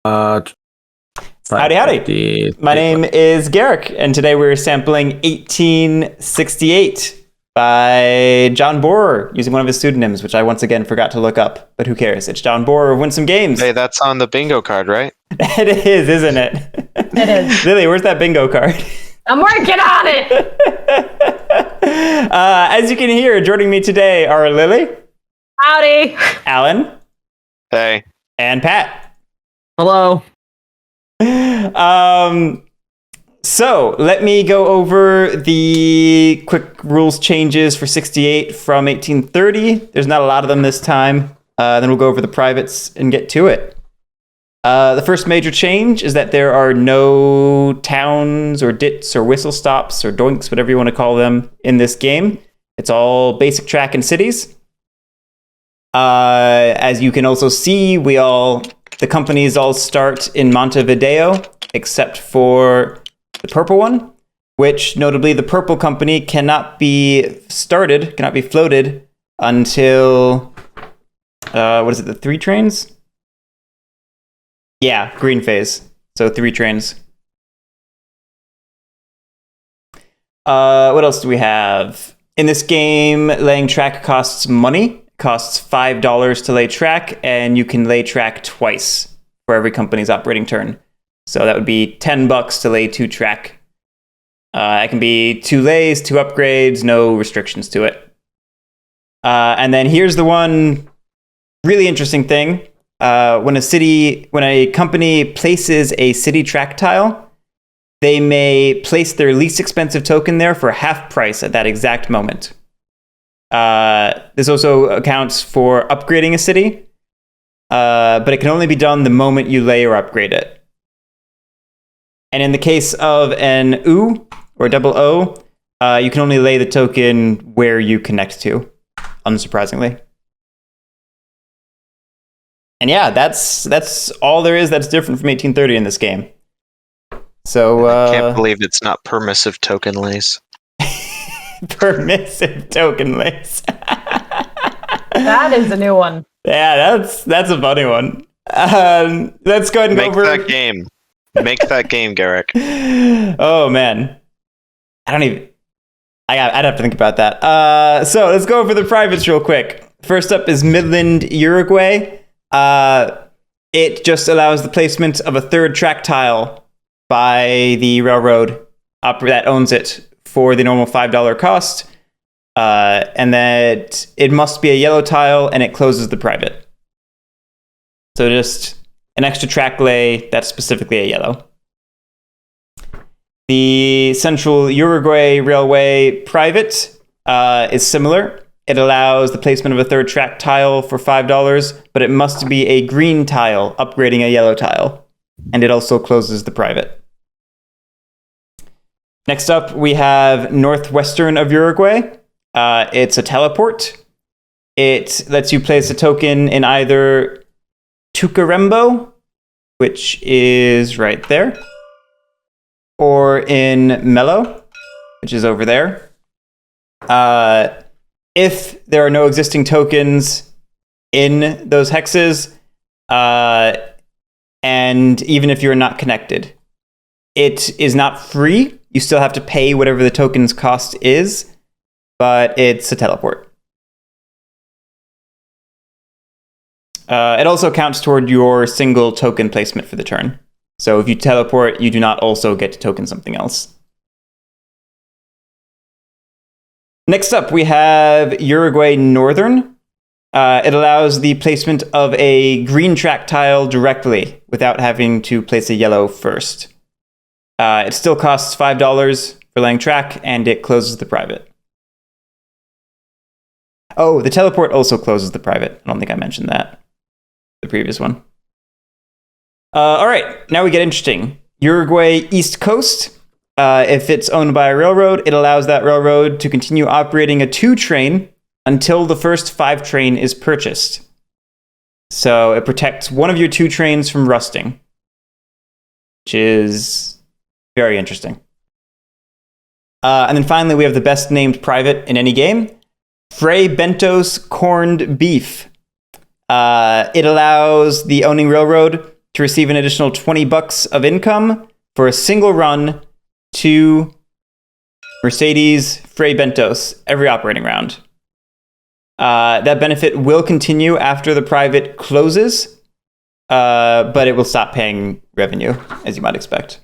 Uh, Howdy, howdy. My name is Garrick, and today we're sampling 1868 by John Borer, using one of his pseudonyms, which I once again forgot to look up, but who cares? It's John Borer of Winsome Games. Hey, that's on the bingo card, right? It is, isn't it? It is. Lily, where's that bingo card? I'm working on it. As you can hear, joining me today are Lily, Howdy. Alan, Hey. and Pat. Hello. So let me go over the quick rules changes for 68 from 1830. There's not a lot of them this time. Then we'll go over the privates and get to it. The first major change is that there are no towns or dits or whistle stops or doinks, whatever you want to call them, in this game. It's all basic track and cities. As you can also see, the companies all start in Montevideo, except for the purple one, which notably the purple company cannot be floated until, the 3 trains? Yeah, green phase. So 3 trains. What else do we have? In this game, laying track costs money. Costs $5 to lay track, and you can lay track twice for every company's operating turn. So that would be $10 to lay 2 track. It can be 2 lays, 2 upgrades, no restrictions to it. And then here's the one really interesting thing. When a company places a city track tile, they may place their least expensive token there for half price at that exact moment. This also accounts for upgrading a city, but it can only be done the moment you lay or upgrade it. And in the case of an OO, or double O, you can only lay the token where you connect to, unsurprisingly. And yeah, that's all there is that's different from 1830 in this game. So I can't believe it's not permissive token lays. Permissive token lays. That is a new one. Yeah, that's a funny one. Let's go ahead and Make go over that game. Make that game, Garrick. Oh man, I'd have to think about that. So let's go over the privates real quick. First up is Midland, Uruguay. It just allows the placement of a 3rd track tile by the railroad that owns it for the normal $5 cost, and that it must be a yellow tile, and it closes the private. So just an extra track lay that's specifically a yellow. The Central Uruguay Railway private is similar. It allows the placement of a 3rd track tile for $5, but it must be a green tile upgrading a yellow tile, and it also closes the private. Next up, we have Northwestern of Uruguay. It's a teleport. It lets you place a token in either Tucarembo, which is right there, or in Melo, which is over there. If there are no existing tokens in those hexes, and even if you're not connected, it is not free. You still have to pay whatever the token's cost is, but it's a teleport. It also counts toward your single token placement for the turn. So if you teleport, you do not also get to token something else. Next up, we have Uruguay Northern. It allows the placement of a green track tile directly without having to place a yellow first. It still costs $5 for laying track, and it closes the private. Oh, the teleport also closes the private. I don't think I mentioned that. The previous one. All right, now we get interesting. Uruguay East Coast. If it's owned by a railroad, it allows that railroad to continue operating a 2 train until the first 5 train is purchased. So it protects one of your 2 trains from rusting, which is very interesting. And then finally, we have the best named private in any game, Fray Bentos Corned Beef. It allows the owning railroad to receive an additional $20 of income for a single run to Mercedes Frei Bentos every operating round. That benefit will continue after the private closes, but it will stop paying revenue, as you might expect.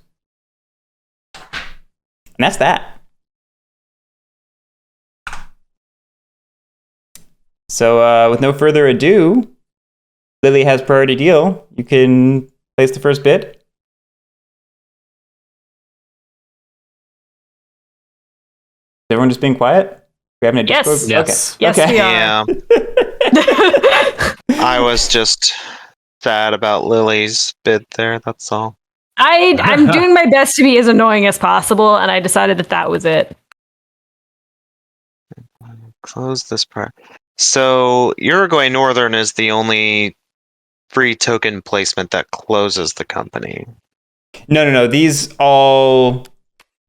And that's that. So with no further ado, Lily has priority deal. You can place the first bid. Is everyone just being quiet? We having a Yes. Discord? Yes. Yes, Okay. we are. Yeah. I was just sad about Lily's bid there. That's all. I'm doing my best to be as annoying as possible, and I decided that was it. Close this part. So Uruguay Northern is the only free token placement that closes the company. No. These all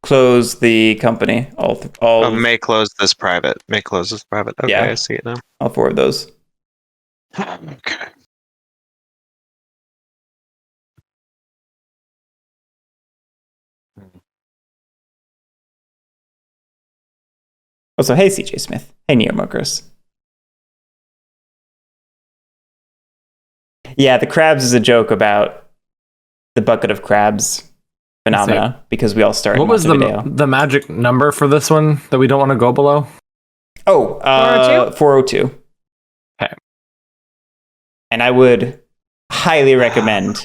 close the company. All May close this private. May close this private. Okay, Yeah. I see it now. all 4 of those. Okay. Also, hey CJ Smith. Hey Neomokers. Yeah, the crabs is a joke about the bucket of crabs phenomena because we all start. What in was Montevideo. the magic number for this one that we don't want to go below? Oh, 402. Okay. And I would highly recommend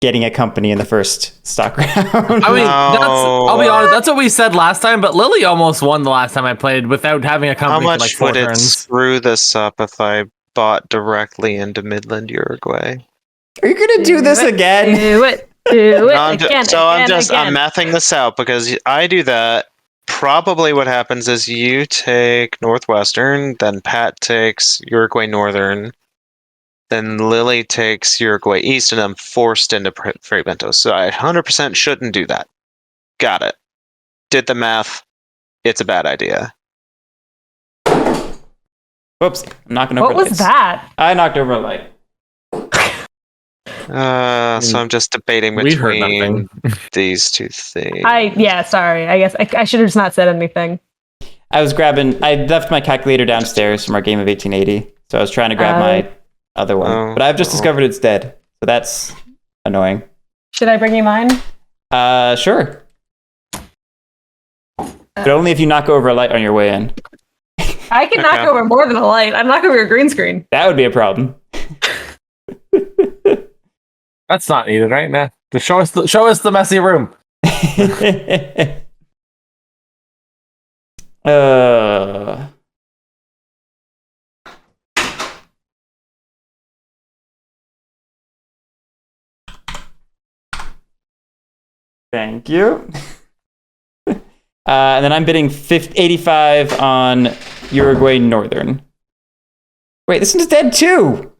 getting a company in the first stock round. I mean, I'll be honest, that's what we said last time, but Lily almost won the last time I played without having a How company for much like 4 would it turns. screw this up if I bought directly into Midland Uruguay? Are you gonna do this again? Do it. No, I'm again. I'm again. mathing this out because I do that. Probably what happens is you take Northwestern, then Pat takes Uruguay Northern, then Lily takes Uruguay East, and I'm forced into Frei Bentos. So I 100% shouldn't do that. Got it. Did the math. It's a bad idea. Whoops! I'm knocking over. What was lights. that? I knocked over a light. So I'm just debating We heard between nothing. these two things. Sorry. I guess I should have just not said anything. I left my calculator downstairs from our game of 1880, so I was trying to grab my other one, Oh, but I've just oh. discovered it's dead. So that's annoying. Should I bring you mine? Sure. But only if you knock over a light on your way in. I can knock Okay. over more than a light. I'm knock over your green screen. That would be a problem. That's not needed, right? Nah. Just show us the messy room. Thank you. And then I'm bidding 85 on Uruguay Northern. Wait, this one's dead too.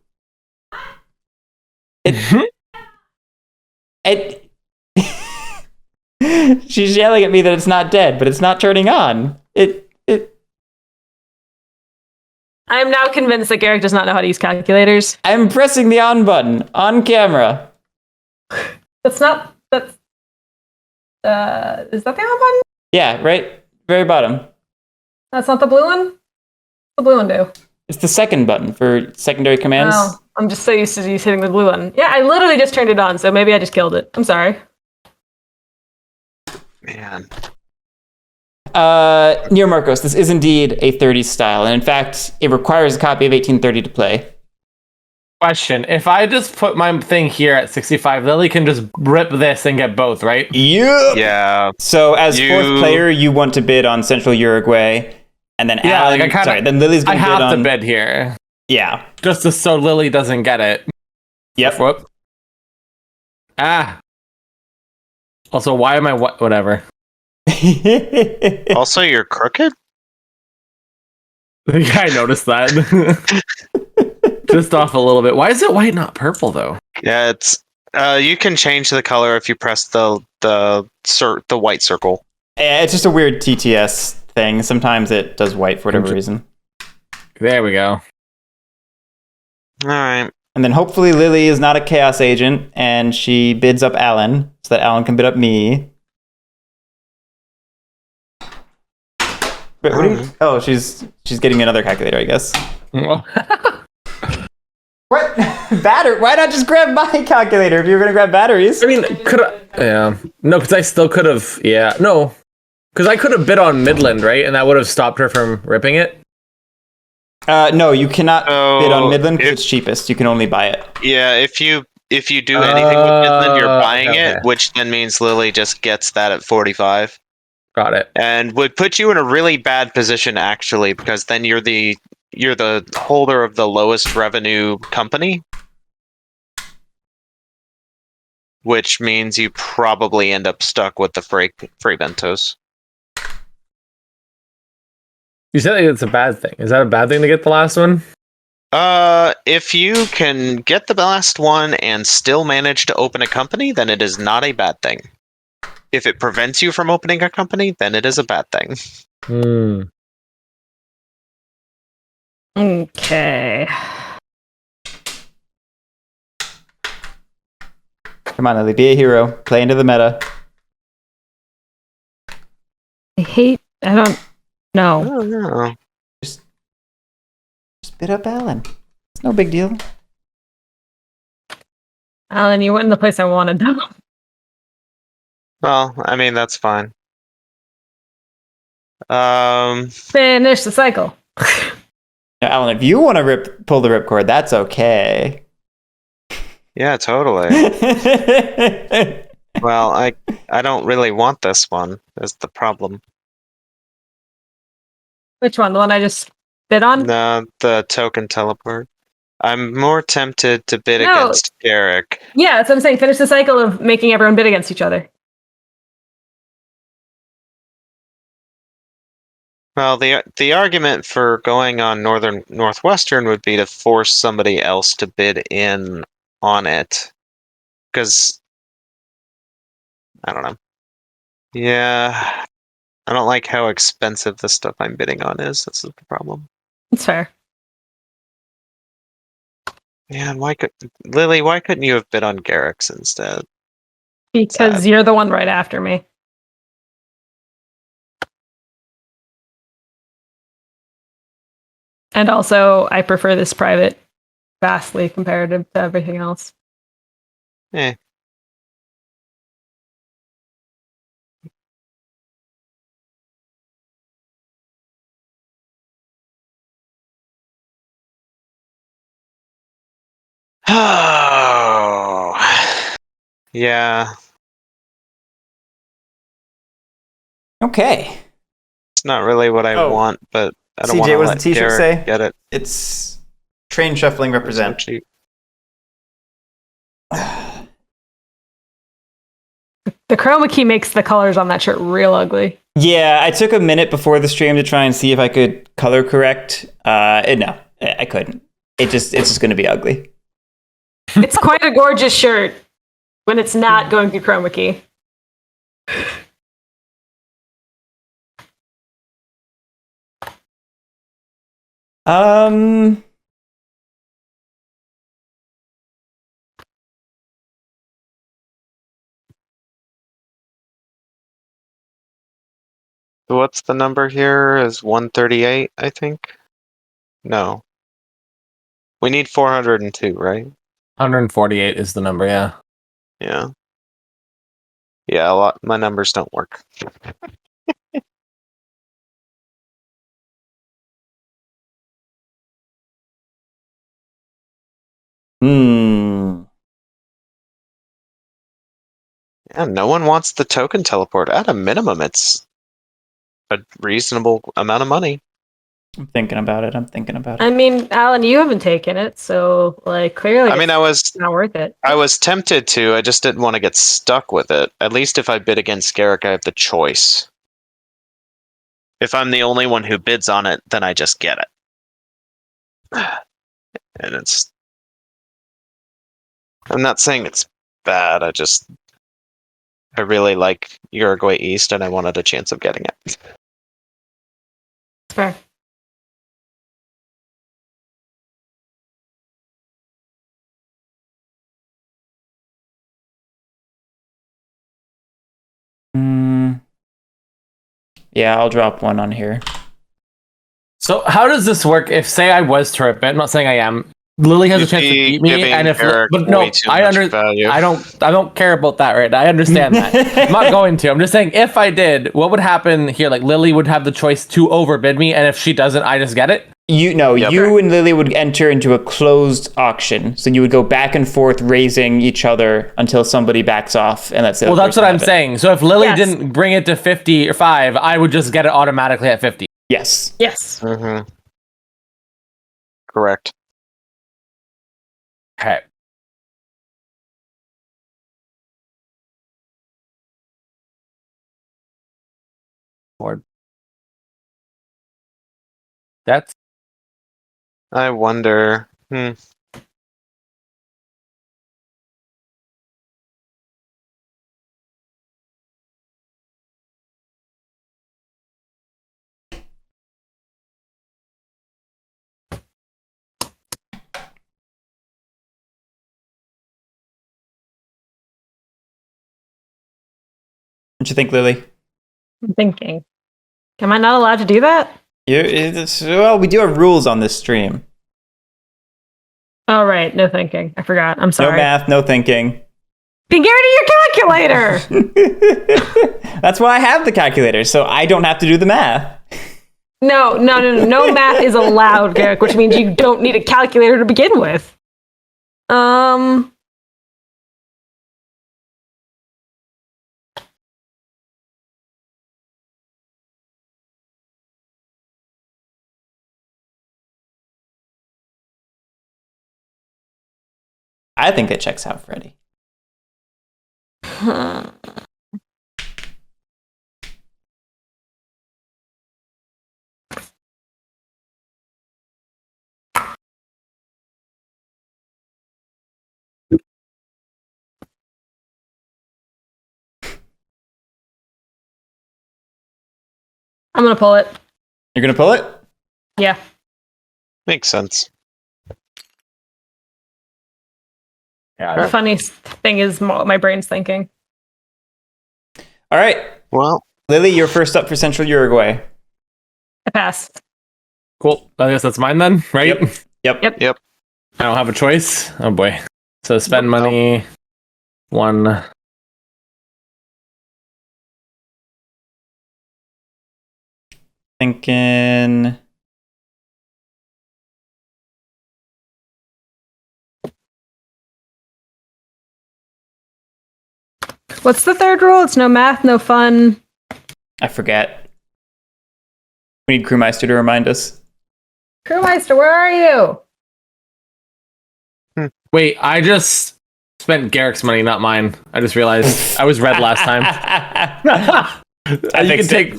It she's yelling at me that it's not dead, but it's not turning on. I'm now convinced that Garrick does not know how to use calculators. I'm pressing the on button on camera. Is that the on button? Yeah, right? Very bottom. That's not the blue one? What's the blue one do? It's the second button for secondary commands. Oh, I'm just so used to you hitting the blue one. Yeah, I literally just turned it on, so maybe I just killed it. I'm sorry. Man. Near Marcos, this is indeed a 30s style, and in fact, it requires a copy of 1830 to play. Question: if I just put my thing here at 65, Lily can just rip this and get both, right? Yep. Yeah. So as fourth player, you want to bid on Central Uruguay, and then Yeah, Alan, like I kinda- sorry, then Lily's I going to bid have on... to bid here, Yeah. just so Lily doesn't get it. Yep. Whoop. Ah. Also, why am I whatever? Also, you're crooked? Yeah, I noticed that. Just off a little bit. Why is it white, not purple, though? Yeah, it's you can change the color if you press the white circle. Yeah, it's just a weird TTS thing. Sometimes it does white for whatever reason. There we go. All right. And then hopefully Lily is not a chaos agent and she bids up Alan so that Alan can bid up me. But what do you? Oh, she's getting me another calculator, I guess. Well, What? Why not just grab my calculator if you were gonna grab batteries? I mean, no, because I still could have. Yeah, no, because I could have bid on Midland, right, and that would have stopped her from ripping it. No, you cannot bid on Midland because if- it's cheapest. You can only buy it. Yeah, if you do anything with Midland, you're buying okay. it, which then means Lily just gets that at 45. Got it. And would put you in a really bad position actually, because then you're the holder of the lowest revenue company, which means you probably end up stuck with the free bentos. You said it's a bad thing. Is that a bad thing to get the last one? If you can get the last one and still manage to open a company, then it is not a bad thing. If it prevents you from opening a company, then it is a bad thing. Hmm. Okay. Come on, Lily, be a hero. Play into the meta. I don't know. Oh no. Just bid up Alan. It's no big deal. Alan, you went in the place I wanted though. Well, I mean that's fine. Finish the cycle. Now, Alan, if you want to pull the ripcord, that's okay. Yeah, totally. Well, I don't really want this one. Is the problem? Which one? The one I just bid on? No, the token teleport. I'm more tempted to bid No. against Garrick. Yeah, that's what I'm saying. Finish the cycle of making everyone bid against each other. Well, the argument for going on Northwestern would be to force somebody else to bid in on it, because I don't know. Yeah, I don't like how expensive the stuff I'm bidding on is. This is the problem. It's fair. Yeah, and why couldn't you have bid on Garrick's instead? Because Sad. you're the one right after me. And also, I prefer this private vastly comparative to everything else. Eh. Oh, yeah. Okay. It's not really what I Oh. want, but I don't CJ, want to what does let the t-shirt Garrick say? get it. It's train shuffling So represent. cheap. The chroma key makes the colors on that shirt real ugly. Yeah, I took a minute before the stream to try and see if I could color correct. No, I couldn't. It's just going to be ugly. It's quite a gorgeous shirt when it's not going through chroma key. Um, So what's the number here? Is 138, I think? No. We need 402, right? 148 is the number. Yeah. Yeah. Yeah, a lot. My numbers don't work. hmm. Yeah, no one wants the token teleport. At a minimum, it's a reasonable amount of money. I'm thinking about it. I mean, Alan, you haven't taken it, so like clearly I mean, it's not worth it. I was tempted to. I just didn't want to get stuck with it. At least if I bid against Garrick, I have the choice. If I'm the only one who bids on it, then I just get it. And I'm not saying it's bad. I really like Uruguay East, and I wanted a chance of getting it. Fair. Yeah, I'll drop one on here. So how does this work? If say I was to rip it, I'm not saying I am. Lily has a You'd chance to be beat me, giving and if Eric but no, way too I much value. I don't care about that, right? I understand that. I'm not going to. I'm just saying if I did, what would happen here? Like Lily would have the choice to overbid me, and if she doesn't, I just get it. Yep. You and Lily would enter into a closed auction. So you would go back and forth raising each other until somebody backs off, and that's it. Well, that's what I'm saying. So if Lily didn't bring it to 50 or 5, I would just get it automatically at 50. Yes. Yes. Mm-hmm. Correct. Okay. Board. That's I wonder. What you think, Lily? I'm thinking. Am I not allowed to do that? Well, we do have rules on this stream. Oh, right. No thinking. I forgot. I'm sorry. No math, no thinking. Then get rid of your calculator! That's why I have the calculator, so I don't have to do the math. No math is allowed, Garrick, which means you don't need a calculator to begin with. I think that checks out, Freddy. I'm gonna pull it. You're gonna pull it? Yeah. Makes sense. yeah. The funniest thing is what my brain's thinking. All right. Well, Lily, you're first up for Central Uruguay. I pass. Cool. I guess that's mine then, right? Yep. I don't have a choice. Oh boy. So spend money. 1. Thinking. What's the third rule? It's no math, no fun. I forget. We need Crewmeister to remind us. Crewmeister, where are you? Wait, I just spent Garrick's money, not mine. I just realized I was red last time. You can fixed take.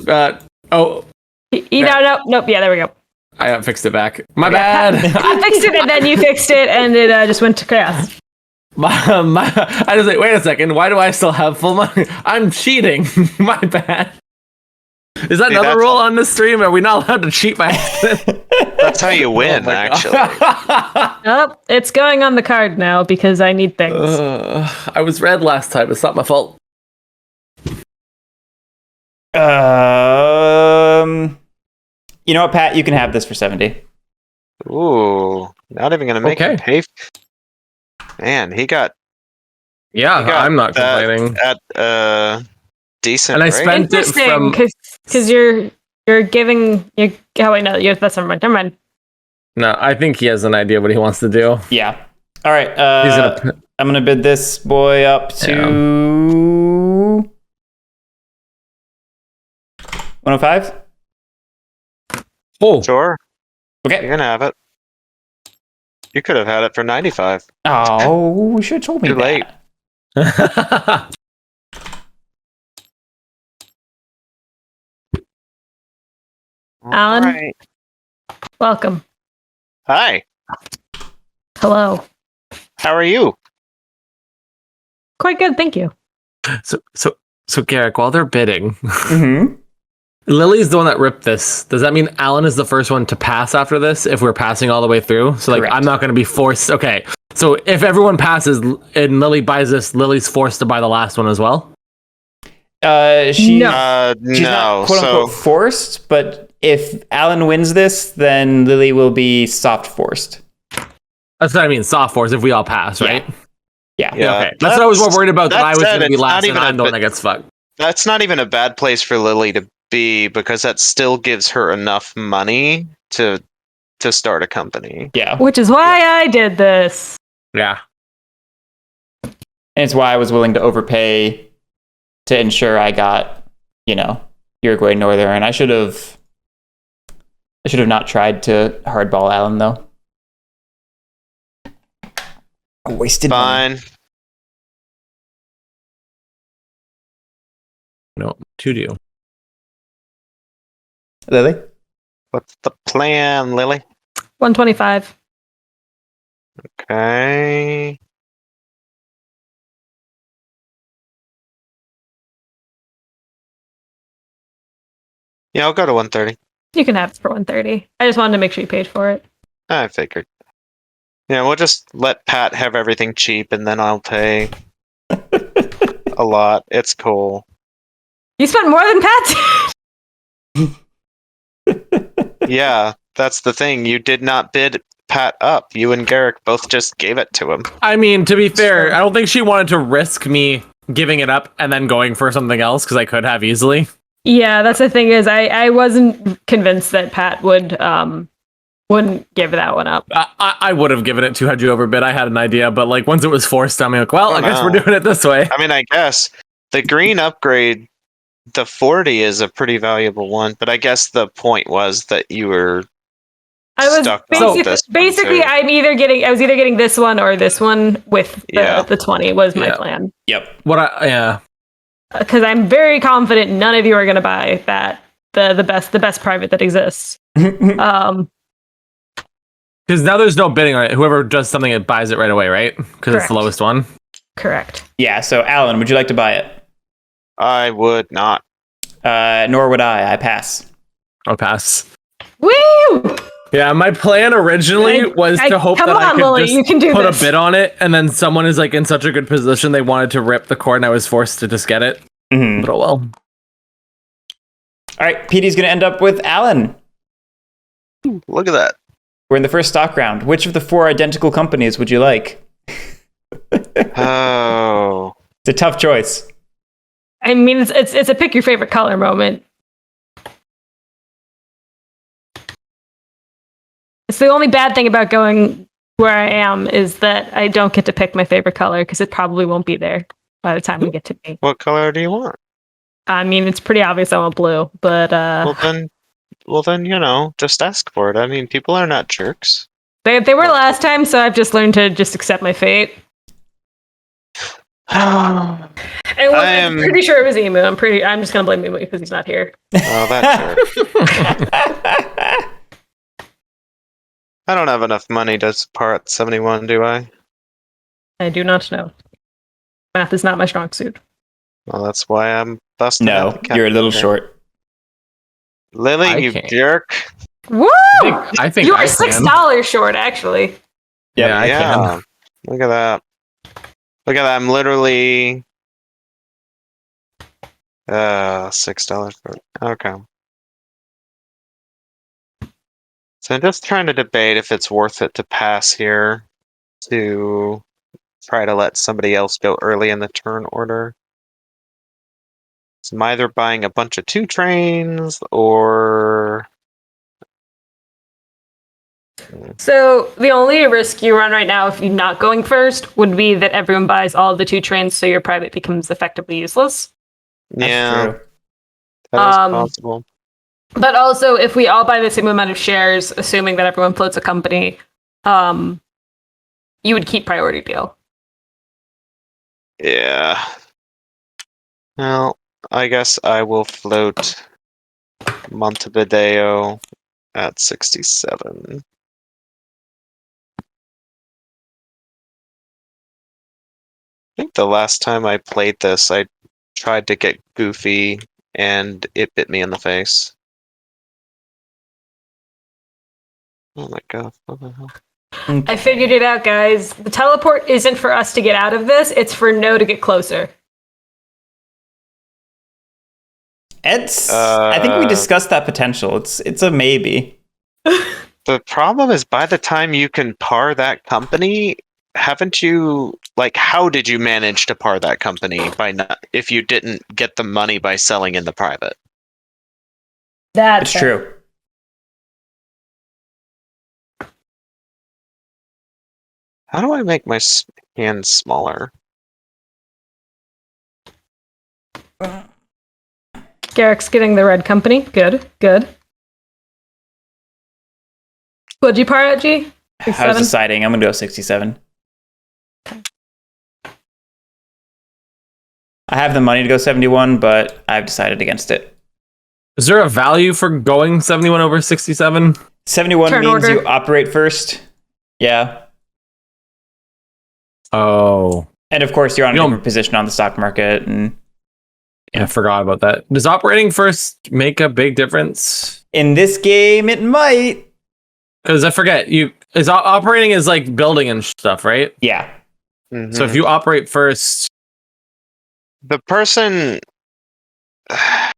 Nope. Yeah, there we go. I fixed it back. My bad. I fixed it and then you fixed it and it just went to chaos. I was like, wait a second. Why do I still have full money? I'm cheating. My bad. Is that See, another that's- rule on this stream? Are we not allowed to cheat by accident? that's how you win, my actually. Oh, it's going on the card now because I need things. I was red last time. It's not my fault. You know what, Pat? You can have this for 70. Ooh, not even gonna make him Okay. pay. Man, he got Yeah, I'm not that complaining. at decent. And I rate. spent it Interesting, from. because you're giving you. Oh wait, no, that's never mind. Never mind. No, I think he has an idea what he wants to do. Yeah. All right. He's gonna. I'm gonna bid this boy up to 105. Oh, Sure, Okay. you're gonna have it. You could have had it for 95. Oh, you should have told me Too that. late. Alan? All right. Welcome. Hi. Hello. How are you? Quite good, thank you. so Garrick, while they're bidding, Mm-hmm. Lily's the one that ripped this. Does that mean Alan is the first one to pass after this if we're passing all the way through? So like Correct. I'm not going to be forced. Okay. So if everyone passes and Lily buys this, Lily's forced to buy the last one as well? She's No. not quote So unquote forced, but if Alan wins this, then Lily will be soft forced. That's what I mean. Soft force if we all pass, right? Yeah. yeah, Okay. That's what I was more worried about. That I was said, going to be it's not last, and even I'm the a one that gets fucked. that's not even a bad place for Lily to be because that still gives her enough money to start a company. Yeah. Which is why I did this. Yeah. And it's why I was willing to overpay to ensure I got, Uruguay Northern. I should have not tried to hardball Alan though. I wasted money. Fine. No, to do. Lily? What's the plan, Lily? 125. Okay. Yeah, I'll go to 130. You can have it for 130. I just wanted to make sure you paid for it. I figured. Yeah, we'll just let Pat have everything cheap and then I'll pay a lot. It's cool. You spent more than Pat did. Yeah, that's the thing. You did not bid Pat up. You and Garrick both just gave it to him. I mean, to be fair, I don't think she wanted to risk me giving it up and then going for something else because I could have easily. Yeah, that's the thing is I wasn't convinced that Pat wouldn't give that one up. I would have given it 200 overbid. I had an idea, but like once it was forced on me, like, well, Oh, I guess we're no. doing it this way. I mean, I guess the green upgrade, the 40 is a pretty valuable one, but I guess the point was that you were I was stuck on this one, basically too. I was either getting this one or this one with the 20 was my Yeah. plan. Yep. Because I'm very confident none of you are going to buy that the best private that exists. Because now there's no bidding on it. Whoever does something, it buys it right away, right? Because it's the Correct. lowest one. Correct. Yeah, so Alan, would you like to buy it? I would not. Nor would I. I pass. I'll pass. Woo! Yeah, my plan originally was to hope come that I on, could Lily, just you can do put this. a bid on it, and then someone is like in such a good position they wanted to rip the cord, and I was forced to just get it. Mhm. But oh well. All right, Petey's going to end up with Alan. Look at that. We're in the first stock round. Which of the 4 identical companies would you like? Oh. It's a tough choice. I mean, it's a pick your favorite color moment. It's the only bad thing about going where I am is that I don't get to pick my favorite color because it probably won't be there by the time we get to me. What color do you want? I mean, it's pretty obvious I want blue, but Well then, just ask for it. I mean, people are not jerks. they were last time, so I've just learned to just accept my fate. Oh, I'm pretty sure it was Emu. I'm just gonna blame Emu because he's not here. that jerk. I don't have enough money to part 71, do I? I do not know. Math is not my strong suit. Well, that's why I'm busting. No, out the you're a little calculator. short. Lily, I you can't. jerk. Woo! I think You I are can. $6 short, actually. Yeah, I yeah. can. Look at that. Look at that. I'm literally $6 for it. Okay. So I'm just trying to debate if it's worth it to pass here to try to let somebody else go early in the turn order. So I'm either buying a bunch of 2 trains or So the only risk you run right now if you're not going first would be that everyone buys all of the 2 trains so your private becomes effectively useless. That's yeah, true. that is Um, possible. But also if we all buy the same amount of shares, assuming that everyone floats a company, you would keep priority deal. Yeah. Well, I guess I will float Montevideo at 67. I think the last time I played this, I tried to get goofy and it bit me in the face. Oh my god, what the hell? I figured it out, guys. The teleport isn't for us to get out of this, it's for No to get closer. I think we discussed that potential. It's a maybe. The problem is by the time you can par that company, haven't you, like, how did you manage to par that company by not, if you didn't get the money by selling in the private? It's true. How do I make my hand smaller? Garrick's getting the red company. Good. What'd you par at, G? I was 67? deciding. I'm gonna go 67. I have the money to go 71, but I've decided against it. Is there a value for going 71 over 67? 71 Turn means order. you operate first. Yeah. Oh, And of course, you're on a You don't- different position on the stock market. And yeah, I forgot about that. Does operating first make a big difference? in this game, it might. Because I forget, operating is like building and stuff, right? Yeah. So if you operate first, The person, I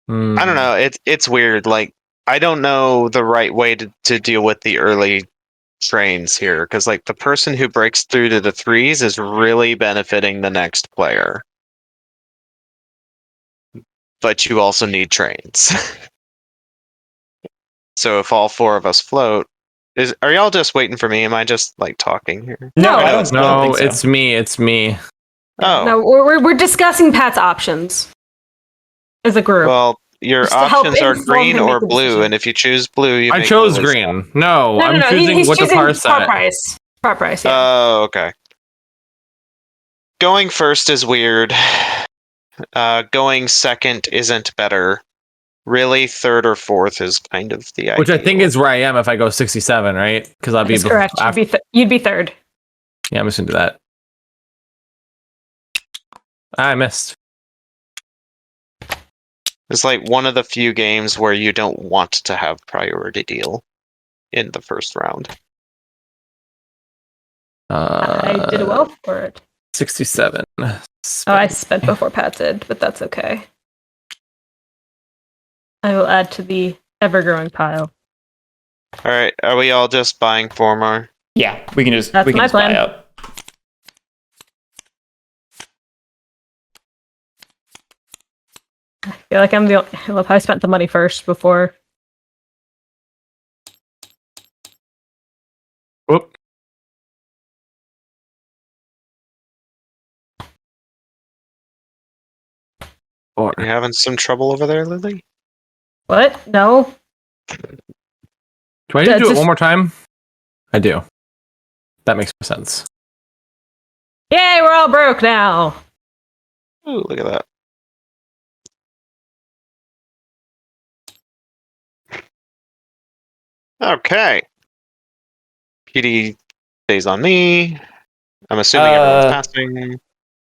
don't know, it's weird. Like, I don't know the right way to deal with the early trains here, because like the person who breaks through to the threes is really benefiting the next player, but you also need trains. So if all four of us float, are y'all just waiting for me? Am I just like talking here? No. I don't No, think so. it's me. Oh, No, we're discussing Pat's options as a group. well, your Just to help options are inform green him or make a blue, decision. and if you choose blue, you I make chose Lily's green. No, no, I'm no, choosing he's what the choosing par par set. price. Par price, yeah. Oh, okay. Going first is weird. Going second isn't better. Really, third or fourth is kind of the Which I ideal. think is where I am if I go 67, right? Because I'll be That's correct. You'd be third. Yeah, I'm just gonna do that. I missed. It's like one of the few games where you don't want to have priority deal in the first round. I did well for it. 67. Oh, I spent before Pat did, but that's okay. I will add to the ever-growing pile. All right, are we all just buying four more? Yeah, we can just That's we can my just buy plan. out. I feel like I love how I spent the money first before. Whoop. Four. You having some trouble over there, Lily? What? No? Do I need to do it one more time? I do. That makes more sense. Yay, we're all broke now. Ooh, look at that. Okay. PD stays on me. I'm assuming everyone's passing.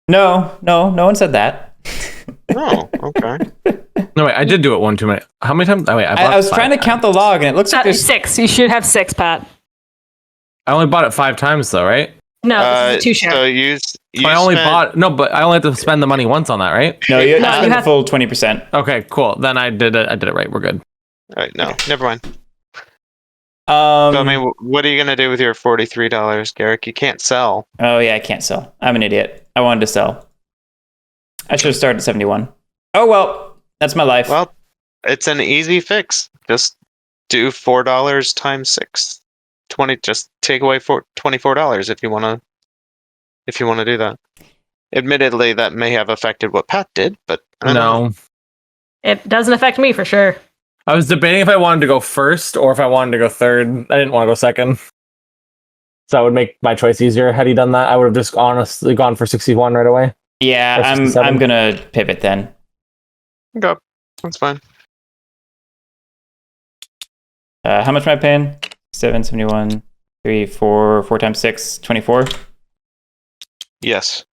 No one said that. Oh, okay. No, wait, I did do it one too many. How many times? Oh, wait, I was trying to count the log, and it looks like there's 6. You should have 6, Pat. I only bought it 5 times though, right? No, this is a 2 share. So you I only spent- bought but I only have to spend the money once on that, right? no. You No, have you the have- full 20%. Okay, cool. Then I did it. I did it right. We're good. All right, no, never mind. So, I Um. mean, what are you gonna do with your $43, Garrick? You can't sell. Oh yeah, I can't sell. I'm an idiot. I wanted to sell. I should have started at 71. Oh well, that's my life. Well, it's an easy fix. Just do $4 times 6. 20. Just take away $24 if you wanna do that. Admittedly, that may have affected what Pat did, but I don't know. No. It doesn't affect me for sure. I was debating if I wanted to go first or if I wanted to go third. I didn't want to go second. So that would make my choice easier. Had he done that, I would have just honestly gone for 61 right away. Yeah, Or I'm 67. gonna pivot then. Okay, that's fine. How much am I paying? 771, 3, 4 times 6, 24. Yes.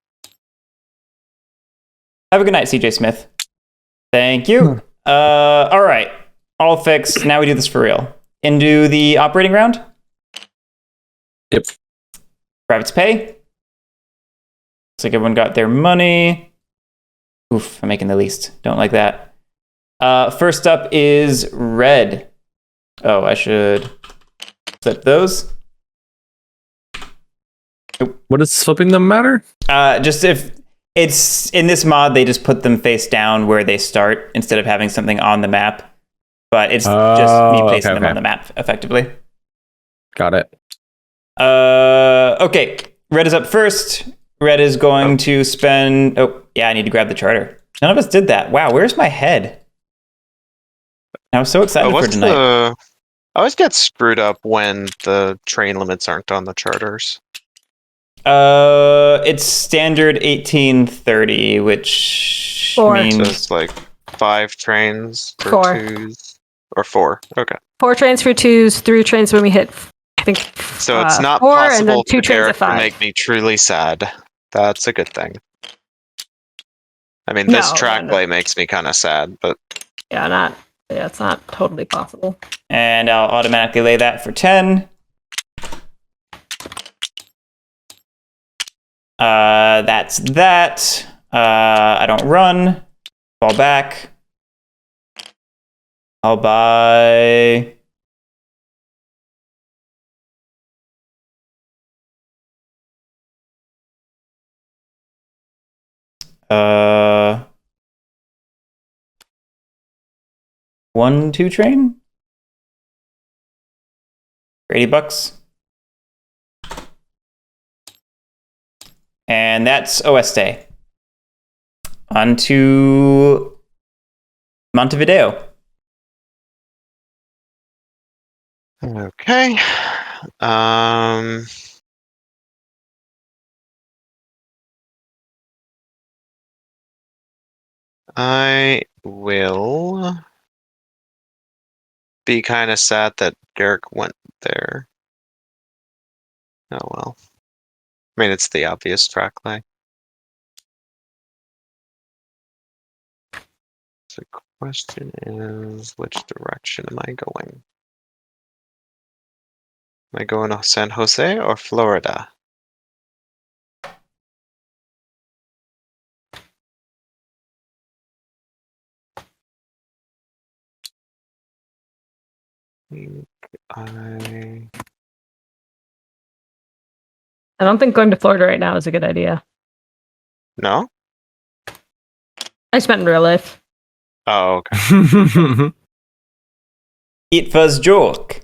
Have a good night, CJ Smith. Thank you. All right. All fixed. Now we do this for real. Into the operating round. Yep. Privates pay. Looks like everyone got their money. Oof, I'm making the least. Don't like that. First up is red. Oh, I should flip those. What does flipping them matter? Just if it's in this mod, they just put them face down where they start instead of having something on the map. But it's just me placing them on the map, effectively. Got it. Okay, red is up first. Red is going to spend... Oh, yeah, I need to grab the charter. None of us did that. Wow, where's my head? I was so excited for tonight. I always get screwed up when the train limits aren't on the charters. It's standard 1830, which 4. means... So it's like 5 trains for 4. 2s. Or 4. Okay. 4 trains for 2s, 3 trains when we hit, I think, So it's not 4, and then possible 2 for trains Derek at to 5. make me truly sad. That's a good thing. I mean, this No, track no. play makes me kind of sad, but Yeah, it's not totally possible. And I'll automatically lay that for 10. That's that. I don't run. Fall back. I'll buy... One, 2 train? For $80. And that's Oeste. On to Montevideo. okay. I will be kind of sad that Derek went there. Oh well. I mean, it's the obvious track lay. So the question is, which direction am I going? Am I going to San Jose or Florida? I don't think going to Florida right now is a good idea. no. I spent in real life. Oh, okay. It was joke.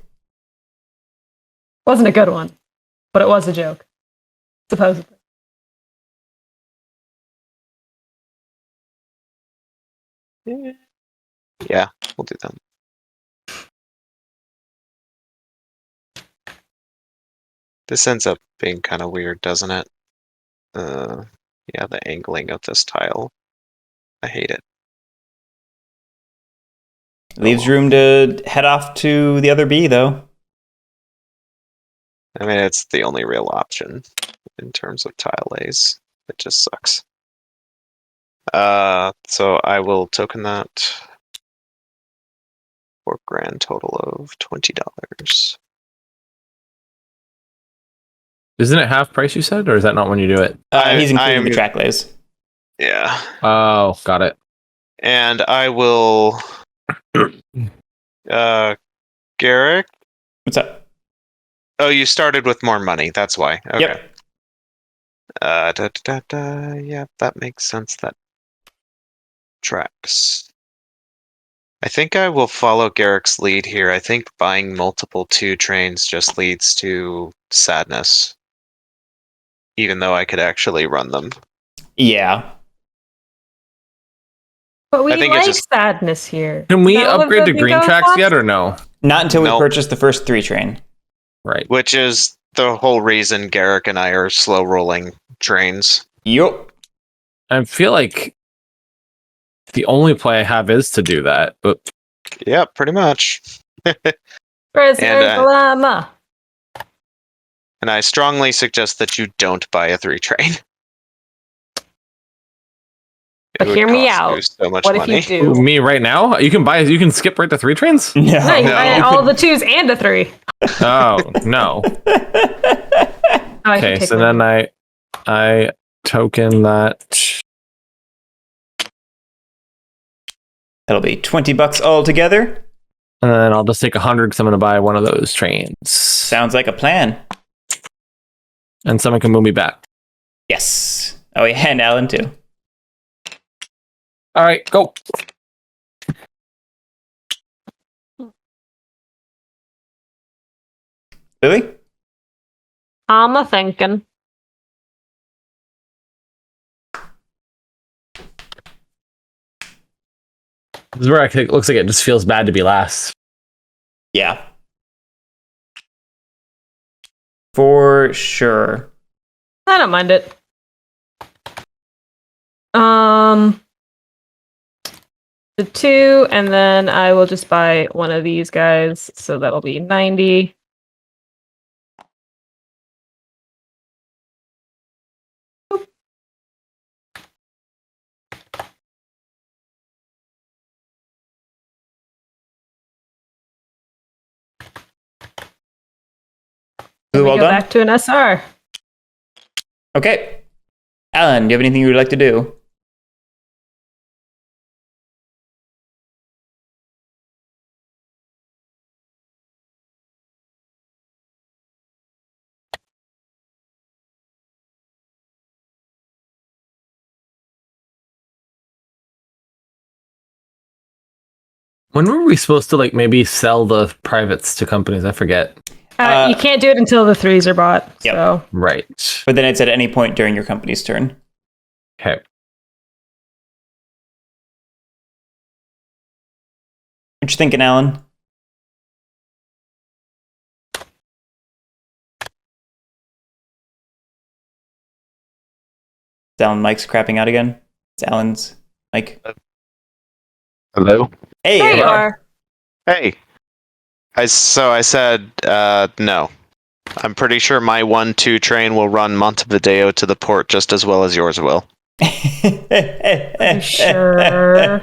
Wasn't a good one, but it was a joke. Supposedly. Yeah, we'll do that. This ends up being kind of weird, doesn't it? Yeah, the angling of this tile. I hate it. Leaves room to head off to the other B, though. I mean, it's the only real option in terms of tile lays. It just sucks. So I will token that for a grand total of $20. Isn't it half price, you said? Or is that not when you do it? He's including the track lays. Yeah. Oh, got it. And I will Garrick? What's up? Oh, you started with more money, that's why. Okay. Yep. Yeah, that makes sense. That tracks. I think I will follow Garrick's lead here. I think buying multiple 2 trains just leads to sadness. Even though I could actually run them. Yeah. But we I think it's like just- sadness here. Can we Now upgrade to the green bingo tracks spots? yet or no? Not until we Nope. purchase the first 3 train. Right. Which is the whole reason Garrick and I are slow rolling trains. Yup. I feel like the only play I have is to do that. But Yeah, pretty much. President Obama. And I strongly suggest that you don't buy a 3 train. But It would hear me cost out. you so much What money. if you Ooh, do? me right now? You can skip right to 3 trains? No. No, you No. buy all the 2s and a 3. Oh, no. Oh, I should Okay, take so one. then I token that. That'll be $20 altogether. And then I'll just take 100 because I'm going to buy one of those trains. Sounds like a plan. And someone can move me back. Yes. Oh, yeah, and Alan too. All right, go. Lily? I'm a thinking. This is where it looks like it just feels bad to be last. Yeah. For sure. I don't mind it. The 2, and then I will just buy one of these guys, so that'll be 90. Well Go done. back to an SR. Okay. Alan, do you have anything you would like to do? When were we supposed to like maybe sell the privates to companies? I forget. You can't do it until the 3s are bought. Yep. So Right. But then it's at any point during your company's turn. Okay. What you thinking, Alan? Is Alan Mike's crapping out again? It's Alan's mic. Hello? Hey, there you are. Hey. I said no. I'm pretty sure my 1-2 train will run Montevideo to the port just as well as yours will. Sure.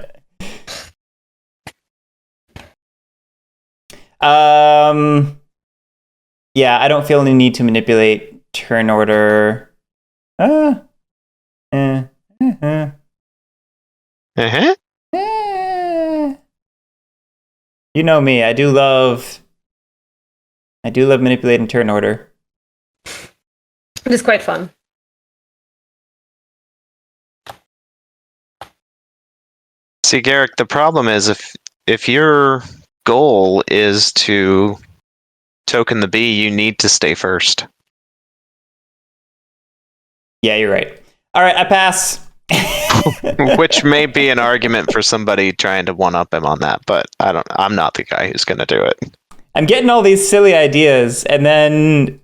Yeah, I don't feel any need to manipulate turn order. Uh-huh. You know me, I do love manipulating turn order. It is quite fun. See, Garrick, the problem is if your goal is to token the B, you need to stay first. Yeah, you're right. All right, I pass. Which may be an argument for somebody trying to one-up him on that, but I'm not the guy who's going to do it. I'm getting all these silly ideas, and then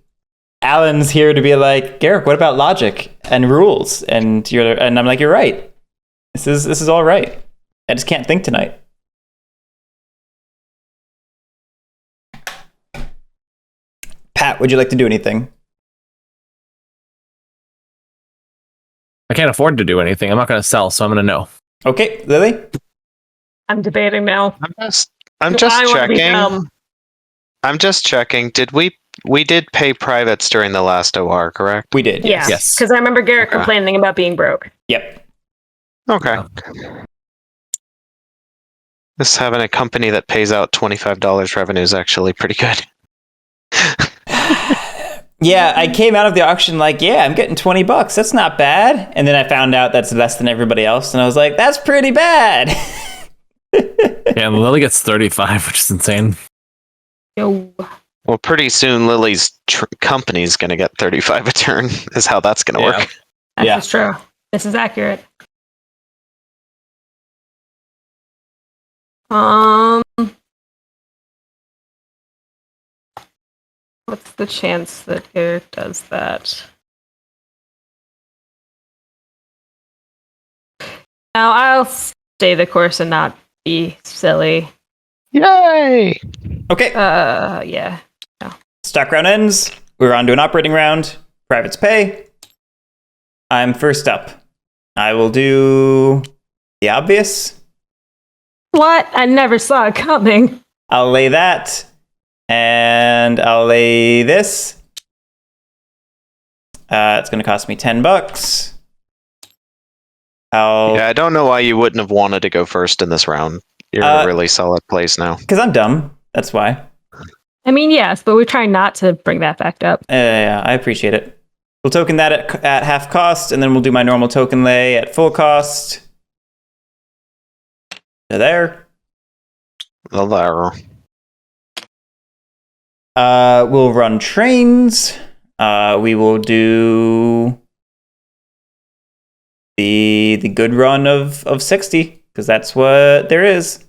Alan's here to be like, Garrick, what about logic and rules? And I'm like, you're right. This is all right. I just can't think tonight. Pat, would you like to do anything? I can't afford to do anything. I'm not going to sell, so I'm going to no. Okay, Lily? I'm debating now. I'm just I wanna be checking. dumb. I'm just checking. Did we did pay privates during the last OR, correct? We did, yes. Yeah, Yes. because I remember Garrett complaining about being broke. Yep. Okay. Just having a company that pays out $25 revenue is actually pretty good. Yeah, I came out of the auction like, yeah, I'm getting $20. That's not bad. And then I found out that's less than everybody else, and I was like, that's pretty bad. Yeah, Lily gets 35, which is insane. Yo. Well, pretty soon Lily's company's going to get 35 a turn, is how that's going to Yeah. work. That Yeah. is true. This is accurate. What's the chance that Garrett does that? Now I'll stay the course and not be silly. Yay! Okay, Yeah. stock round ends. We're on to an operating round. Privates pay. I'm first up. I will do the obvious. What? I never saw it coming. I'll lay that. And I'll lay this. It's going to cost me $10. Yeah, I don't know why you wouldn't have wanted to go first in this round. You're in a really solid place now. Because I'm dumb. That's why. I mean, yes, but we're trying not to bring that back up. Yeah, I appreciate it. We'll token that at half cost, and then we'll do my normal token lay at full cost. There. Hello. We'll run trains. We will do the good run of 60, because that's what there is.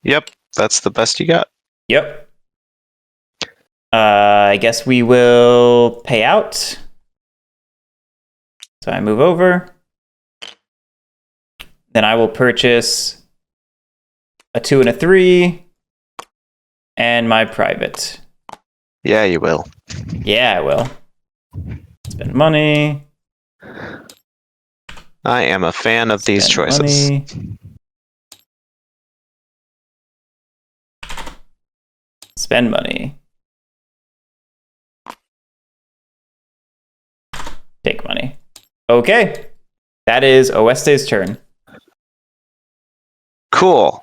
Yep, that's the best you got. Yep. I guess we will pay out. So I move over. Then I will purchase a 2 and a 3 and my private. Yeah, you will. Yeah, I will. Spend money. I am a fan of these Spend choices. money. Spend money. Take money. Okay. That is Oeste's turn. Cool.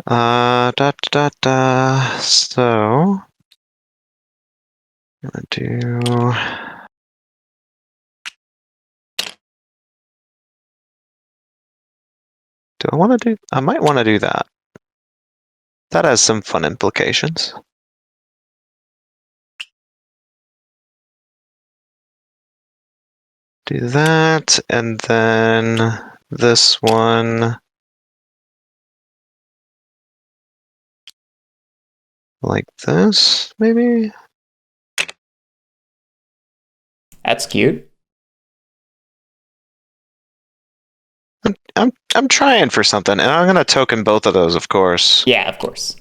So, I'm gonna do. Do I want to do? I might want to do that. That has some fun implications. Do that, and then this one. Like this, maybe? That's cute. I'm trying for something, and I'm gonna token both of those, of course, Yeah, of course.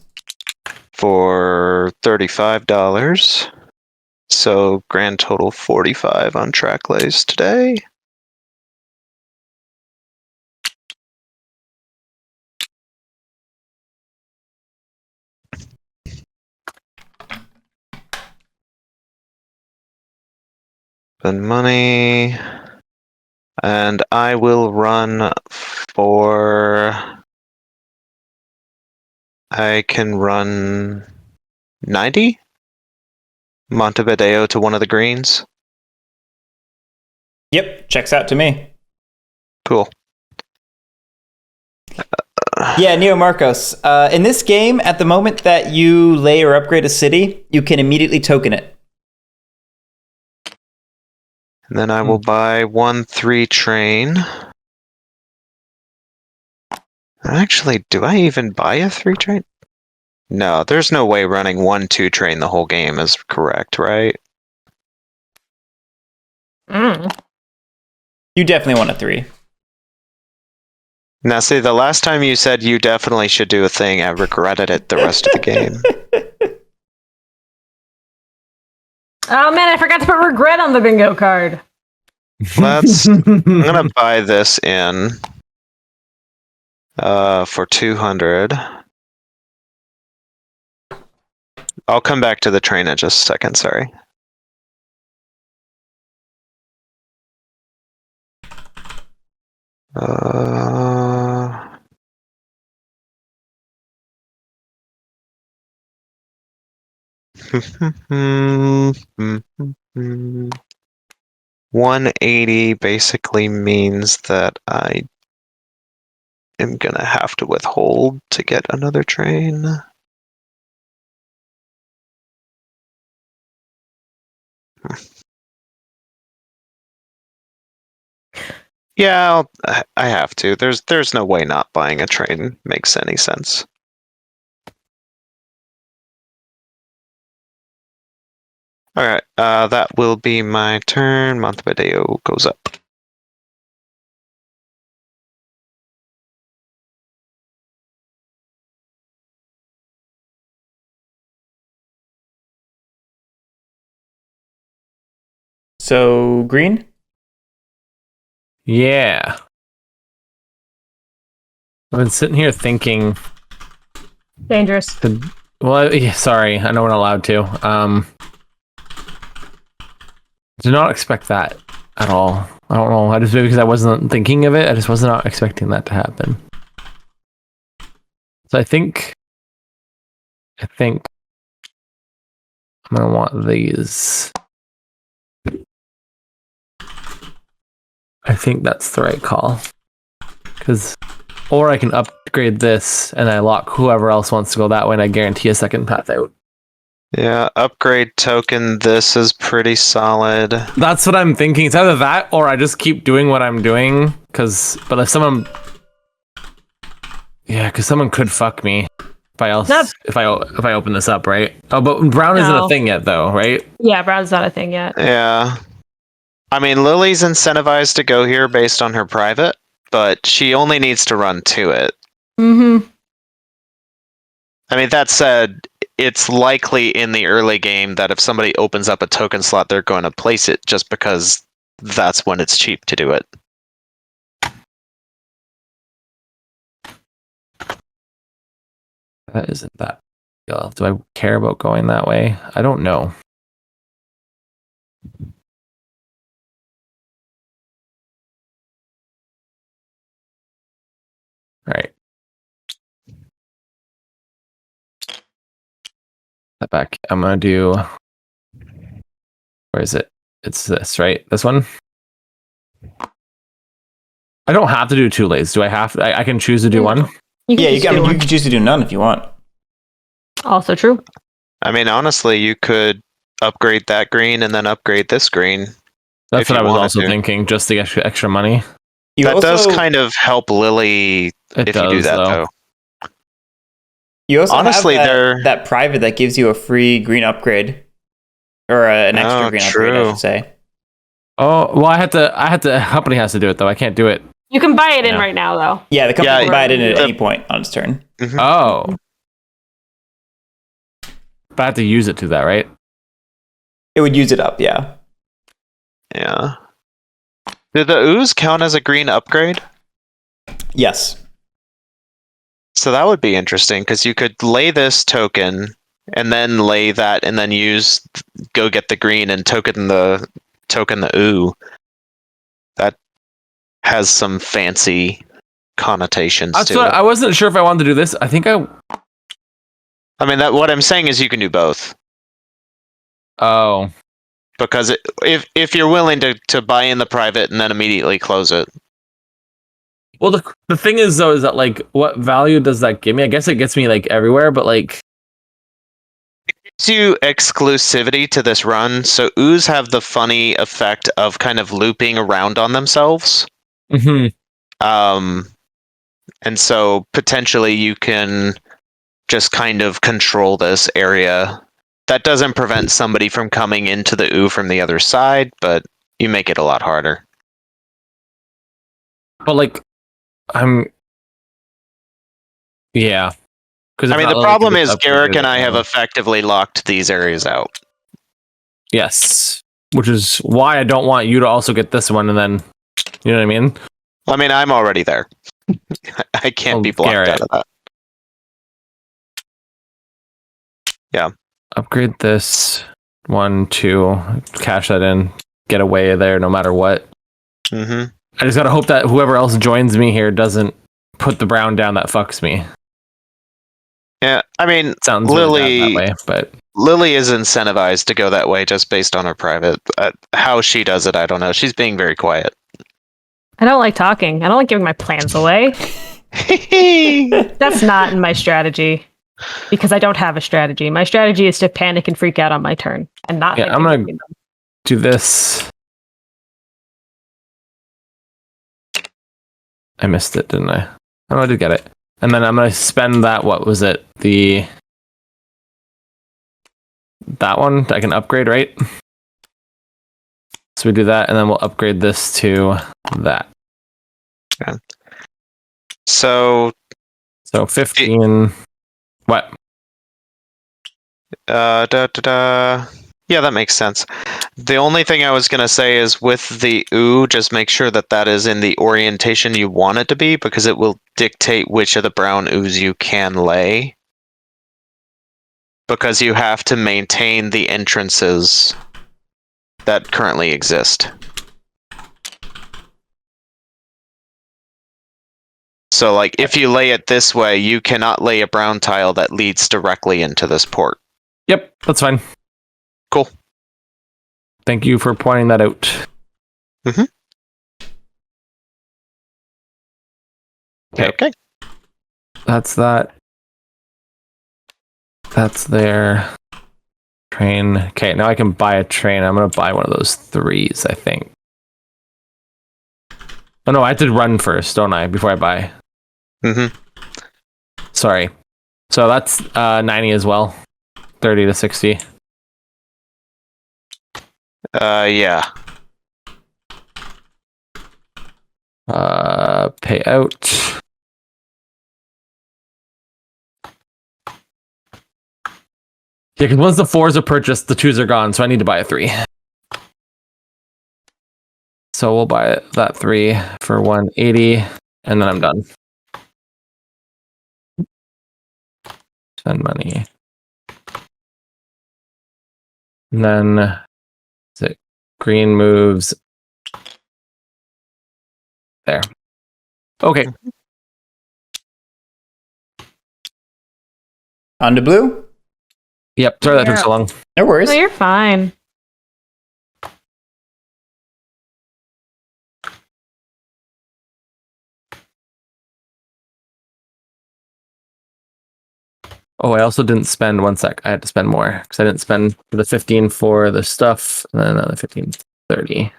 for $35. So grand total 45 on track lays today. Spend money. And I will run for. I can run 90 Montevideo to one of the greens. Yep, checks out to me. Cool. Yeah, Neo Marcos. In this game, at the moment that you lay or upgrade a city, you can immediately token it. And then I will buy 1-3 train. Actually, do I even buy a 3 train? No, there's no way running 1-2 train the whole game is correct, right? You definitely want a 3. Now, see, the last time you said you definitely should do a thing, I regretted it the rest of the game. Oh man, I forgot to put regret on the bingo card. I'm gonna buy this in for 200. I'll come back to the train in just a second, sorry. $180 basically means that I am gonna have to withhold to get another train. Yeah, I have to. There's no way not buying a train makes any sense. All right, that will be my turn. Montevideo goes up. So, green? Yeah. I've been sitting here thinking. Dangerous. Well, yeah, sorry, I know we're not allowed to. Did not expect that at all. I don't know. I just maybe because I wasn't thinking of it. I just was not expecting that to happen. So I think I'm gonna want these. I think that's the right call. Or I can upgrade this and I lock whoever else wants to go that way and I guarantee a second path out. Yeah, upgrade token. This is pretty solid. That's what I'm thinking. It's either that or I just keep doing what I'm doing. But if someone could fuck me if I open this up, right? Oh, but brown isn't a thing yet though, right? Yeah, brown's not a thing yet. Yeah. I mean, Lily's incentivized to go here based on her private, but she only needs to run to it. Mm-hmm. I mean, that said, it's likely in the early game that if somebody opens up a token slot, they're going to place it just because that's when it's cheap to do it. That isn't that. Do I care about going that way? I don't know. Right. That back. I'm gonna do. Where is it? It's this, right? This one. I don't have to do 2 lays. Do I have to? I can choose to do one. You can choose to do none if you want. Also true. I mean, honestly, you could upgrade that green and then upgrade this green. That's if what I you was wanted also to. thinking, just to get extra money. That does kind of help Lily It if does, you do that, though. You also Honestly, have that private that gives you a free green upgrade. Or an extra green upgrade, I should say. Oh, well, I had to, company has to do it, though. I can't do it. You can buy it in right now, though. Yeah, the company can buy it in at any point on its turn. Mm-hmm. Oh. But I have to use it to that, right? It would use it up, yeah. Yeah. Did the ooze count as a green upgrade? Yes. So that would be interesting, because you could lay this token, and then lay that, and then go get the green and token the ooh. That has some fancy connotations That's to what it. I wasn't sure if I wanted to do this. I think I mean, what I'm saying is you can do both. Oh. Because if you're willing to buy in the private and then immediately close it. Well, the thing is, though, is that, like, what value does that give me? I guess it gets me, like, everywhere, but, like... It gives you exclusivity to this run, so ooze have the funny effect of kind of looping around on themselves. Mm-hmm. And so potentially you can just kind of control this area. That doesn't prevent somebody from coming into the ooh from the other side, but you make it a lot harder. But, like, yeah. I mean, the problem is Garrick and I have effectively locked these areas out. Yes. Which is why I don't want you to also get this one, and then, you know what I mean? I mean, I'm already there. I can't be blocked out of that. Yeah. Upgrade this 1, 2, cash that in, get away there no matter what. Mm-hmm. I just gotta hope that whoever else joins me here doesn't put the brown down that fucks me. Yeah, I mean, Sounds really bad that way, but Lily is incentivized to go that way just based on her private. How she does it, I don't know. She's being very quiet. I don't like talking. I don't like giving my plans away. That's not in my strategy. Because I don't have a strategy. My strategy is to panic and freak out on my turn. And not yeah, I'm gonna do this. I missed it, didn't I? Oh, I did get it. And then I'm gonna spend that, what was it? That one I can upgrade, right? So we do that, and then we'll upgrade this to that. Okay. So 15. What? Yeah, that makes sense. The only thing I was gonna say is with the ooh, just make sure that is in the orientation you want it to be, because it will dictate which of the brown oohs you can lay. Because you have to maintain the entrances that currently exist. So, like, if you lay it this way, you cannot lay a brown tile that leads directly into this port. Yep, that's fine. Cool. Thank you for pointing that out. Mhm. Okay. Okay. That's that. That's there. Train. Okay, now I can buy a train. I'm gonna buy one of those 3s, I think. Oh no, I have to run first, don't I? Before I buy. Mm-hmm. Sorry. So that's 90 as well. 30 to 60. Yeah. Payout. Yeah, because once the 4s are purchased, the 2s are gone, so I need to buy a 3. So we'll buy that 3 for 180, and then I'm done. Spend money. And then is it green moves there. Okay. On to blue? Yep. Sorry that took Yeah. so long. No worries. No, you're fine. Oh, I also didn't spend 1 sec. I had to spend more because I didn't spend the 15 for the stuff and then another 15, 30.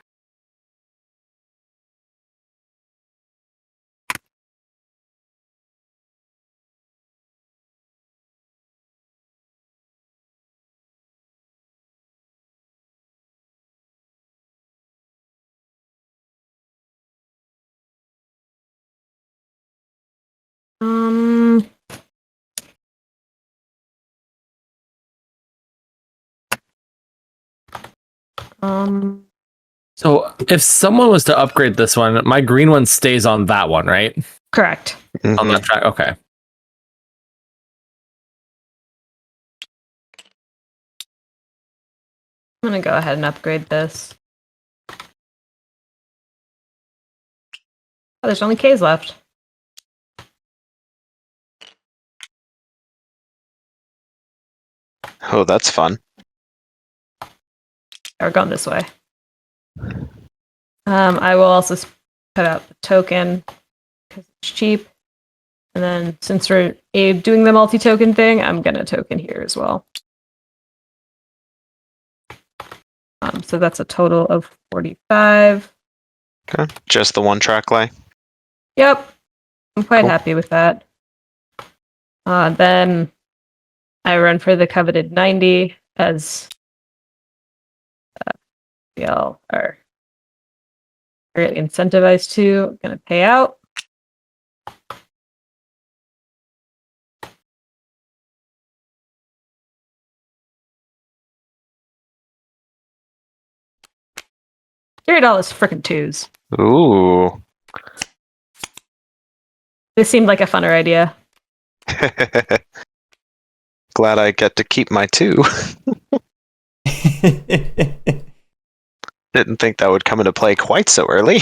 Um, um, So if someone was to upgrade this one, my green one stays on that one, right? correct. On Mhm. that track. Okay. I'm gonna go ahead and upgrade this. Oh, there's only K's left. Oh, that's fun. We're going this way. I will also put out the token because it's cheap. And then since we're doing the multi-token thing, I'm gonna token here as well. So that's a total of 45. Okay. Just the one track lay. Yep. I'm quite Cool. happy with that. Then I run for the coveted 90 as we all are very incentivized to. I'm going to pay out. $3 freaking 2s. Ooh. This seemed like a funner idea. Glad I get to keep my 2. Didn't think that would come into play quite so early.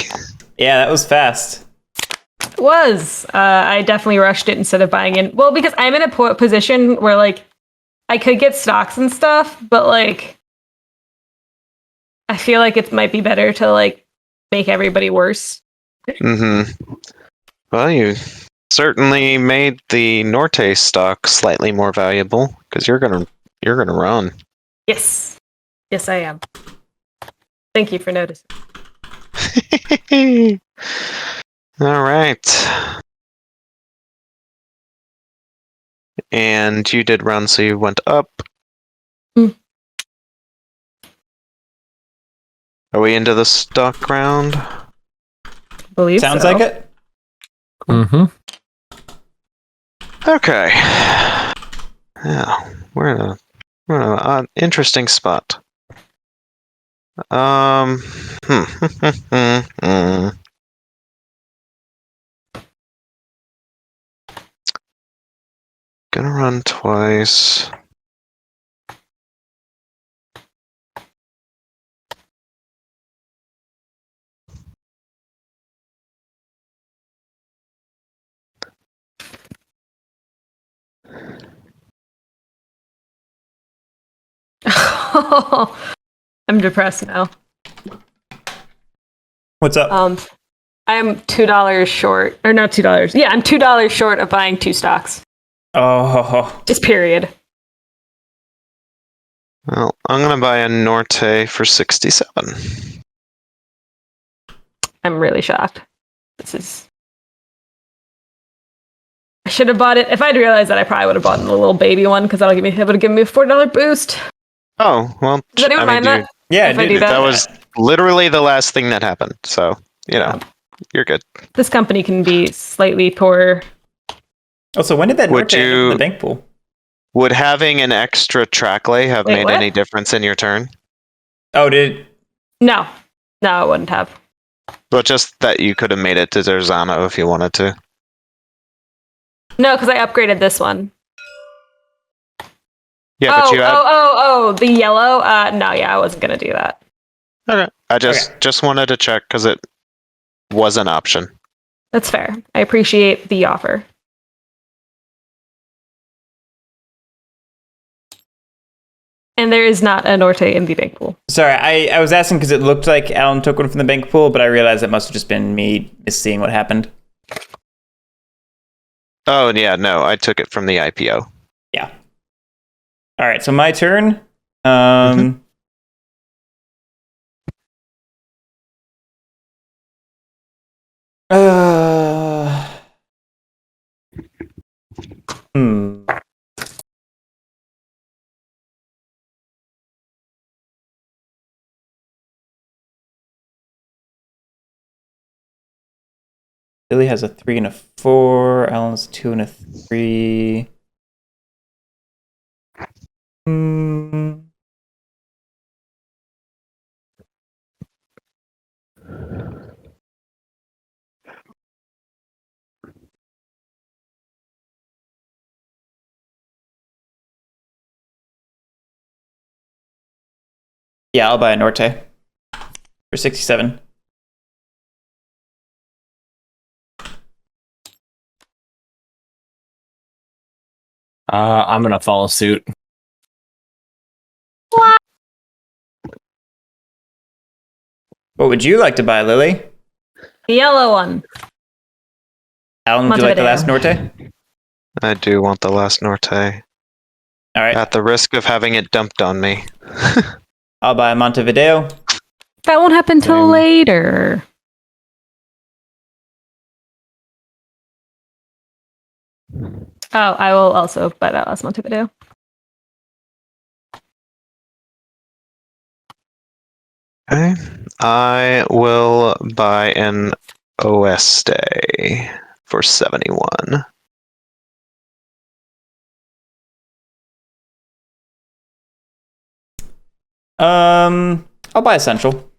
Yeah, that was fast. It was. I definitely rushed it instead of buying in. Well, because I'm in a position where, like, I could get stocks and stuff, but, like, I feel like it might be better to, like, make everybody worse. Mm-hmm. Well, you certainly made the Norte stock slightly more valuable because you're gonna run. Yes. Yes, I am. Thank you for noticing. All right. And you did run, so you went up. Mm. Are we into the stock round? Believe Sounds so. like it. Mm-hmm. Okay. Yeah, we're in an interesting spot. Gonna run twice. I'm depressed now. What's up? I'm $2 short, or not $2. Yeah, I'm $2 short of buying 2 stocks. Oh, Just period. Well, I'm gonna buy a Norte for 67. I'm really shocked. This is. I should have bought it. If I'd realized that, I probably would have bought the little baby one because it would have given me a $4 boost. Oh, well, Does anyone mind that? yeah, If I dude. do that was literally the last thing that happened. So, you're good. This company can be slightly poorer. Also, when did that Would Norte enter you- the bank pool? Would having an extra track lay have Wait, made what? any difference in your turn? Oh, did No, it wouldn't have. Well, just that you could have made it to Zerzano if you wanted to. No, because I upgraded this one. Yeah, but you had. The yellow. No, yeah, I wasn't gonna do that. Okay. I just wanted to check because it was an option. That's fair. I appreciate the offer. And there is not a Norte in the bank pool. Sorry, I was asking because it looked like Alan took one from the bank pool, but I realized it must have just been me misseeing what happened. Oh, yeah, no, I took it from the IPO. Yeah. All right, so my turn. Hmm. Billy has a 3 and a 4. Alan's a 2 and a 3. Hmm. Yeah, I'll buy a Norte for 67. I'm gonna follow suit. What would you like to buy, Lily? The yellow one. Alan, would you like the last Montevideo. Norte? I do want the last Norte. All right, At the risk of having it dumped on me. I'll buy Montevideo. That won't happen till Same. later. Oh, I will also buy that last Montevideo. Okay. I will buy an Oeste for 71. I'll buy Essential.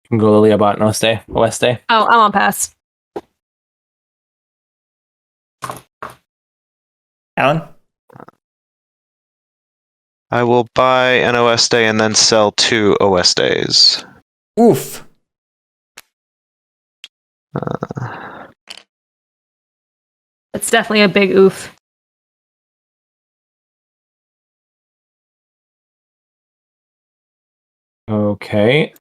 You can go Lily about Oeste. Oh, I'm on pass. Alan? I will buy an Oeste and then sell 2 Oestes. Oof. It's definitely a big oof. Okay.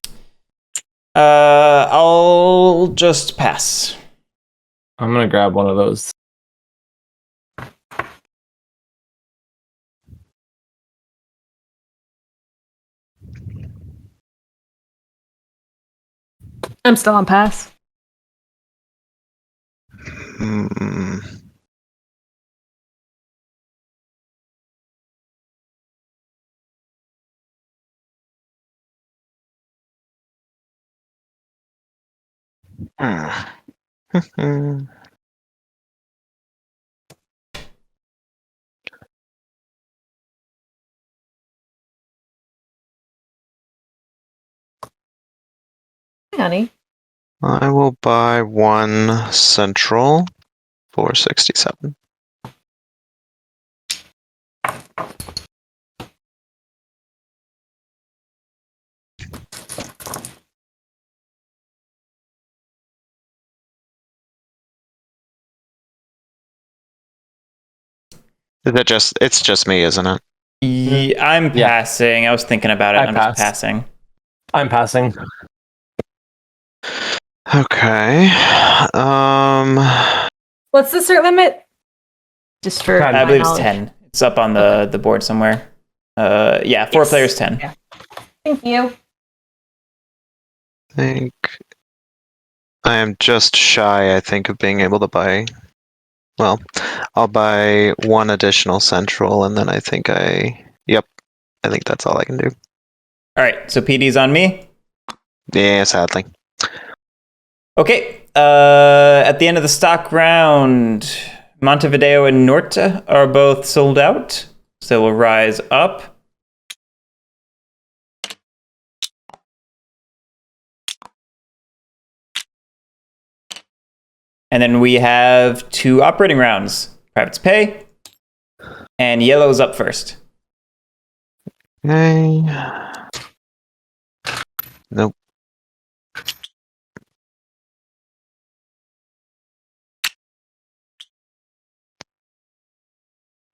I'll just pass. I'm gonna grab one of those. I'm still on pass. Hmm. Hmm. Hey, honey. I will buy 1 Central for 67. It's just me, isn't it? I'm Yeah. passing. I was thinking about it. I I'm just passed. passing. I'm passing. Okay. What's the cert limit? Just for I I my believe it's knowledge. 10. It's up on the board somewhere. Yeah, 4 Yes. players, 10. Yeah. Thank you. I think I am just shy, I think, of being able to buy. Well, I'll buy one additional central, and then I think Yep, I think that's all I can do. All right, so PD's on me. Yeah, sadly. Okay, at the end of the stock round, Montevideo and Norte are both sold out, so we'll rise up. And then we have 2 operating rounds. Privates pay, and yellow's up first. Okay. Nope.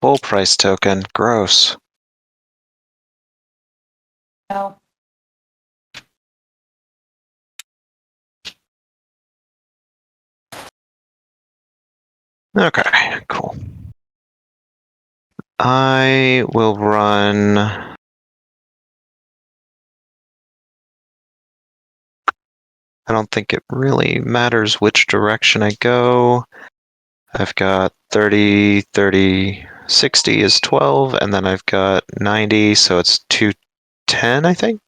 Full price token. Gross. No. Okay, cool. I will run. I don't think it really matters which direction I go. I've got 30, 30, 60 is 12, and then I've got 90, so it's 210, I think.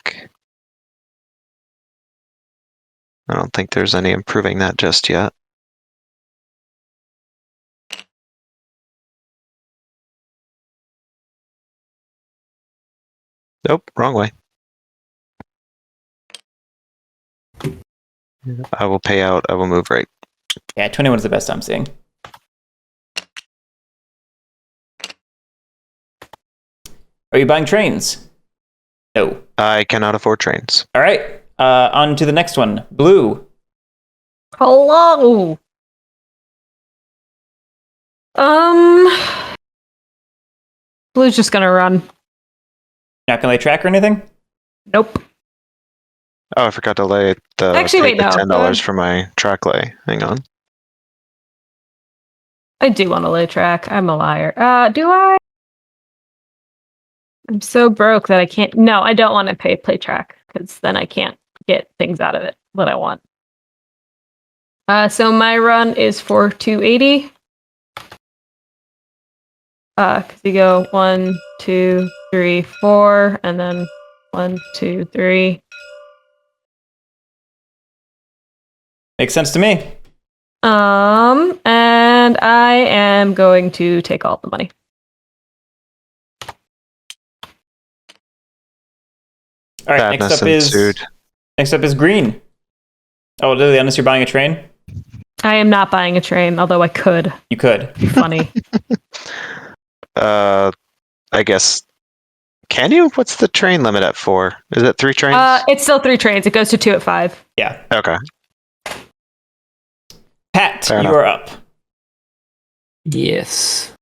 I don't think there's any improving that just yet. Nope, wrong way. I will pay out, I will move right. Yeah, 21 is the best I'm seeing. Are you buying trains? No. I cannot afford trains. All right, on to the next one. Blue. Hello. Blue's just gonna run. Not gonna lay track or anything? Nope. Oh, I forgot to lay the Actually, wait, no. $10 for my track lay. Hang on. I do want to lay track. I'm a liar. Do I? I'm so broke that I can't. No, I don't want to play track because then I can't get things out of it that I want. So my run is for 280. Because you go 1, 2, 3, 4, and then 1, 2, 3. Makes sense to me. And I am going to take all the money. All right, Sadness ensued. next up is green. Oh, Lily, unless you're buying a train, I am not buying a train, although I could. you could. Be funny. I guess. Can you? What's the train limit at 4? Is it 3 trains? It's still 3 trains. It goes to 2 at 5. Yeah. Okay. Pat, Fair you enough. are up. Yes.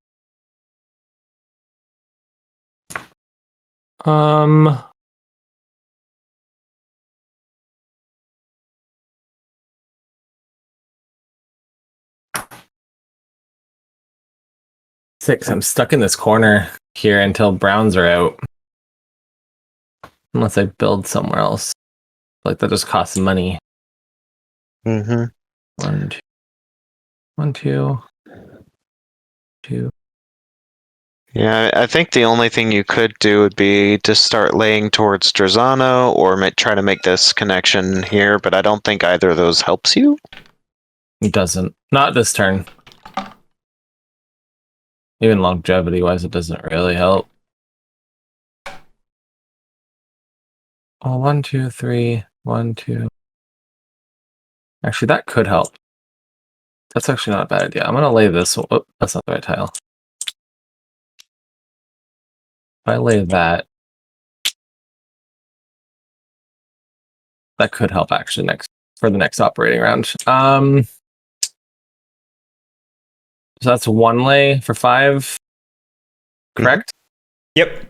Six. I'm stuck in this corner here until browns are out. Unless I build somewhere else. Like that just costs money. Mm-hmm. 1, 2. 1, 2. 2. Yeah, I think the only thing you could do would be to start laying towards Drazano or try to make this connection here, but I don't think either of those helps you. It doesn't. Not this turn. Even longevity wise, it doesn't really help. Oh, 1, 2, 3. 1, 2. Actually, that could help. That's actually not a bad idea. I'm gonna lay this. Oh, that's not the right tile. If I lay that, that could help actually for the next operating round. So that's 1 lay for 5. correct? Yep.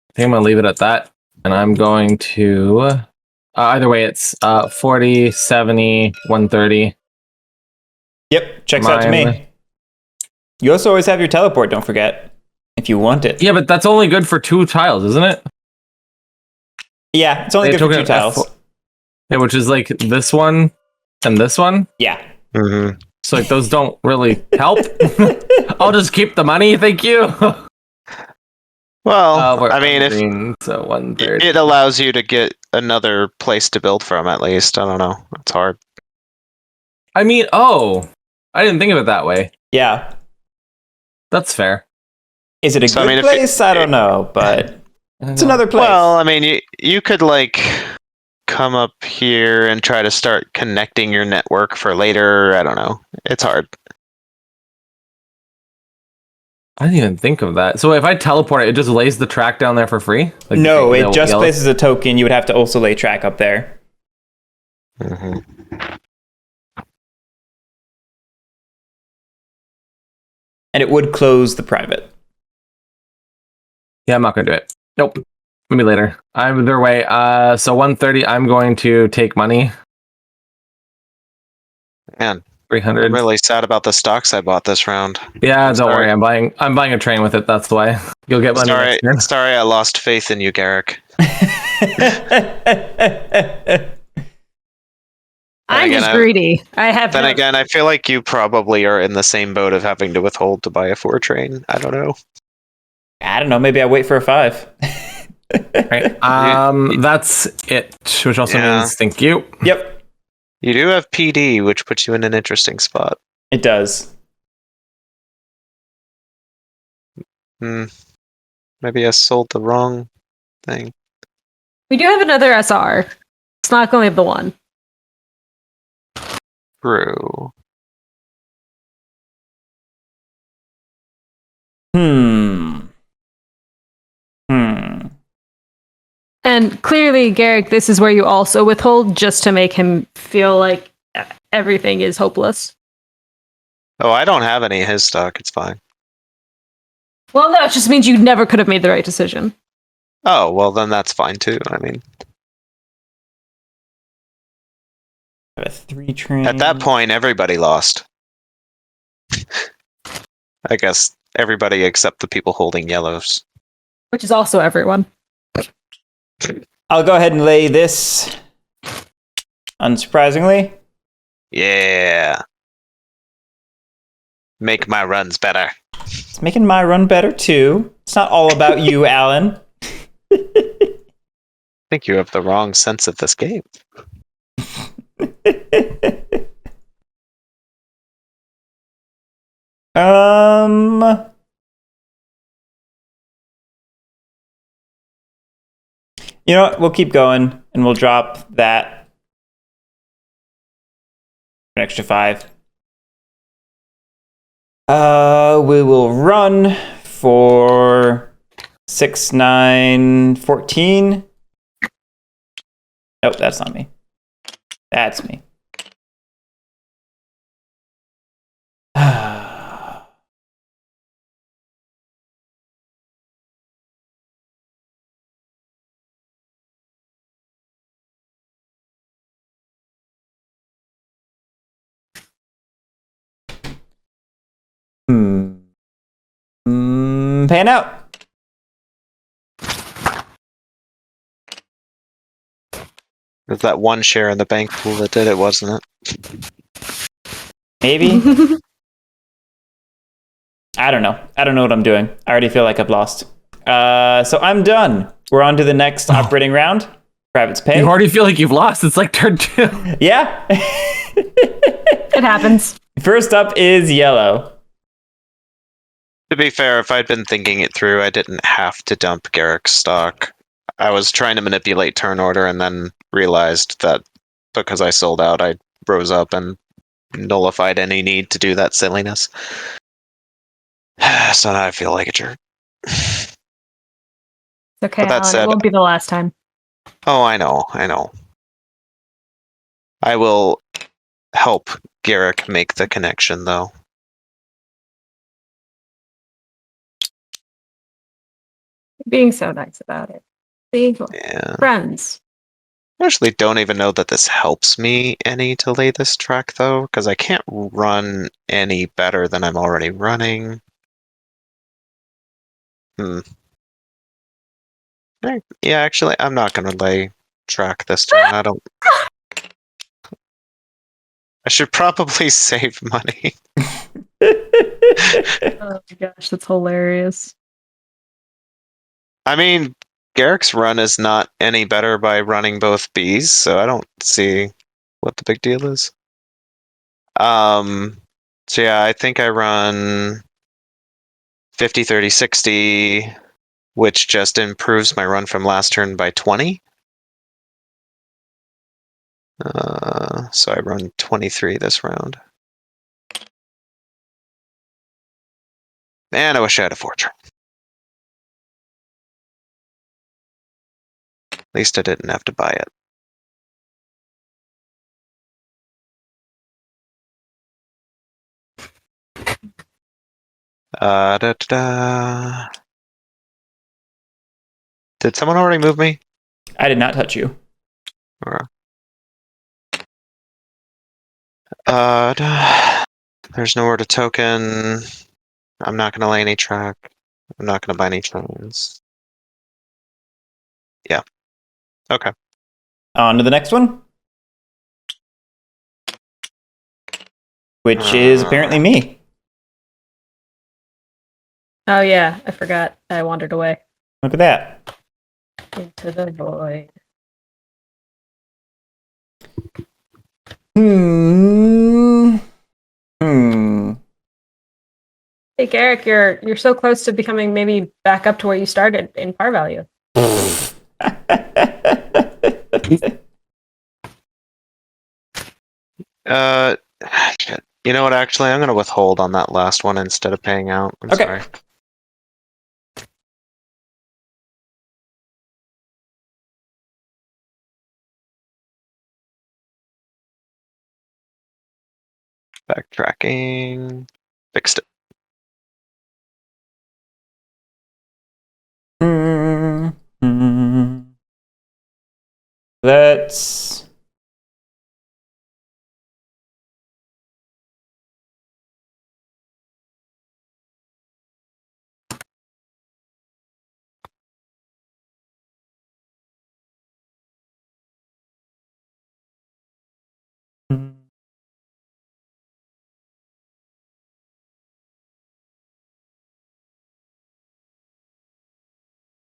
I think I'm gonna leave it at that, and I'm going to. Either way, it's 40, 70, 130. Yep. Checks out to Mine. me. You also always have your teleport, don't forget. If you want it. Yeah, but that's only good for 2 tiles, isn't it? Yeah, it's only They good for took 2 an tiles. F4 Yeah, which is like this one and this one. Yeah. Mm-hmm. So like those don't really help. I'll just keep the money, thank you. Well, We're I mean, if green, so 130. it allows you to get another place to build from, at least. I don't know. It's hard. I mean, I didn't think of it that way. Yeah. That's fair. Is it a So, I good mean, if place? I don't know, but it's another place. Well, I mean, you could like come up here and try to start connecting your network for later. I don't know. It's hard. I didn't even think of that. So if I teleport it, it just lays the track down there for free? Like no, the it just yellow- places a token. You would have to also lay track up there. Mm-hmm. And it would close the private. Yeah, I'm not gonna do it. Nope. Maybe later. I'm their way. So 130. I'm going to take money. Man, 300. I'm really sad about the stocks I bought this round. Yeah, don't Sorry. worry. I'm buying a train with it. That's why you'll get money Sorry, next turn. sorry, I lost faith in you, Garrick. I'm again, just I- greedy. I have. Then no- again, I feel like you probably are in the same boat of having to withhold to buy a 4 train. I don't know. I don't know. Maybe I wait for a 5. Right. That's it. Which also Yeah. means thank you. Yep, You do have PD, which puts you in an interesting spot. it does. Maybe I sold the wrong thing. we do have another SR. It's not going to be the one. True. Hmm. And clearly, Garrick, this is where you also withhold just to make him feel like everything is hopeless. Oh, I don't have any of his stock. It's fine. Well, no, it just means you never could have made the right decision. Oh, well, then that's fine too. I mean, I have a 3 train. at that point, everybody lost. I guess everybody except the people holding yellows. Which is also everyone. I'll go ahead and lay this. Unsurprisingly. Yeah. Make my runs better. It's making my run better too. It's not all about you, Alan. I think you have the wrong sense of this game. You know what? We'll keep going and we'll drop that. An extra 5. We will run for 6, 9, 14. Nope, that's not me. That's me. Pan out. There's that one share in the bank pool that did it, wasn't it? Maybe. I don't know. I don't know what I'm doing. I already feel like I've lost. So I'm done. We're on to the next operating round. Private's pay. You already feel like you've lost. It's like turn 2. Yeah. It happens. First up is yellow. To be fair, if I'd been thinking it through, I didn't have to dump Garrick's stock. I was trying to manipulate turn order and then realized that because I sold out, I rose up and nullified any need to do that silliness. So now I feel like a jerk. It's okay, But that Alan. said- It won't be the last time. Oh, I know. I will help Garrick make the connection, though. being so nice about it. See? Yeah. Friends. I actually don't even know that this helps me any to lay this track though, because I can't run any better than I'm already running. Yeah, actually, I'm not gonna lay track this turn. I don't. I should probably save money. Oh my gosh, that's hilarious. I mean, Garrick's run is not any better by running both Bs, so I don't see what the big deal is. So yeah, I think I run 50, 30, 60, which just improves my run from last turn by 20. So I run 23 this round. Man, I wish I had a Fortran. At least I didn't have to buy it. Da. Did someone already move me? I did not touch you. There's nowhere to token. I'm not gonna lay any track. I'm not gonna buy any trains. Yeah. Okay. On to the next one. Which is apparently me. Oh yeah, I forgot. I wandered away Look at that. into the void. Hey Garrick, you're so close to becoming maybe back up to where you started in par value. Shit. You know what? Actually, I'm gonna withhold on that last one instead of paying out. I'm Okay. sorry. Backtracking. Fixed it. Let's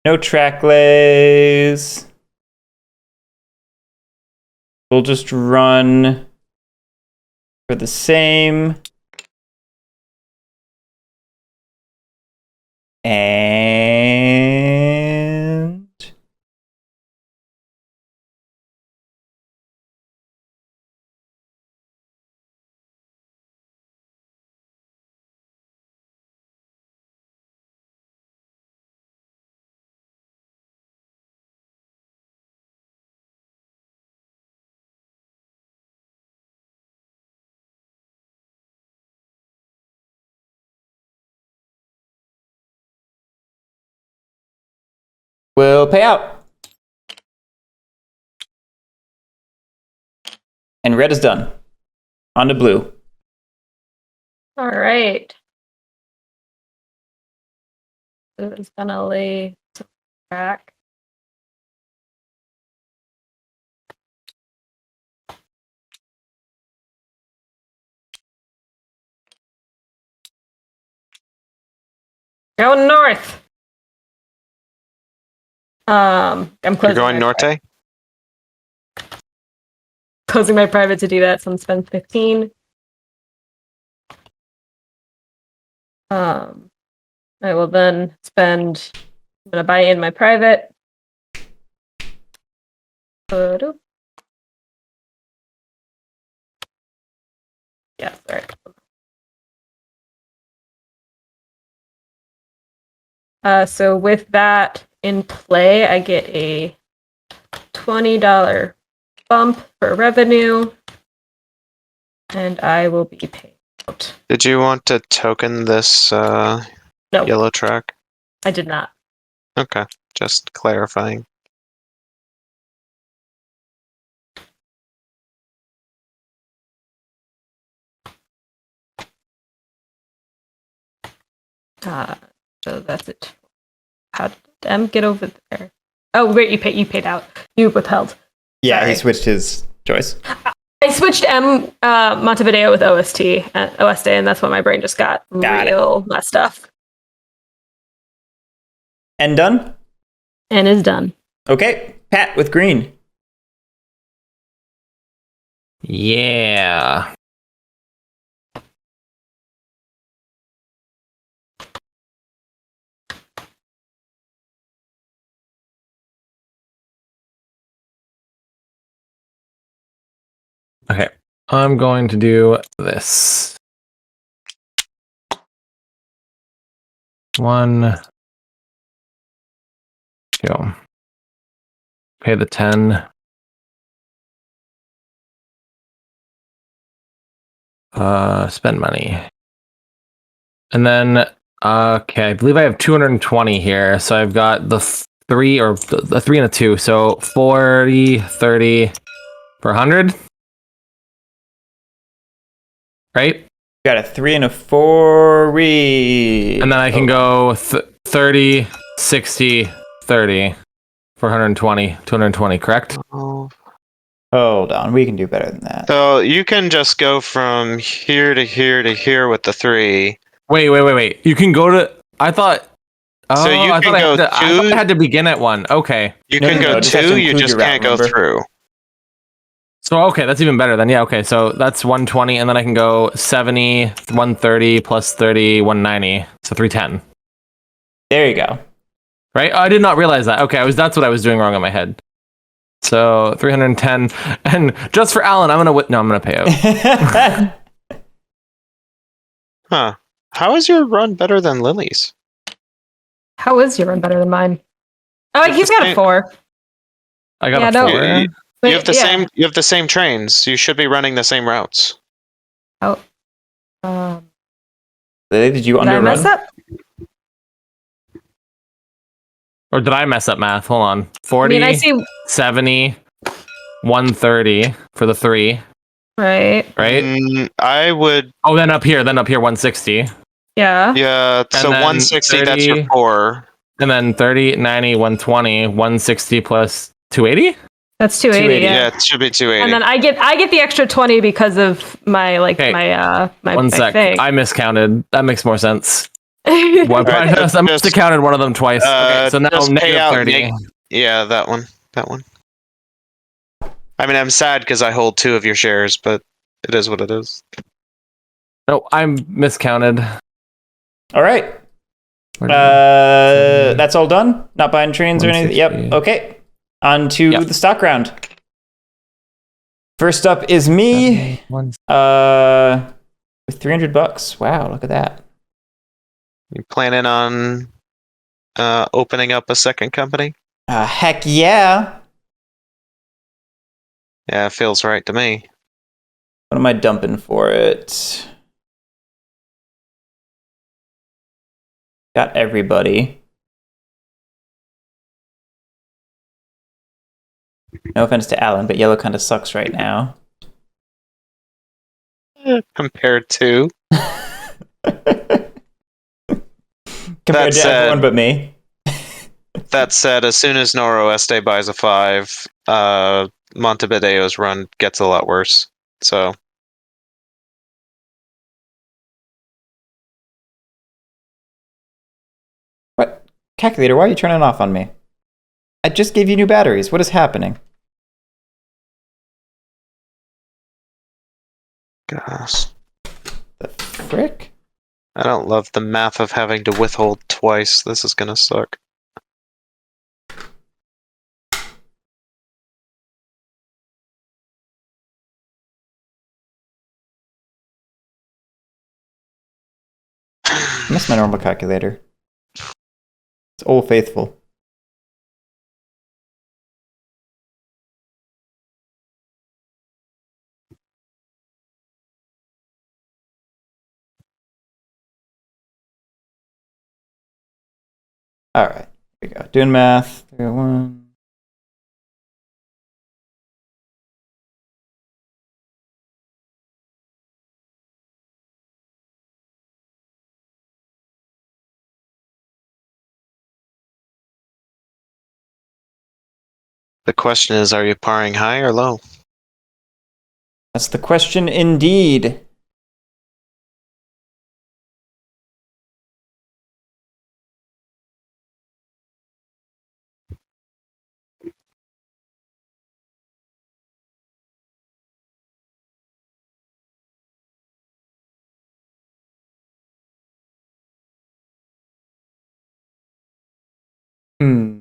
no track lays. We'll just run for the same. And we'll pay out. And red is done. On to blue. All right. So it's gonna lay to track. Going north. I'm You're closing. going my norte? private. Closing my private to do that, so I'm spend 15. I will then spend. I'm gonna buy in my private. Yeah, sorry. So with that in play, I get a $20 bump for revenue, and I will be paid out. Did you want to token this No, yellow track? I did not. Okay, just clarifying. So that's it. How did M get over there? Oh, wait, you paid out. You withheld. Yeah, Sorry. he switched his choice. I switched M Montevideo with OST, and that's when my brain just got real messed up. And done? And is done. Okay, Pat with green. Yeah. Okay. I'm going to do this. 1, 2. Pay the 10. Spend money. And then, okay, I believe I have 220 here. So I've got the 3 or the 3 and a 2. So 40, 30 for 100. Right? Got a 3 and a 4. And then I can go 30, 60, 30 for 120, 220, correct? Oh. Hold on, we can do better than that. So you can just go from here to here to here with the 3. Wait. You can go to. I thought. Oh, So you I can thought go I thought I 2. had to begin at 1. Okay. You No, can no, go no, just have to 2. You include just your route, can't go remember? through. So okay, that's even better then. Yeah. Okay. So that's 120, and then I can go 70, 130 plus 30, 190. So 310. There you go. Right? Oh, I did not realize that. Okay, that's what I was doing wrong in my head. So 310, and just for Alan, I'm gonna pay out. Huh. How is your run better than Lily's? How is your run better than mine? Oh, It's he's the got a same- 4. I got Yeah, a no. 4. You Wait, have the yeah. same. You have the same trains. You should be running the same routes. Oh. Lily, did you Did I mess underrun? up? Or did I mess up math? Hold on. 40, I mean, I see. 70, 130 for the 3, Right. right? I would. Oh, then up here 160. Yeah. Yeah. So then 160. That's your 30. 4. And then 30, 90, 120, 160 plus 280? That's 280. 280, Yeah. Yeah, it should be 280. And then I get the extra 20 because of my Okay. my One sec. thing. I miscounted. That makes more sense. I Well, Alright, I must have counted one of them twice. Okay, so now just pay negative out 30. Yeah, that one. I mean, I'm sad because I hold 2 of your shares, but it is what it is. No, I'm miscounted. All right. That's all done? Not buying trains or anything? Yep. 160. Okay. On to Yep. the stock round. First up is me. With $300. Wow, look at that. You planning on opening up a second company? Heck yeah. Yeah, it feels right to me. What am I dumping for it? Got everybody. No offense to Alan, but yellow kind of sucks right now. Compared to Compared to said- everyone but me. that said, as soon as Noroeste buys a 5, Montevideo's run gets a lot worse. So What? Calculator, why are you turning off on me? I just gave you new batteries. What is happening? gosh, The frick? I don't love the math of having to withhold twice. This is gonna suck. I miss my normal calculator. It's Old Faithful. All right. There we go. Doing math. 301. The question is, are you parring high or low? That's the question indeed. Hmm.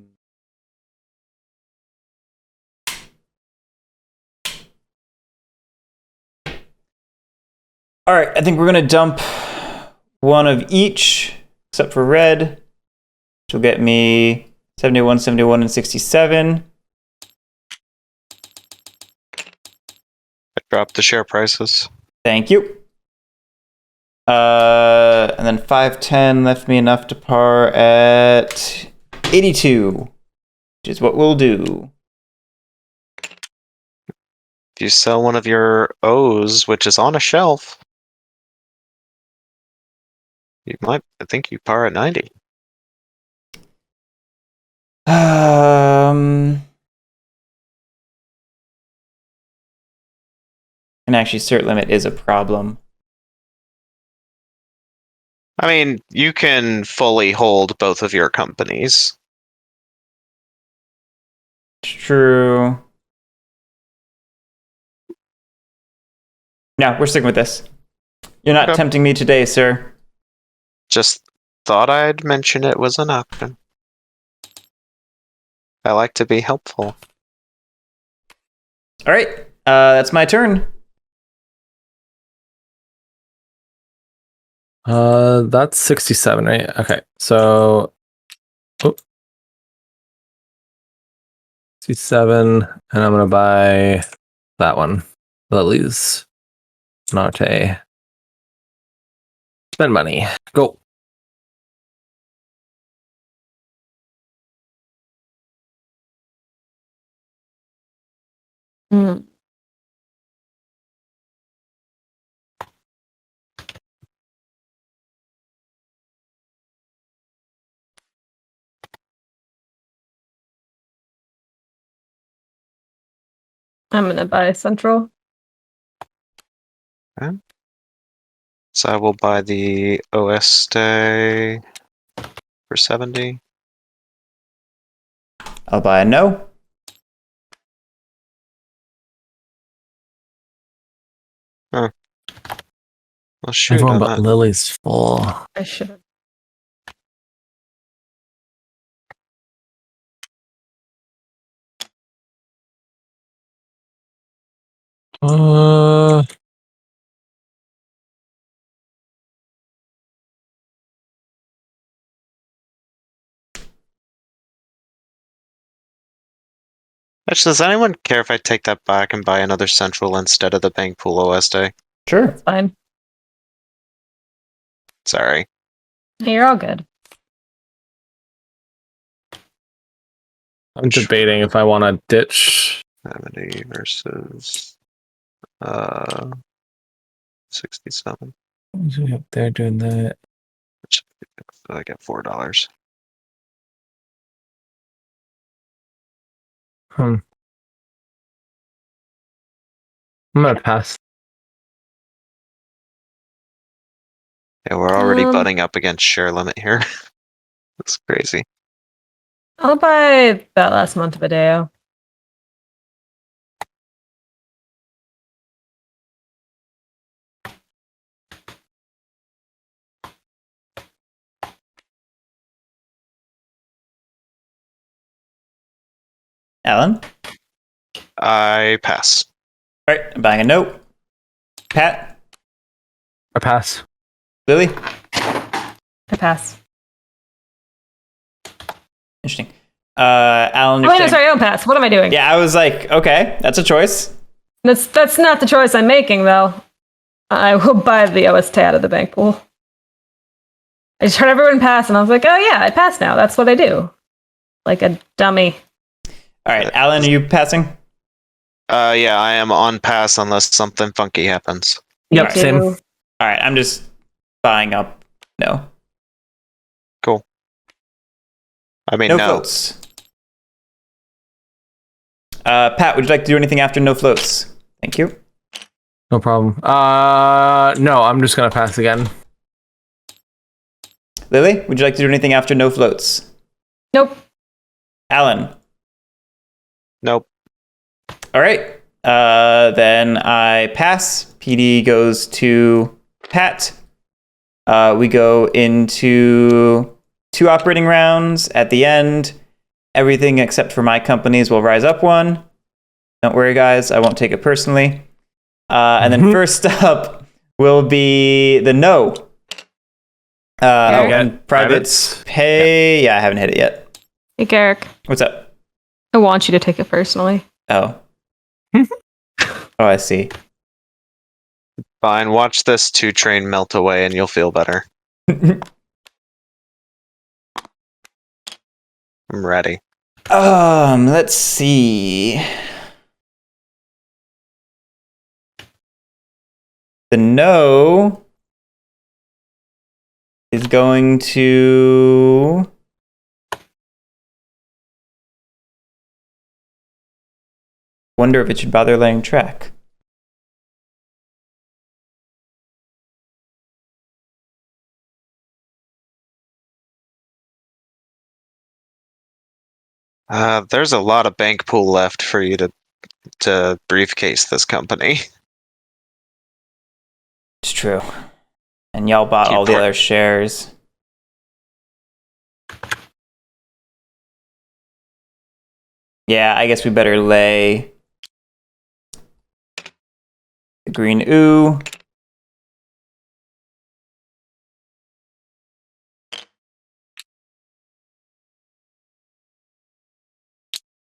All right, I think we're gonna dump one of each, except for red, which will get me 71, 71, and 67. I dropped the share prices. Thank you. And then 510 left me enough to par at 82, which is what we'll do. If you sell one of your O's, which is on a shelf, you might. I think you par at 90. And actually, cert limit is a problem. I mean, you can fully hold both of your companies. It's true. No, we're sticking with this. You're not Okay. tempting me today, sir. Just thought I'd mention it was an option. I like to be helpful. All right, that's my turn. That's 67, right? Okay, so 67, and I'm gonna buy that one, Lily's Narte. Spend money. Go. Mm. I'm gonna buy Central. So I will buy the Oeste for 70. I'll buy a no. Well, shoot. Everyone I'm but not- Lily's full. I should. Uh, Actually, does anyone care if I take that back and buy another Central instead of the Bank Pool Oeste? Sure. It's fine. Sorry. Hey, you're all good. I'm debating if I want to ditch. 70 versus 67. Who's up there doing that? So I get $4. I'm gonna pass. Yeah, we're already Um, butting up against share limit here. That's crazy. I'll buy that last Montevideo. Alan? I pass. All right, I'm buying a no. Pat? I pass. Lily? I pass. Interesting. Alan, Oh, you're wait, no, saying- sorry, I don't pass. What am I doing? Yeah, I was like, okay, that's a choice. That's not the choice I'm making, though. I will buy the OST out of the bank pool. I just heard everyone pass, and I was like, oh yeah, I pass now. That's what I do. like a dummy. All right, Alan, are you passing? Yeah, I am on pass unless something funky happens. Yep, Alright. same. Do- All right, I'm just buying up. No. I mean, No no. floats. Pat, would you like to do anything after no floats? Thank you. No problem. No, I'm just gonna pass again. Lily, would you like to do anything after no floats? Nope. Alan. Nope. All right. Then I pass. PD goes to Pat. We go into 2 operating rounds. At the end, everything except for my companies will rise up 1. Don't worry, guys. I won't take it personally. And then first up will be the no. And privates pay. Yeah, I haven't hit it yet. Hey, Garrick. What's up? I want you to take it personally. Oh. Oh, I see. Fine, watch this 2 train melt away and you'll feel better. I'm ready. Let's see. The no is going to wonder if it should bother laying track. There's a lot of bank pool left for you to briefcase this company. It's true. And y'all bought all the other shares. Yeah, I guess we better lay the green ooh.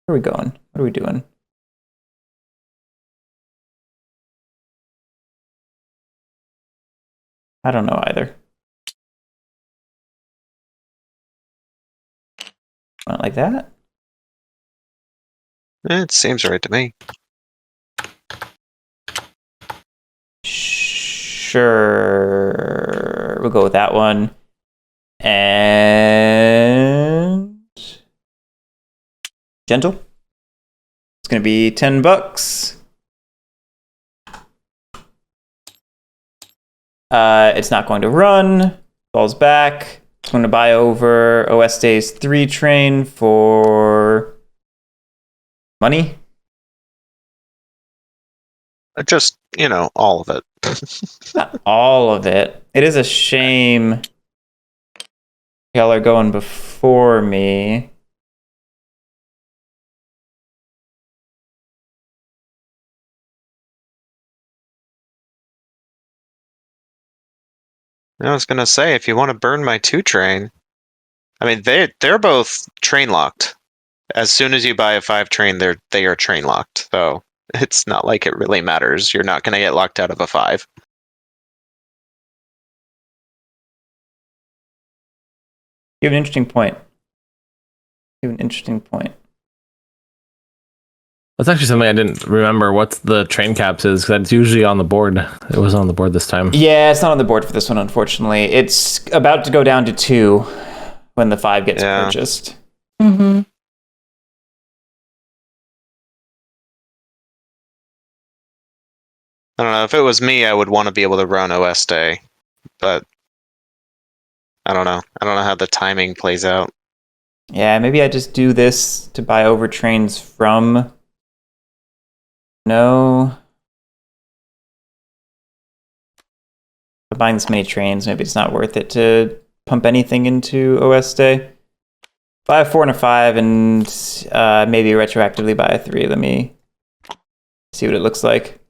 Where are we going? What are we doing? I don't know either. Want it like that? It seems right to me. Sure. We'll go with that one. And gentle. It's going to be $10. It's not going to run. Falls back. It's going to buy over OS Days 3 train for money. Just, all of it. Not all of it. It is a shame y'all are going before me. I was gonna say, if you want to burn my 2 train, I mean they're both train locked. As soon as you buy a 5 train, they are train locked. So it's not like it really matters. You're not gonna get locked out of a 5. You have an interesting point. You have an interesting point. That's actually something I didn't remember. What's the train caps is? Because it's usually on the board. It was on the board this time. Yeah, it's not on the board for this one, unfortunately. It's about to go down to 2 when the 5 gets purchased. Mm-hmm. I don't know. If it was me, I would want to be able to run OS Day, but I don't know. I don't know how the timing plays out. Yeah, maybe I just do this to buy over trains from... No. By buying this many trains, maybe it's not worth it to pump anything into OS Day. Buy a 4 and a 5 and maybe retroactively buy a 3. Let me see what it looks like.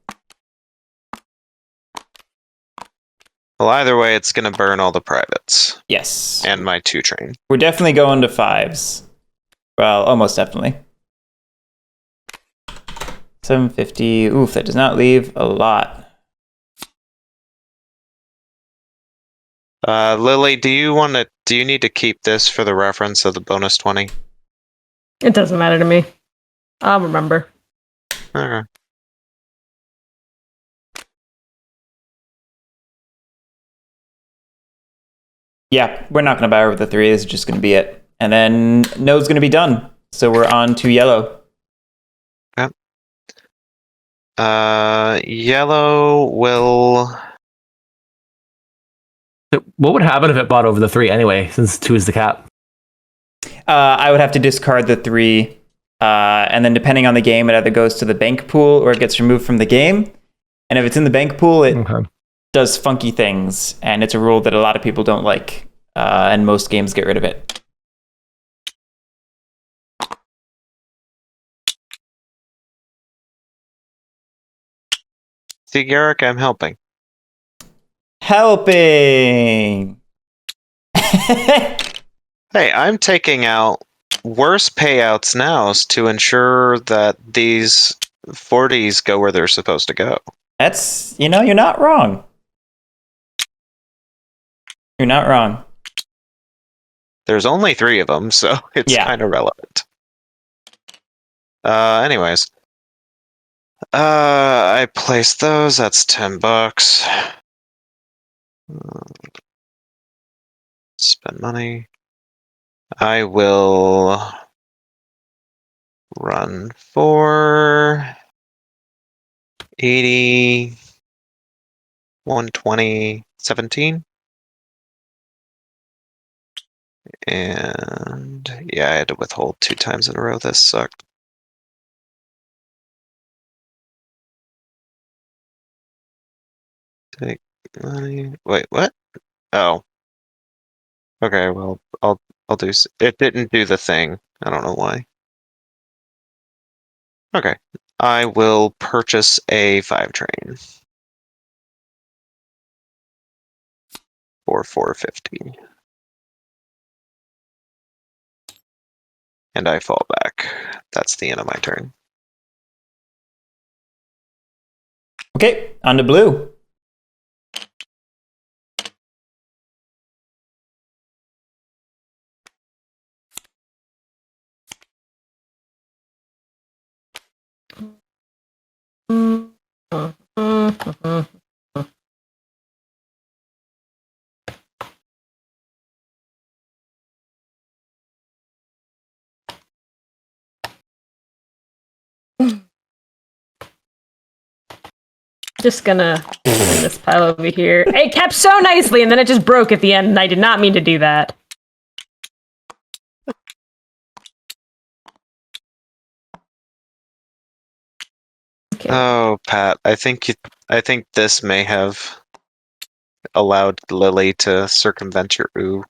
Well, either way, it's going to burn all the privates Yes. and my 2 train. We're definitely going to 5s. Well, almost definitely. 750. Oof, that does not leave a lot. Lily, do you need to keep this for the reference of the bonus 20? It doesn't matter to me. I'll remember. Okay. Yeah, we're not going to buy over the 3. This is just going to be it. And then no's going to be done. So we're on to yellow. Yep. Yellow will. What would happen if it bought over the 3 anyway, since 2 is the cap? I would have to discard the 3. And then depending on the game, it either goes to the bank pool or it gets removed from the game. And if it's in the bank pool, it does funky things. And it's a rule that a lot of people don't like. And most games get rid of it. See, Garrick, I'm helping. Helping! Hey, I'm taking out worse payouts now to ensure that these 40s go where they're supposed to go. That's, you're not wrong. You're not wrong. There's only 3 of them, so it's kind of relevant. Anyways. I placed those. That's $10. Spend money. I will run for 80, 120, 17. And yeah, I had to withhold 2 times in a row. This sucked. Take money. Wait, what? Oh. Okay, well, I'll do. It didn't do the thing. I don't know why. Okay, I will purchase a 5 train for 450, and I fall back. That's the end of my turn. Okay, on to blue. Just gonna put this pile over here. It kept so nicely, and then it just broke at the end, and I did not mean to do that. Okay. Oh, Pat, I think this may have allowed Lily to circumvent your ooh.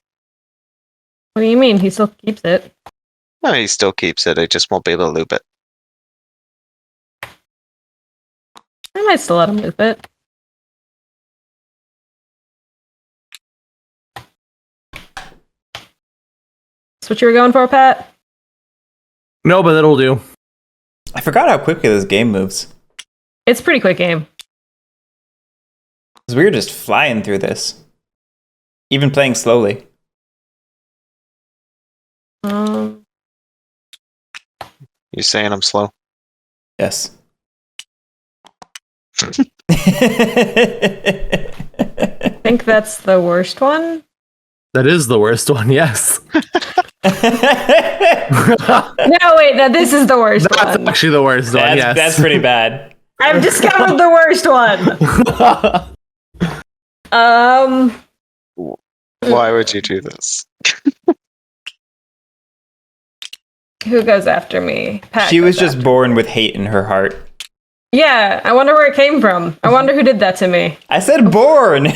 What do you mean? He still keeps it. No, he still keeps it. I just won't be able to loop it. I might still let him loop it. That's what you were going for, Pat? No, but it'll do. I forgot how quickly this game moves. It's a pretty quick game. 'Cause we were just flying through this. Even playing slowly. You saying I'm slow? Yes. I think that's the worst one. That is the worst one, yes. No, wait, no, this is the worst That's one. actually the worst one, yes. That's pretty bad. I've discovered the worst one. Why would you do this? Who goes after me? Pat She was goes just after- born with hate in her heart. Yeah, I wonder where it came from. I wonder who did that to me. I said born.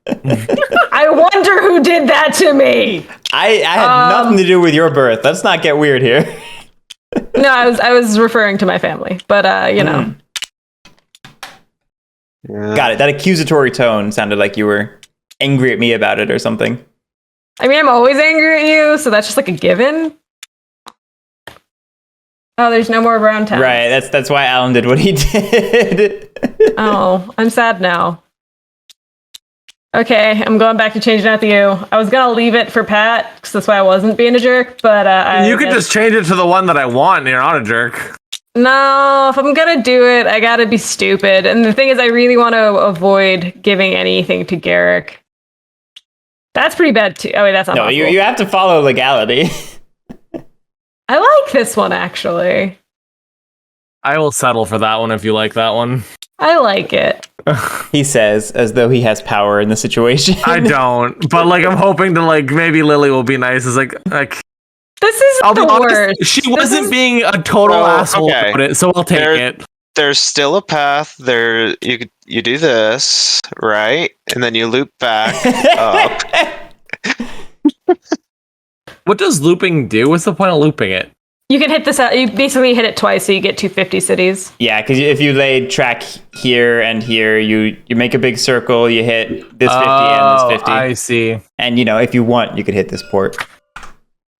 I wonder who did that to me. I had nothing to do with your birth. Let's not get weird here. No, I was referring to my family, but you know. Yeah. Got it. That accusatory tone sounded like you were angry at me about it or something. I mean, I'm always angry at you, so that's just like a given. Oh, there's no more brown towns. Right. That's why Alan did what he did. Oh, I'm sad now. Okay, I'm going back to changing out the U. I was gonna leave it for Pat, because that's why I wasn't being a jerk, but You could just change it to the one that I want, and you're not a jerk. No, if I'm gonna do it, I gotta be stupid. And the thing is, I really want to avoid giving anything to Garrick. That's pretty bad too. Oh wait, that's not No, possible. you have to follow legality. I like this one actually. I will settle for that one if you like that one. I like it. He says, as though he has power in the situation. I don't, but like I'm hoping to like maybe Lily will be nice. It's like This is I'll the be honest, worst. she This wasn't is- being a total Oh, asshole okay. about it, so I'll take it. There's still a path. There, you do this right, and then you loop back up. What does looping do? What's the point of looping it? You can hit this out. You basically hit it twice, so you get 250 cities. Yeah, because if you lay track here and here, you make a big circle, you hit this 50 and this 50. I see. And, if you want, you could hit this port.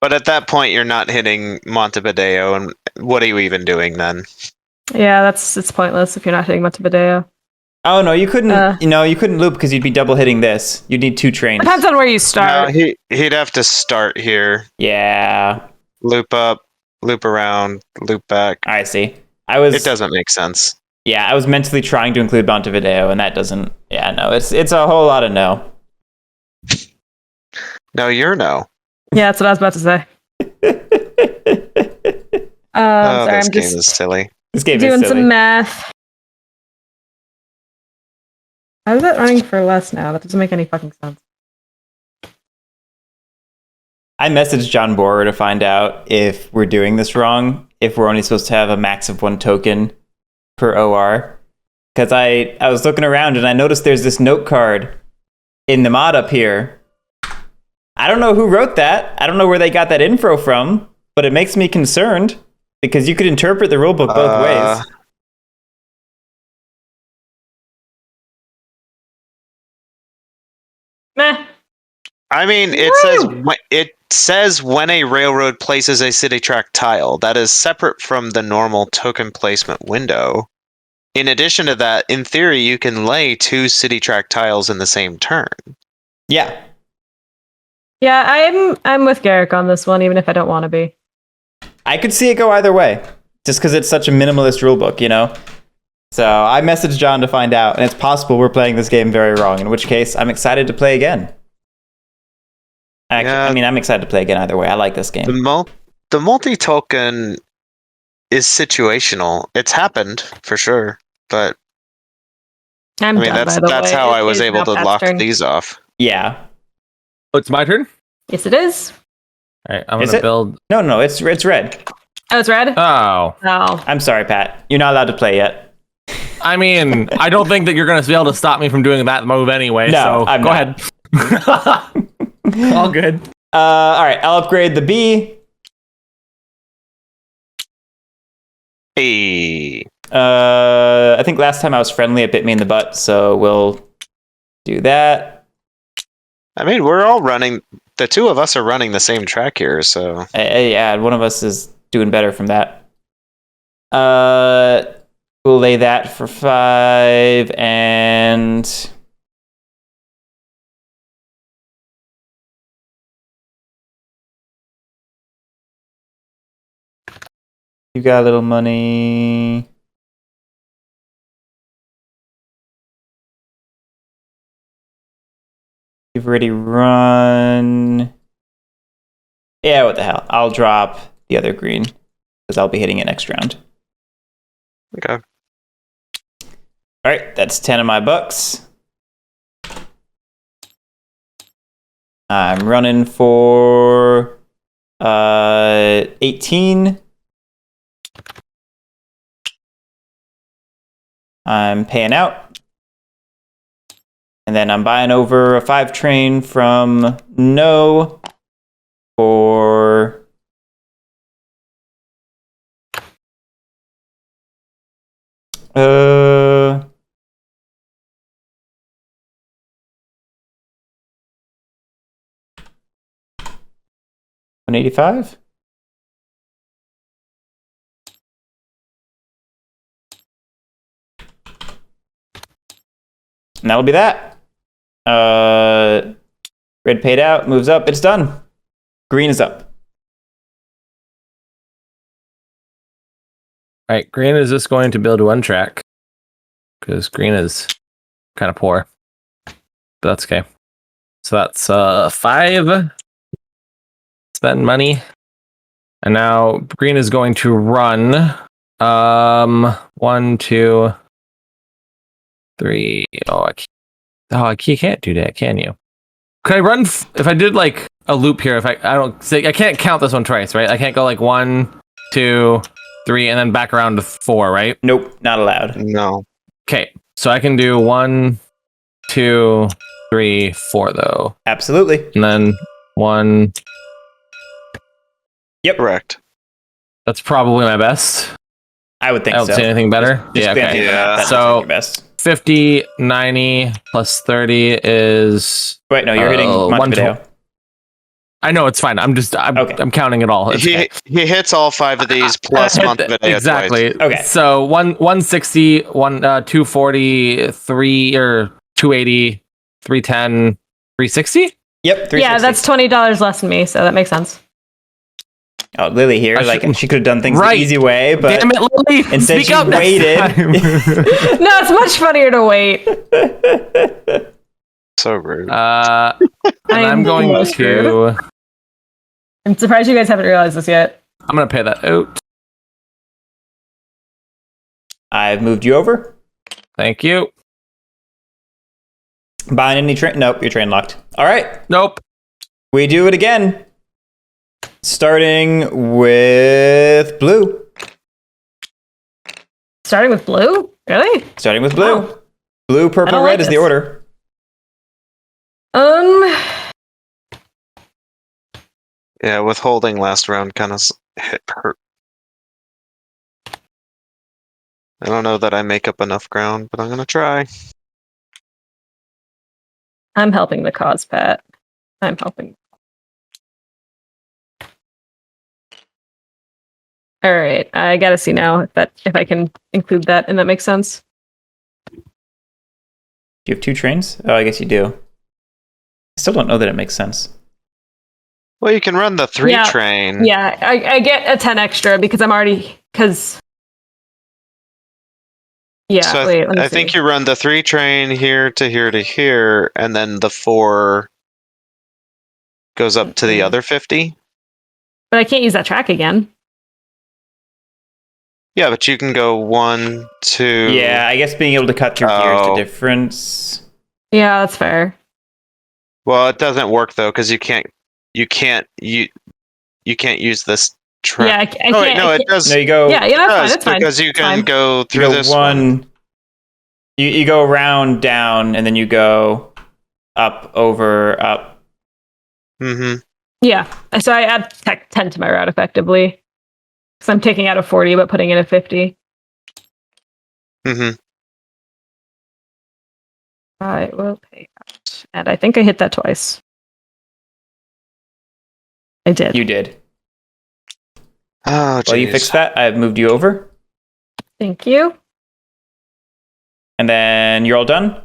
But at that point, you're not hitting Montevideo, and what are you even doing then? Yeah, it's pointless if you're not hitting Montevideo. Oh, no, you couldn't, Uh. you couldn't loop because you'd be double hitting this. You'd need 2 trains. Depends on where you No, start. he'd have to start here, Yeah, loop up, loop around, loop back. I see. It doesn't make sense. Yeah, I was mentally trying to include Montevideo, and that doesn't, no, it's a whole lot of no. No, you're no. Yeah, that's what I was about to say. Oh, Sorry, this I'm game just is silly. This game doing is silly. some math. How is that running for less now? That doesn't make any fucking sense. I messaged John Borer to find out if we're doing this wrong, if we're only supposed to have a max of 1 token per OR. Because I was looking around and I noticed there's this note card in the mod up here. I don't know who wrote that. I don't know where they got that info from, but it makes me concerned because you could interpret the rulebook both ways. Meh. I mean, it says when a railroad places a city track tile. That is separate from the normal token placement window. In addition to that, in theory, you can lay 2 city track tiles in the same turn. Yeah. Yeah, I'm with Garrick on this one, even if I don't want to be. I could see it go either way, just because it's such a minimalist rulebook, So I messaged John to find out, and it's possible we're playing this game very wrong, in which case I'm excited to play again. Actually, I'm excited to play again either way. I like this game. The multi-token is situational. It's happened, for sure. But, I'm done, by the that's way. how I It was is able now to Pat's lock turn. these off. Yeah. Oh, it's my turn? Yes, it is. All right, I'm Is going it? to build... No, it's red. Oh, it's red? Oh. Oh. I'm sorry, Pat. You're not allowed to play yet. I mean, I don't think that you're going to be able to stop me from doing that move anyway, No, so I'm go not. ahead. All good. All right, I'll upgrade the B. Hey. I think last time I was friendly, it bit me in the butt, so we'll do that. I mean, we're all running... The 2 of us are running the same track here, so... Yeah, one of us is doing better from that. We'll lay that for 5 and... You got a little money. You've already run. Yeah, what the hell? I'll drop the other green because I'll be hitting it next round. Okay. All right, that's 10 of my bucks. I'm running for 18. I'm paying out. And then I'm buying over a 5 train from No for $185. And that'll be that. Red paid out, moves up. It's done. Green is up. All right, green is just going to build one track because green is kind of poor, but that's okay. So that's 5. Spend money, and now green is going to run. 1, 2, 3. You can't do that, can you? Can I run if I did like a loop here? If I don't say I can't count this one twice, right? I can't go like 1, 2, 3, and then back around to 4, right? Nope, not allowed. No. Okay, so I can do 1, 2, 3, 4 though, Absolutely. and then 1. Correct. That's probably my best. I would think I don't so. see anything better. Just Yeah, glance okay. at Yeah. that, So- that's your best. 50, 90 plus 30 is. Wait, no, you're hitting 120. Montevideo. I know it's fine. I'm Okay. I'm counting it all. It's okay. He hits all 5 of these plus Montevideo exactly. twice. Okay. So 160, 240, 3 or 280, 310, 360. Yep, 360. Yeah, that's $20 less than me, so that makes sense. Oh, Lily here. I Like should- she could have done things Right. the easy way, but Damn it, Lily! instead Speak she up next waited. time. No, it's much funnier to wait. So rude. And I'm going so screwed. to. I'm surprised you guys haven't realized this yet. I'm gonna pay that out. I've moved you over. Thank you. Buying any train? Nope, your train locked. All right, Nope. we do it again. Starting with blue. Starting with blue? Really? Starting with blue. Wow. Blue, I purple, don't red like is the this. order. Yeah, withholding last round kind of hurt. I don't know that I make up enough ground, but I'm gonna try. I'm helping the cause, Pat. I'm helping. All right, I gotta see now if I can include that and that makes sense. Do you have 2 trains? Oh, I guess you do. I still don't know that it makes sense. Well, you can run the 3 Yeah. train. Yeah, I get a 10 extra because I'm already Yeah, So wait, let me I think see. you run the 3 train here to here to here, and then the 4 goes up to the Mhm. other 50. But I can't use that track again. Yeah, but you can go 1, 2. Yeah, I guess being able to cut through gears to Oh. difference. Yeah, that's fair. Well, it doesn't work though because you can't use this track. Yeah, I Oh, can't. wait, no, it does. No, you go. Yeah, It that's fine. does, That's fine. because you can fine. go You through go this one. You go round, down, and then you go up, over, up. Mm-hmm. Yeah, so I add 10 to my route effectively. So I'm taking out a 40 but putting in a 50. Mm-hmm. I will pay out. And I think I hit that twice. I did. You did. Oh, Well, you jeez. fixed that. I've moved you over. Thank you. And then you're all done?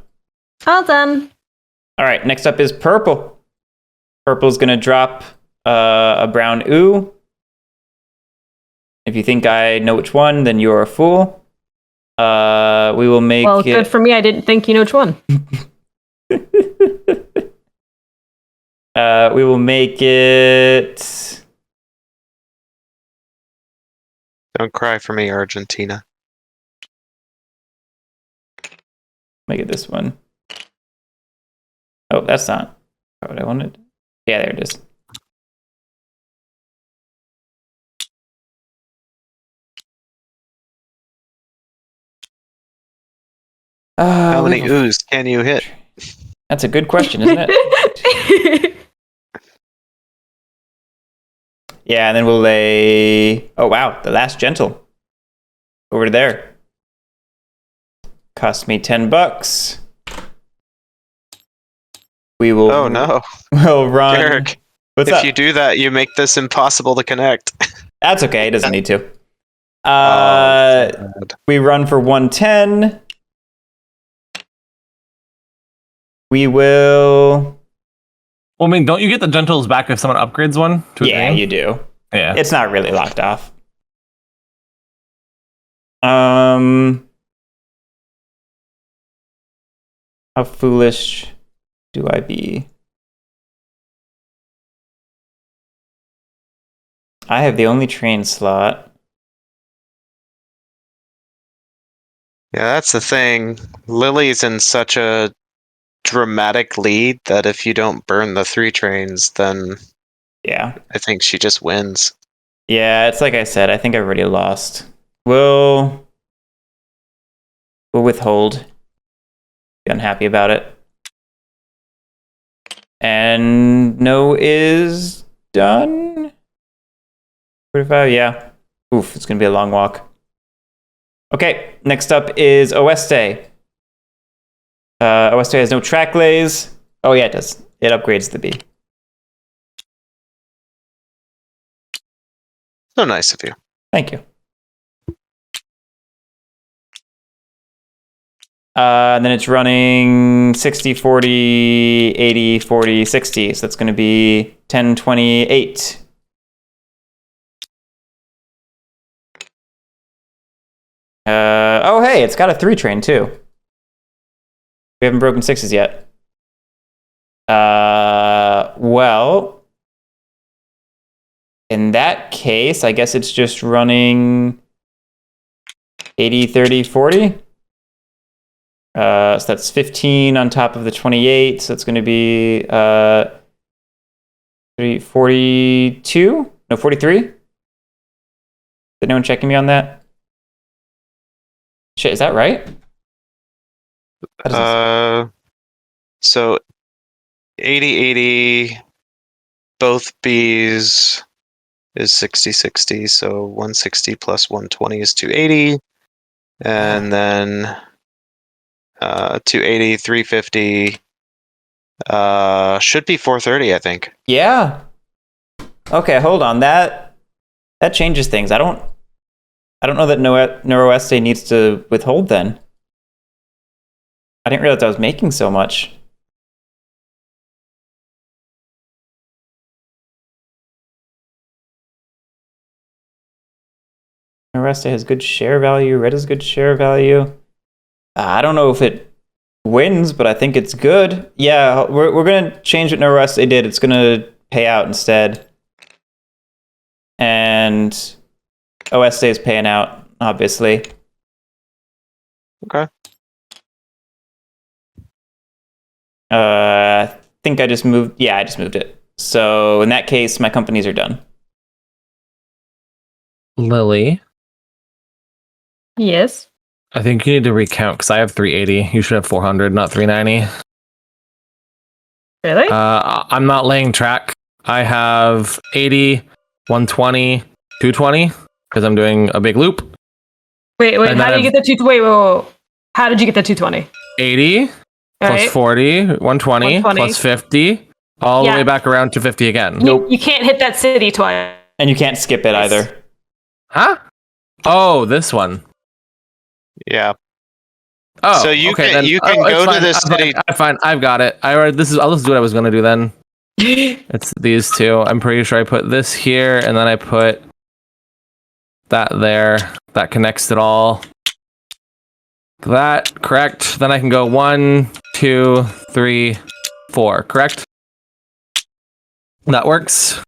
All done. All right, next up is purple. Purple's going to drop a brown ooh. If you think I know which one, then you're a fool. We will make Well, it... good for me. I didn't think you know which one. We will make it... Don't cry for me, Argentina. Make it this one. Oh, that's not what I wanted. Yeah, there it is. How many oohs can you hit? That's a good question, isn't it? Yeah, and then we'll lay... Oh, wow, the last gentle. Over to there. Cost me $10. We will... Oh no, We'll run... Derek! What's If up? you do that, you make this impossible to connect. That's okay, it doesn't need to. God. We run for 110. We will. Well, I mean, don't you get the gentles back if someone upgrades one to a Yeah, green? you do. Yeah. It's not really locked off. How foolish do I be? I have the only train slot. Yeah, that's the thing. Lily's in such a dramatic lead that if you don't burn the 3 trains, then Yeah. I think she just wins. Yeah, it's like I said, I think I've already lost. We'll withhold. Be unhappy about it. And no is done. 45, yeah. Oof, it's gonna be a long walk. Okay, next up is Oeste. Oeste has no track lays. Oh yeah, it does. It upgrades the B. So nice of you. Thank you. And then it's running 60, 40, 80, 40, 60. So that's going to be 10, 28. Oh, hey, it's got a 3 train too. We haven't broken 6s yet. Well, in that case, I guess it's just running 80, 30, 40. So that's 15 on top of the 28. So it's going to be 42? No, 43? Is anyone checking me on that? Shit, is that right? So 80, both Bs is 60, so 160 plus 120 is 280. And then 280, 350 should be 430, I think. Yeah. Okay, hold on. That changes things. I don't know that Noroeste needs to withhold then. I didn't realize I was making so much. Noroeste has good share value. Red has good share value. I don't know if it wins, but I think it's good. Yeah, we're gonna change what Noroeste did. It's gonna pay out instead. And Oeste is paying out, obviously. Okay. I think I just moved. Yeah, I just moved it. So in that case, my companies are done. Lily, Yes. I think you need to recount because I have 380. You should have 400, not 390. Really? I'm not laying track. I have 80, 120, 220 because I'm doing a big loop. Wait. and How then do you get the 220? Wait. How did you get the 220? 80 plus Right. 40, 120 plus 50, all the Yeah. way back around to 50 again. You can't hit that city twice. And you can't skip it Nice. either. Huh? Oh, this one. Yeah. Oh, So you okay, can- then, you can it's go to fine. this I'm city- Fine. I've got it. I'll just do what I was gonna do then. It's these two. I'm pretty sure I put this here, and then I put that there. That connects it all. That correct. Then I can go 1, 2, 3, 4. Correct. That works,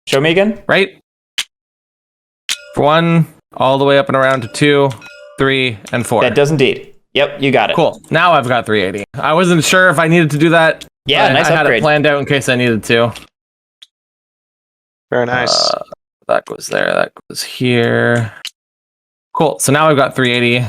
Show me again. right? For 1, all the way up and around to 2, 3, and 4. That does indeed. Yep, you got it. Cool. Now I've got 380. I wasn't sure if I needed to do that. Yeah, nice I had upgrade. it planned out in case I needed to. Very nice. That goes there. That goes here. Cool. So now I've got 380.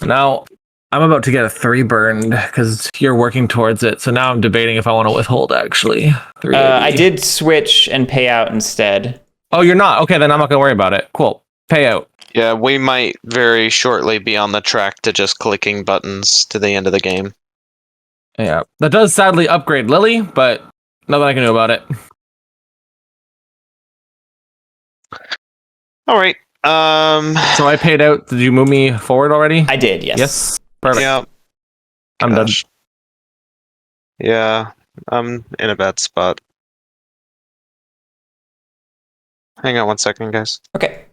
Now I'm about to get a 3 burned because you're working towards it. So now I'm debating if I want to withhold actually. 380. I did switch and pay out instead. Oh, you're not? Okay, then I'm not going to worry about it. Cool. Payout. Yeah, we might very shortly be on the track to just clicking buttons to the end of the game. Yeah. That does sadly upgrade Lily, but nothing I can do about it. All right. So I paid out. Did you move me forward already? I did, yes. Yes. Perfect. Yeah. I'm done. Gosh. Yeah, I'm in a bad spot. Hang on 1 second, guys. Okay.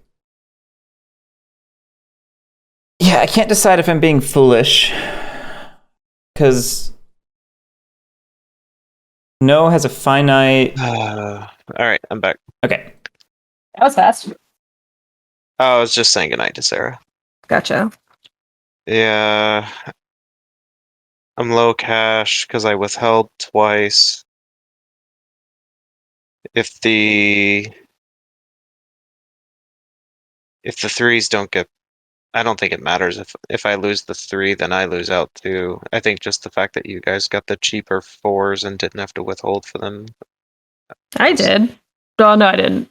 Yeah, I can't decide if I'm being foolish. Because no has a finite. All right, I'm back. Okay. That was fast. Oh, I was just saying goodnight to Sarah. Gotcha. Yeah, I'm low cash because I withheld twice. If the threes don't get, I don't think it matters if I lose the 3, then I lose out too. I think just the fact that you guys got the cheaper 4s and didn't have to withhold for them. I did. Oh, no, I didn't.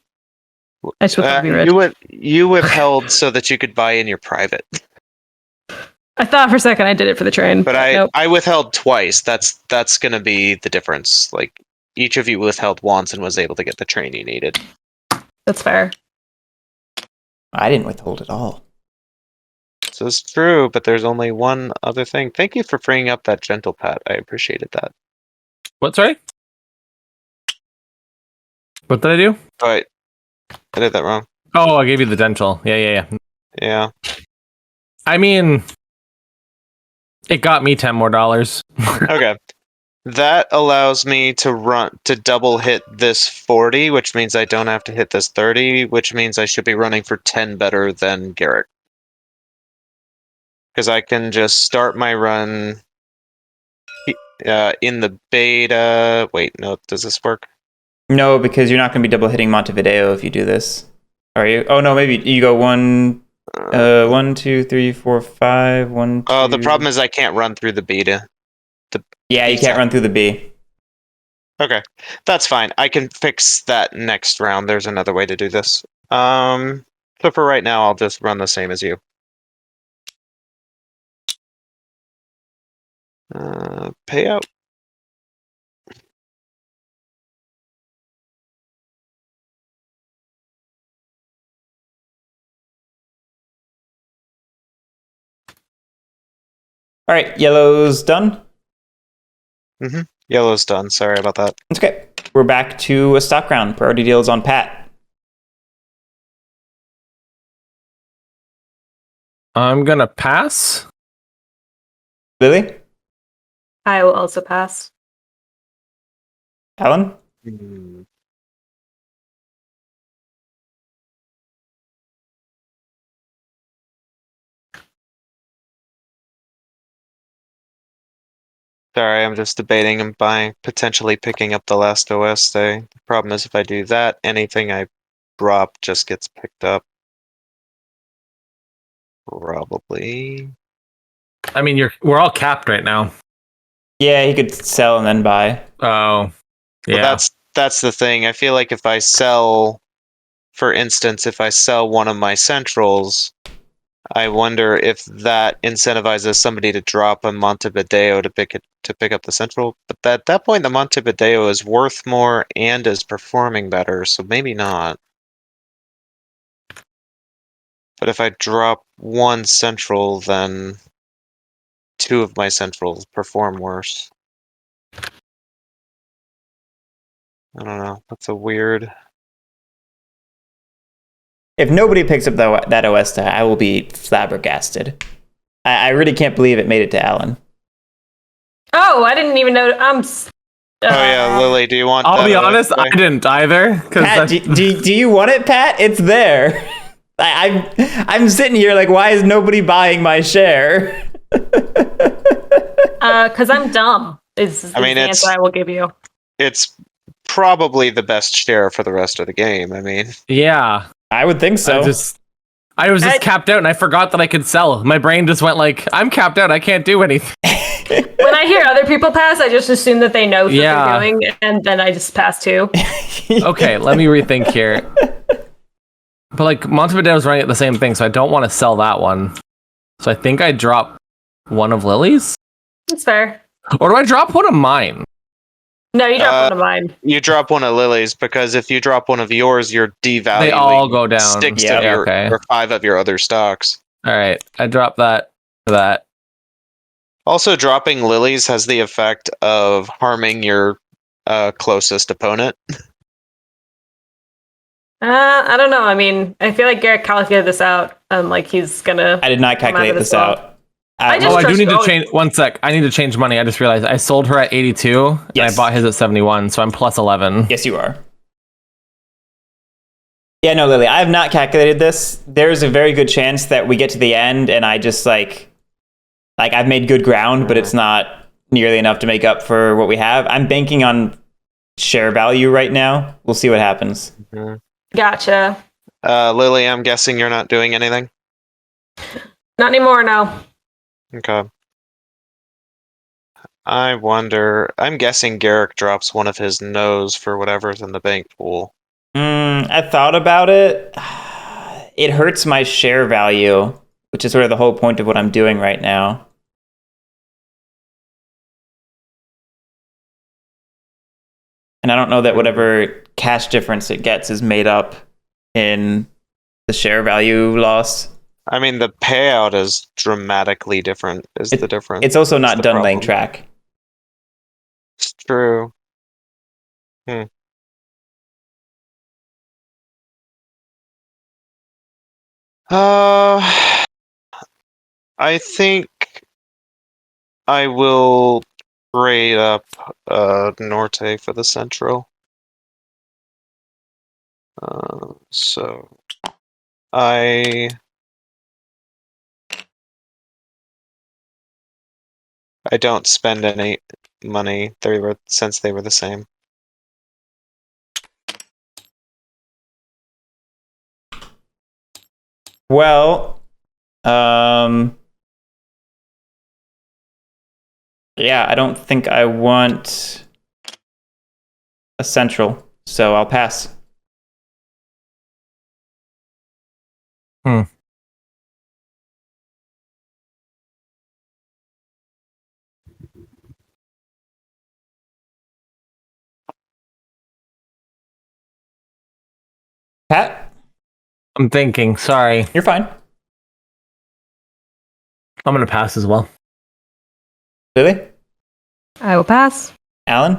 I just withheld to be rich. You withheld so that you could buy in your private. I thought for a second I did it for the train. But nope. I withheld twice. That's gonna be the difference. Like each of you withheld once and was able to get the train you needed. That's fair. I didn't withhold at all. So it's true, but there's only one other thing. Thank you for freeing up that gentle Pat. I appreciated that. What? Sorry. What did I do? But I did that wrong. Oh, I gave you the dental. Yeah. Yeah. I mean, it got me $10 more. Okay. That allows me to double hit this 40, which means I don't have to hit this 30, which means I should be running for 10 better than Garrick. Because I can just start my run in the beta. Wait, no, does this work? No, because you're not going to be double hitting Montevideo if you do this. Are you? Oh, no, maybe you go 1, 2, 3, 4, 5, 1, 2. Oh, the problem is I can't run through the beta. Yeah, you can't run through the B. Okay, that's fine. I can fix that next round. There's another way to do this. So for right now, I'll just run the same as you. Payout. All right, yellow's done. Yellow's done. Sorry about that. It's okay. We're back to a stock round. Priority deals on Pat. I'm gonna pass. Lily? I will also pass. Alan? Sorry, I'm just debating and potentially picking up the last OS day. The problem is if I do that, anything I drop just gets picked up. Probably. I mean, we're all capped right now. Yeah, he could sell and then buy. Oh, yeah. Well, that's the thing. I feel like if I sell, for instance, if I sell one of my centrals, I wonder if that incentivizes somebody to drop a Montevideo to pick up the central. But at that point, the Montevideo is worth more and is performing better, so maybe not. But if I drop one central, then 2 of my centrals perform worse. I don't know. That's a weird. If nobody picks up that OS die, I will be flabbergasted. I really can't believe it made it to Alan. Oh, I didn't even know. Oh yeah, Lily, do you want? I'll that be honest, OS? I didn't either. Pat, do you want it, Pat? It's there. I'm sitting here like, why is nobody buying my share? Because I'm dumb. Is the it's- answer I will give you. It's probably the best share for the rest of the game. I mean, Yeah. I would think so. I was just capped out and I forgot that I could sell. My brain just went like, I'm capped out. I can't do anything. When I hear other people pass, I just assume that they know what Yeah. they're doing, and then I just pass too. Okay, let me rethink here. But like Montevideo's running at the same thing, so I don't want to sell that one. So I think I drop one of Lily's? That's fair. Or do I drop one of mine? No, you drop one of mine. you drop one of Lily's because if you drop one of yours, you're devaluing. They all go down. 6 Yeah, of your okay. or 5 of your other stocks. All right, I drop that for that. Also, dropping lilies has the effect of harming your closest opponent. I don't know. I mean, I feel like Garrett calculated this out, and like he's gonna. I did not come out calculate of this well. out. I just Oh, I do trust need you to always. change. One sec. I need to change money. I just realized I sold her at 82, and Yes. I bought his at 71, so I'm plus 11. Yes, you are. Yeah, no, Lily, I have not calculated this. There's a very good chance that we get to the end and I just like I've made good ground, but it's not nearly enough to make up for what we have. I'm banking on share value right now. We'll see what happens. Gotcha. Lily, I'm guessing you're not doing anything? Not anymore. No. Okay. I wonder. I'm guessing Garrick drops one of his no's for whatever's in the bank pool. I thought about it. It hurts my share value, which is sort of the whole point of what I'm doing right now. And I don't know that whatever cash difference it gets is made up in the share value loss. I mean, the payout is dramatically different. Is the difference? It's also not the done laying problem. track. It's true. I think I will trade up Norte for the Central. So I don't spend any money. Since they were the same. Well, yeah, I don't think I want a central, so I'll pass. Pat, I'm thinking. Sorry. you're fine. I'm going to pass as well. Lily? I will pass. Alan?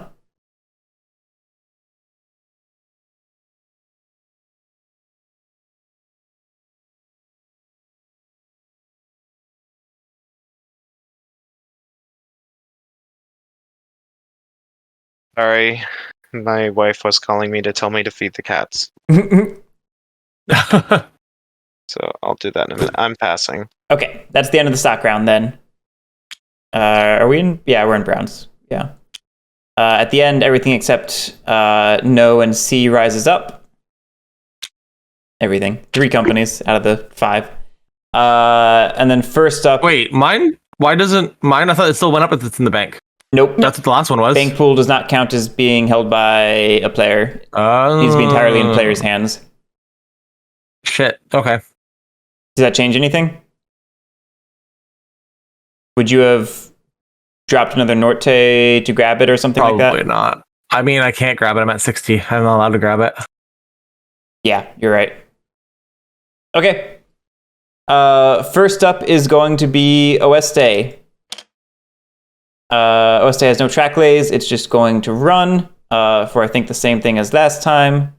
Sorry, my wife was calling me to tell me to feed the cats. So I'll do that in a minute. I'm passing. Okay, that's the end of the stock round then. Are we in? Yeah, we're in Browns. Yeah. At the end, everything except No and C rises up. Everything. 3 companies out of the 5. And then first up. Wait, mine? Why doesn't mine? I thought it still went up if it's in the bank. Nope. That's what the last one was. Bank pool does not count as being held by a player. It needs to be entirely in player's hands. Shit. Okay. Does that change anything? Would you have dropped another Norte to grab it or something like Probably that? not. I mean, I can't grab it. I'm at 60. I'm not allowed to grab it. Yeah, you're right. Okay. First up is going to be Oeste. Oeste has no track lays. It's just going to run for, I think, the same thing as last time.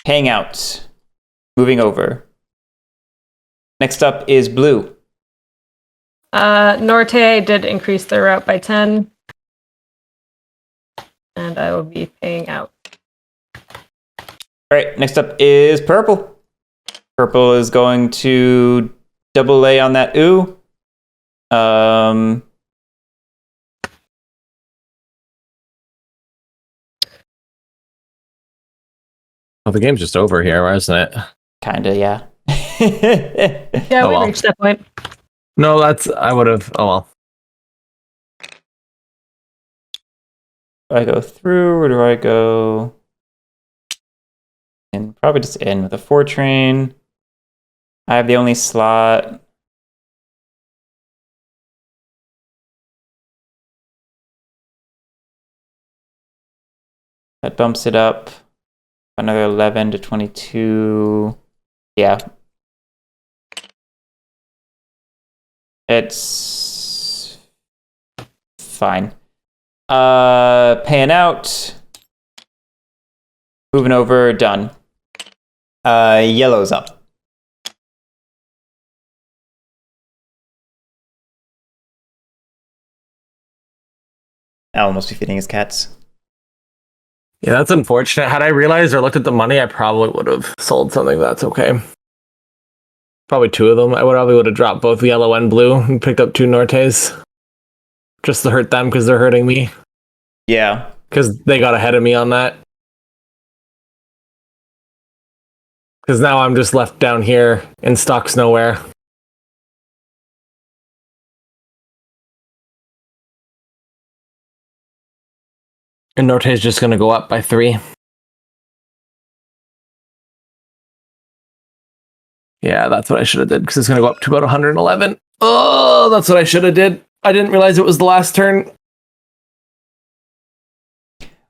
Hangout. Moving over. Next up is Blue. Norte did increase their route by 10. And I will be paying out. All right, next up is Purple. Purple is going to double A on that ooh. Well, the game's just over here, isn't it? Kinda, yeah. Yeah, Oh, we well. reached that point. No, I would have. Oh well. Do I go through or do I go in? Probably just in with a 4 train. I have the only slot. That bumps it up another 11 to 22. Yeah. It's fine. Paying out. Moving over, done. Yellow's up. Alan must be feeding his cats. Yeah, that's unfortunate. Had I realized or looked at the money, I probably would have sold something. That's okay. Probably two of them. I probably would have dropped both yellow and blue and picked up two Nortes. Just to hurt them because they're hurting me. Yeah. Because they got ahead of me on that. Because now I'm just left down here in stocks nowhere. And Norte's just going to go up by 3. Yeah, that's what I should have did because it's going to go up to about 111. Oh, that's what I should have did. I didn't realize it was the last turn.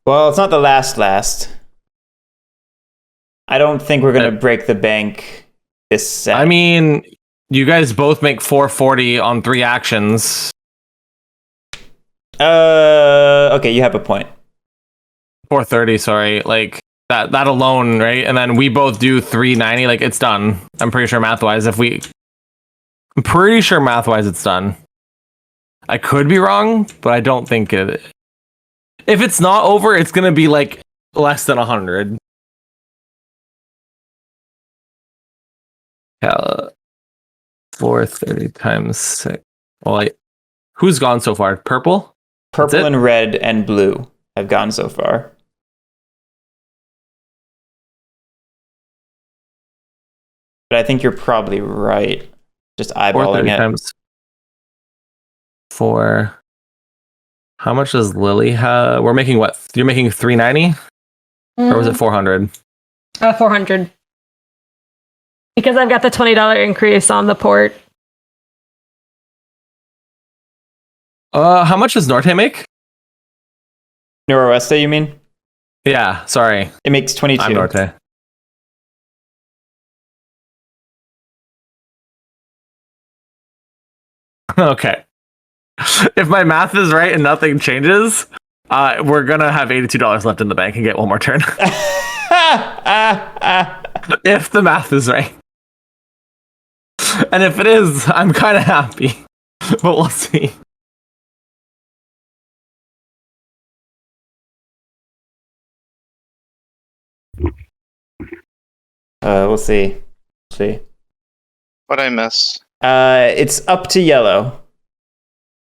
Well, it's not the last. I don't think we're going to break the bank this set. I mean, you guys both make 440 on 3 actions. Okay, you have a point. 430, sorry. Like that alone, right? And then we both do 390. Like it's done. I'm pretty sure math-wise. I'm pretty sure math-wise it's done. I could be wrong, but I don't think it. If it's not over, it's gonna be like less than 100. Yeah, 430 times 6. Well, who's gone so far? Purple? Purple and red and blue have gone so far. But I think you're probably right. Just eyeballing 430 it. times 4. How much does Lily have? We're making what? You're making 390? Or was it 400? 400. Because I've got the $20 increase on the port. How much does Norte make? Noroeste, you mean? Yeah, sorry. It makes 22. I'm Norte. Okay. If my math is right and nothing changes, we're gonna have $82 left in the bank and get one more turn. If the math is right. And if it is, I'm kind of happy. But we'll see. We'll see. What'd I miss? It's up to yellow.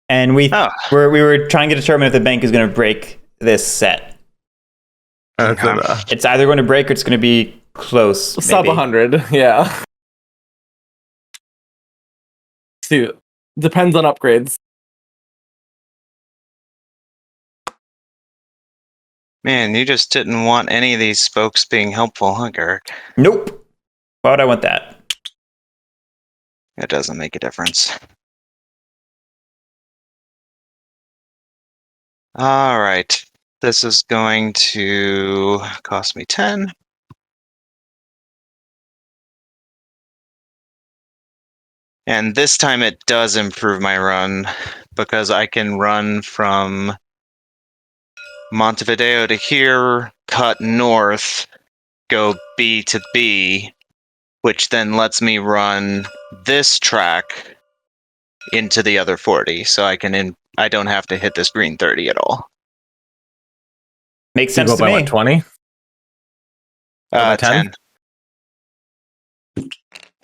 And we were trying to determine if the bank is going to break this set. It's either going to break or it's going to be close. Sub 100, yeah. See, depends on upgrades. Man, you just didn't want any of these spokes being helpful, huh, Garrick? Nope. Why would I want that? It doesn't make a difference. All right. This is going to cost me 10. And this time it does improve my run because I can run from Montevideo to here, cut north, go B to B, which then lets me run this track into the other 40. So I don't have to hit this green 30 at all. Makes You sense go to by me. what, 20? By 10? 10.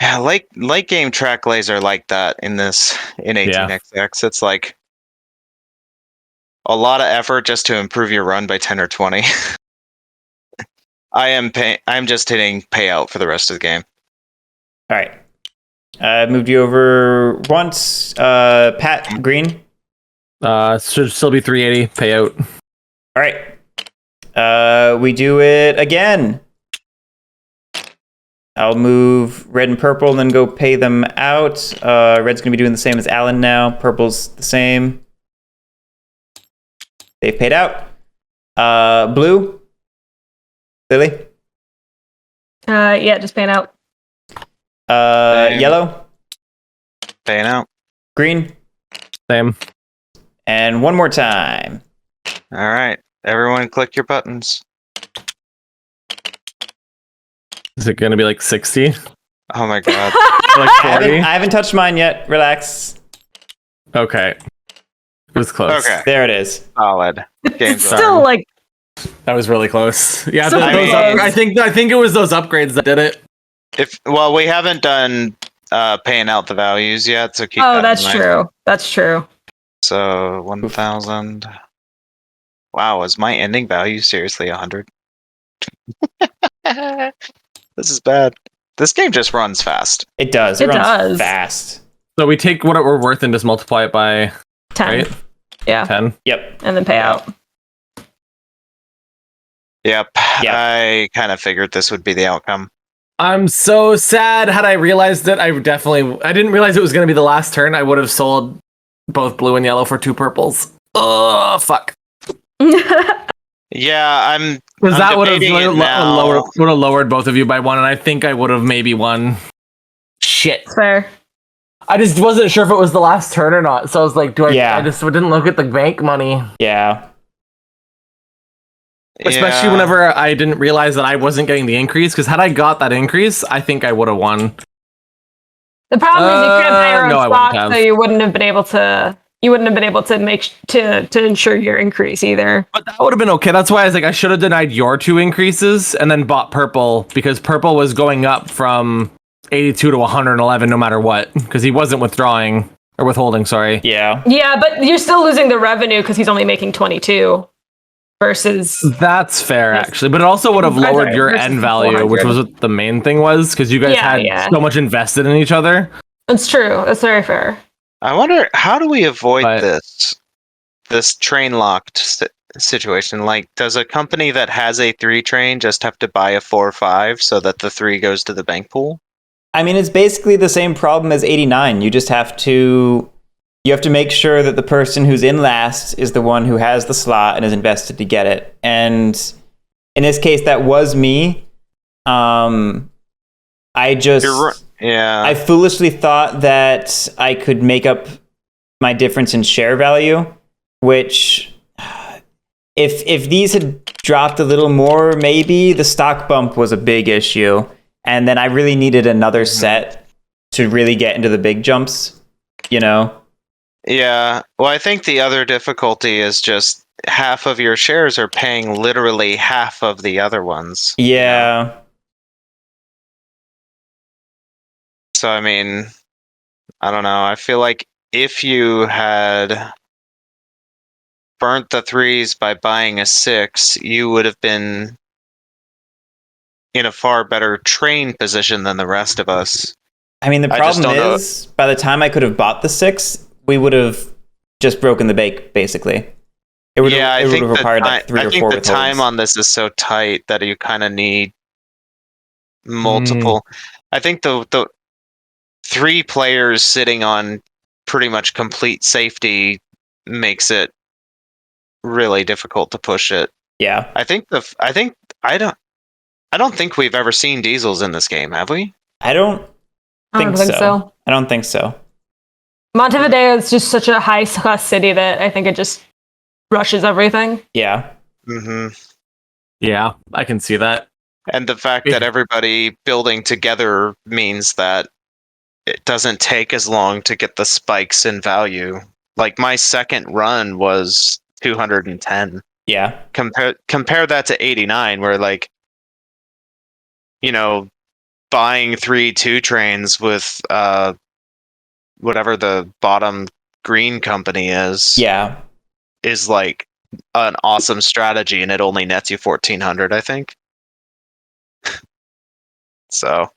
Yeah, late game track lays are like that in 18xx. It's like a lot of effort just to improve your run by 10 or 20. I'm just hitting payout for the rest of the game. All right. Moved you over once. Pat, green. Should still be 380 payout. All right. We do it again. I'll move red and purple and then go pay them out. Red's going to be doing the same as Alan now. Purple's the same. They've paid out. Blue. Lily. Yeah, just paying out. Yellow. Paying out. Green. Same. And one more time. All right, everyone, click your buttons. Is it going to be like 60? Oh my god. Or like I 40? haven't touched mine yet. Relax. Okay. It was close. Okay, There it is. solid. It's Game's over. still like That was really close. Yeah, So those close. I think it was those upgrades that did it. Well, we haven't done paying out the values yet, so keep that oh, in that's mind. true. That's true. So 1,000. Wow, is my ending value seriously 100? This is bad. This game just runs fast. It does. It runs does. fast. So we take what we're worth and just multiply it by 10. right? Yeah. 10. Yep. And then pay out. Yep. Yep. I kind of figured this would be the outcome. I'm so sad. Had I realized it, I didn't realize it was going to be the last turn. I would have sold both blue and yellow for 2 purples. Oh, fuck. Yeah, I'm Because that would have debating it now. lowered both of you by 1, and I think I would have maybe won. Shit. Fair. I just wasn't sure if it was the last turn or not. So I was like, Yeah. I just didn't look at the bank money. Yeah. Especially Yeah. whenever I didn't realize that I wasn't getting the increase. Because had I got that increase, I think I would have won. The problem is you couldn't buy your own no, I wouldn't stock, have. so you wouldn't have been able to. You wouldn't have been able to make to ensure your increase either. But that would have been okay. That's why I was like, I should have denied your 2 increases and then bought purple because purple was going up from 82 to 111 no matter what. Because he wasn't withdrawing or withholding. Sorry. Yeah. Yeah, but you're still losing the revenue because he's only making 22 versus. That's fair, Yes. actually. But it also would have I'm lowered sorry, your versus end value, 400. which was what the main thing was because you guys Yeah, had yeah. so much invested in each other. It's true. That's very fair. I wonder how do we avoid But- this train locked situation? Like, does a company that has a 3 train just have to buy a 4 or 5 so that the 3 goes to the bank pool? I mean, it's basically the same problem as 89. You just have to make sure that the person who's in last is the one who has the slot and is invested to get it. And in this case, that was me. I foolishly thought that I could make up my difference in share value, which if these had dropped a little more, maybe the stock bump was a big issue. And then I really needed another set to really get into the big jumps, you know? Yeah. Well, I think the other difficulty is just half of your shares are paying literally half of the other ones. Yeah. So, I mean, I don't know. I feel like if you had burnt the 3s by buying a 6, you would have been in a far better train position than the rest of us. I mean, the I just problem don't know. is, by the time I could have bought the 6, we would have just broken the bank, basically. It would Yeah, I have think required like 3 I or think 4 the time withholds. on this is so tight that you kind of need multiple. I think the 3 players sitting on pretty much complete safety makes it really difficult to push it. Yeah. I don't think we've ever seen diesels in this game, have we? I don't I don't think so. I don't think so. Montevideo is just such a high-class city that I think it just rushes everything. Yeah. Mm-hmm. Yeah, I can see that. And the fact that everybody building together means that it doesn't take as long to get the spikes in value. Like my second run was 210. Yeah. Compare that to 89, where like, you know, buying 3 2 trains with whatever the bottom green company is like an awesome strategy, and it only nets you 1,400, I think. So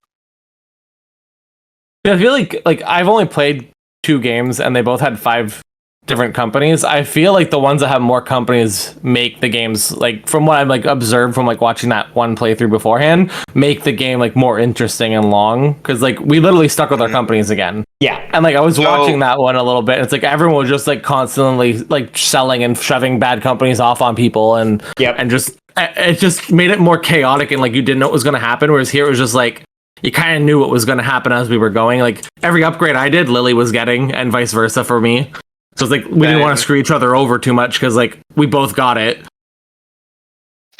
Yeah, I feel like I've only played 2 games and they both had 5 different companies. I feel like the ones that have more companies make the games, like from what I've like observed from like watching that one playthrough beforehand, make the game like more interesting and long, because like we literally stuck with our companies again. Yeah. And like I was So- watching that one a little bit. It's like everyone was just like constantly like selling and shoving bad companies off on people, and Yep. and just it just made it more chaotic, and like you didn't know what was going to happen. Whereas here it was just like you kind of knew what was going to happen as we were going. Like every upgrade I did, Lily was getting, and vice versa for me. So it's like we didn't want to screw each other over too much because like we both got it.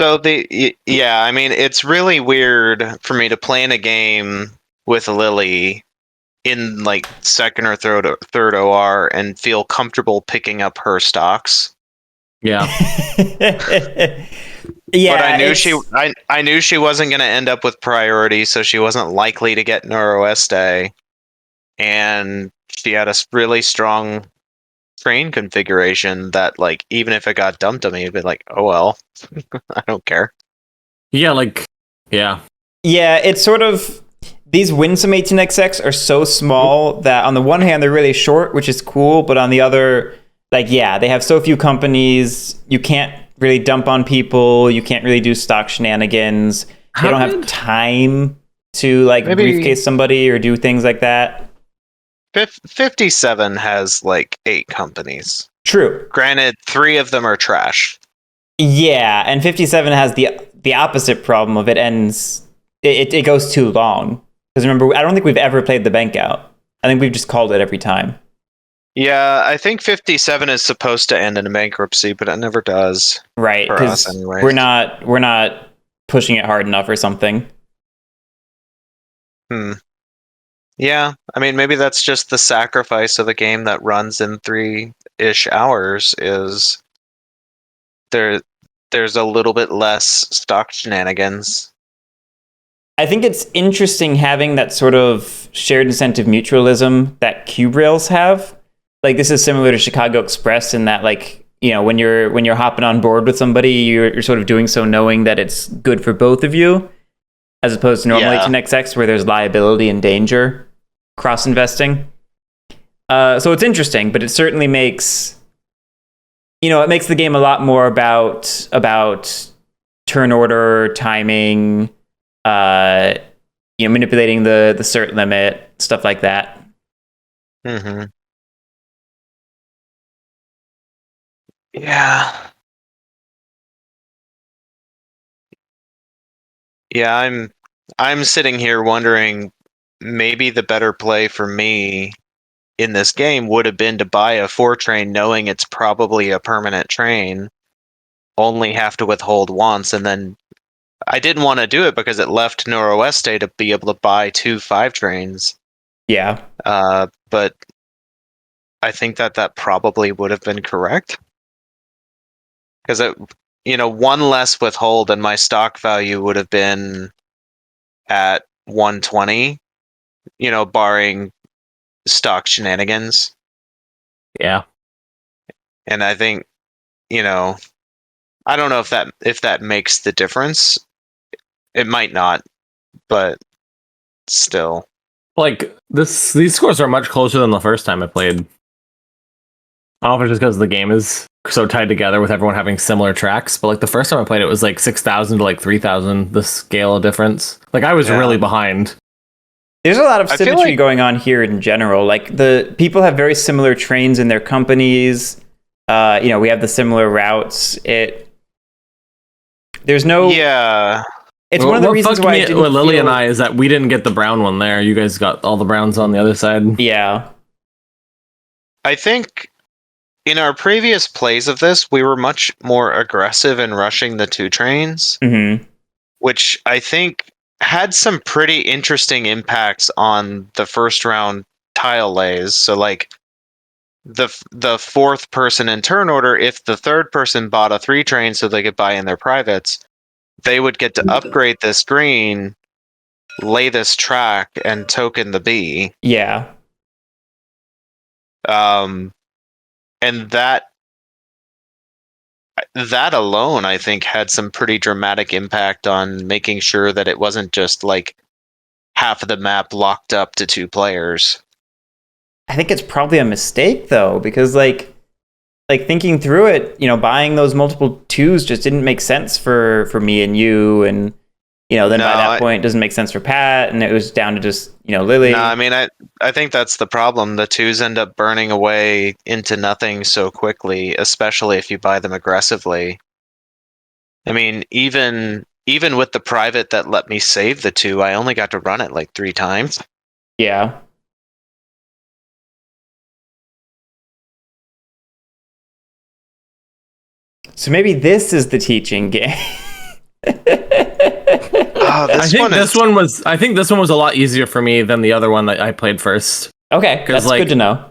So yeah, I mean, it's really weird for me to play in a game with Lily in like second or third OR and feel comfortable picking up her stocks. Yeah. Yeah, but I knew she wasn't going to end up with priority, so she wasn't likely to get Noroeste, and she had a really strong train configuration that, like, even if it got dumped on me, it'd be like, oh well, I don't care. Yeah, like, yeah. Yeah, it's sort of, these Winsome 18XX are so small that on the one hand they're really short, which is cool, but on the other, like, yeah, they have so few companies, you can't really dump on people, you can't really do stock shenanigans, they don't have time to like briefcase somebody or do things like that. 57 has like 8 companies. True. Granted, 3 of them are trash. Yeah, and 57 has the opposite problem of it goes too long. Because remember, I don't think we've ever played the bank out. I think we've just called it every time. Yeah, I think 57 is supposed to end in bankruptcy, but it never does. Right, because anyway. we're not pushing it hard enough or something. Yeah, I mean, maybe that's just the sacrifice of a game that runs in 3-ish hours is there's a little bit less stock shenanigans. I think it's interesting having that sort of shared incentive mutualism that cube rails have. Like, this is similar to Chicago Express in that, like, you know, when you're hopping on board with somebody, you're sort of doing so knowing that it's good for both of you, as opposed to normal 18XX where there's liability and danger cross investing. So it's interesting, but it certainly makes the game a lot more about turn order, timing, manipulating the cert limit, stuff like that. Mm-hmm. Yeah. Yeah, I'm sitting here wondering, maybe the better play for me in this game would have been to buy a 4 train knowing it's probably a permanent train, only have to withhold once, and then I didn't want to do it because it left Noroeste to be able to buy 2 5 trains. Yeah. But I think that probably would have been correct. Because one less withhold and my stock value would have been at 120, barring stock shenanigans. Yeah. And I think, I don't know if that makes the difference. It might not, but still. Like, these scores are much closer than the first time I played. I don't know if it's just because the game is so tied together with everyone having similar tracks, but like the first time I played it was like 6,000 to like 3,000, the scale of difference. Like, I was really behind. There's a lot of symmetry going on here in general. Like, the people have very similar trains in their companies. We have the similar routes. There's no... Yeah. It's one of the reasons why Lily and I is that we didn't get the brown one there. You guys got all the browns on the other side. Yeah. I think in our previous plays of this, we were much more aggressive in rushing the 2 trains, which I think had some pretty interesting impacts on the first round tile lays. So, like, the 4th person in turn order, if the 3rd person bought a 3 train so they could buy in their privates, they would get to upgrade this green, lay this track, and token the B. Yeah. And that alone, I think, had some pretty dramatic impact on making sure that it wasn't just like half of the map locked up to 2 players. I think it's probably a mistake, though, because like thinking through it, buying those multiple 2s just didn't make sense for me and you, and then by that point it doesn't make sense for Pat, and it was down to just Lily. No, I mean, I think that's the problem. The 2s end up burning away into nothing so quickly, especially if you buy them aggressively. I mean, even even with the private that let me save the 2, I only got to run it like 3 times. Yeah. So maybe this is the teaching game. Oh, I think this one was a lot easier for me than the other one that I played first. Okay, that's like, good to know.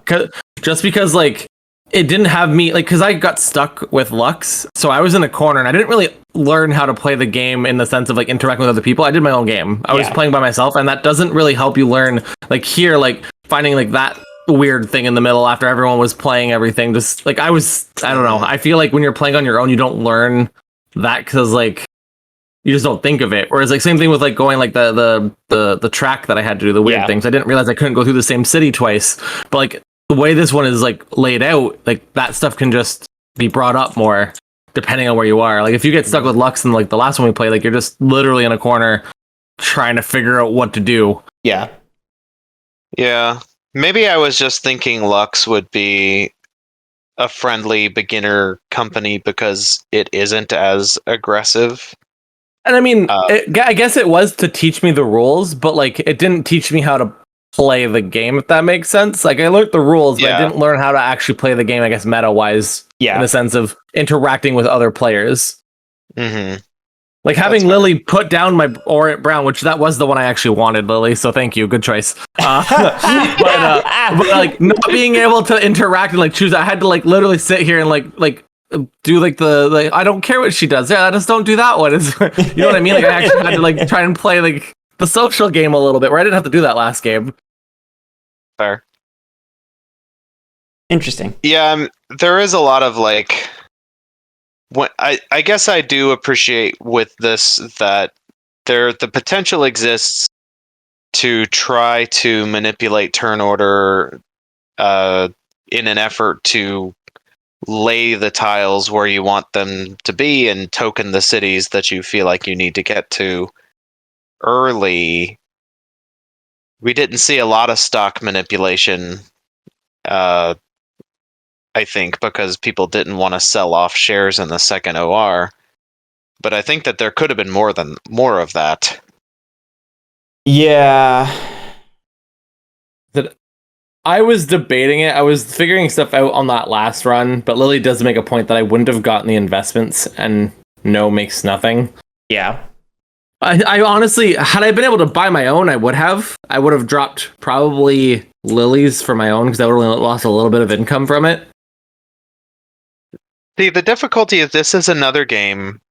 Just because like it didn't have me like because I got stuck with Lux, so I was in a corner and I didn't really learn how to play the game in the sense of like interacting with other people. I did my own game. I was playing by myself, and that doesn't really help you learn. Like here, like finding like that weird thing in the middle after everyone was playing everything. Just like I don't know. I feel like when you're playing on your own, you don't learn that because like you just don't think of it. Whereas like same thing with like going like the track that I had to do, the weird things. I didn't realize I couldn't go through the same city twice. But like the way this one is like laid out, like that stuff can just be brought up more depending on where you are. Like if you get stuck with Lux and like the last one we played, like you're just literally in a corner trying to figure out what to do. Yeah. Yeah. Maybe I was just thinking Lux would be a friendly beginner company because it isn't as aggressive. And I mean, I guess it was to teach me the rules, but like it didn't teach me how to play the game, if that makes sense. Like I learned the rules, but I didn't learn how to actually play the game, I guess, meta-wise. Yeah. In the sense of interacting with other players. Mm-hmm. Like having Lily put down my Orient Brown, which that was the one I actually wanted, Lily. So thank you, good choice. But like not being able to interact and like choose, I had to like literally sit here and like do like the I don't care what she does. Yeah, I just don't do that one. It's, you know what I mean? Like I actually had to like try and play like the social game a little bit, where I didn't have to do that last game. Fair. Interesting. Yeah, there is a lot of like. When I guess I do appreciate with this that the potential exists to try to manipulate turn order in an effort to lay the tiles where you want them to be and token the cities that you feel like you need to get to early. We didn't see a lot of stock manipulation, I think, because people didn't want to sell off shares in the second OR. But I think that there could have been more of that. Yeah. I was debating it. I was figuring stuff out on that last run, but Lily does make a point that I wouldn't have gotten the investments, and no makes nothing. Yeah. I honestly, had I been able to buy my own, I would have. I would have dropped probably Lily's for my own because I would have lost a little bit of income from it. See, the difficulty is this is another game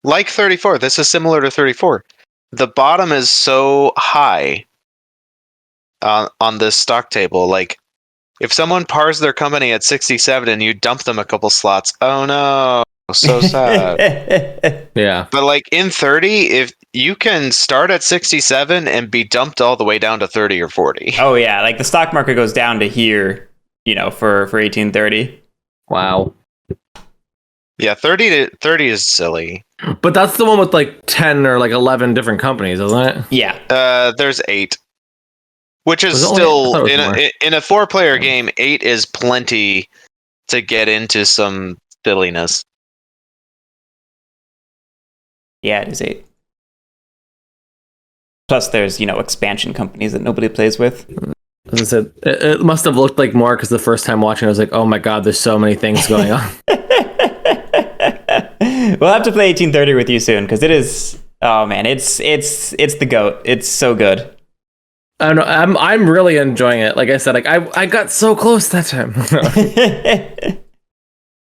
like 34. This is similar to 34. The bottom is so high on this stock table. Like, if someone pars their company at 67 and you dump them a couple slots, oh no, so sad. Yeah. But like in 30, if you can start at 67 and be dumped all the way down to 30 or 40. Oh yeah, like the stock market goes down to here, for 1830. Wow. Yeah, 30 is silly. But that's the one with like 10 or like 11 different companies, isn't it? Yeah. There's 8. Which is still in a 4-player game, 8 is plenty to get into some silliness. Yeah, it is 8. Plus there's, expansion companies that nobody plays with. As I said, it must have looked like more because the first time watching I was like, oh my god, there's so many things going on. We'll have to play 1830 with you soon because it is, oh man, it's the GOAT. It's so good. I don't know. I'm really enjoying it. Like I said, like I got so close that time.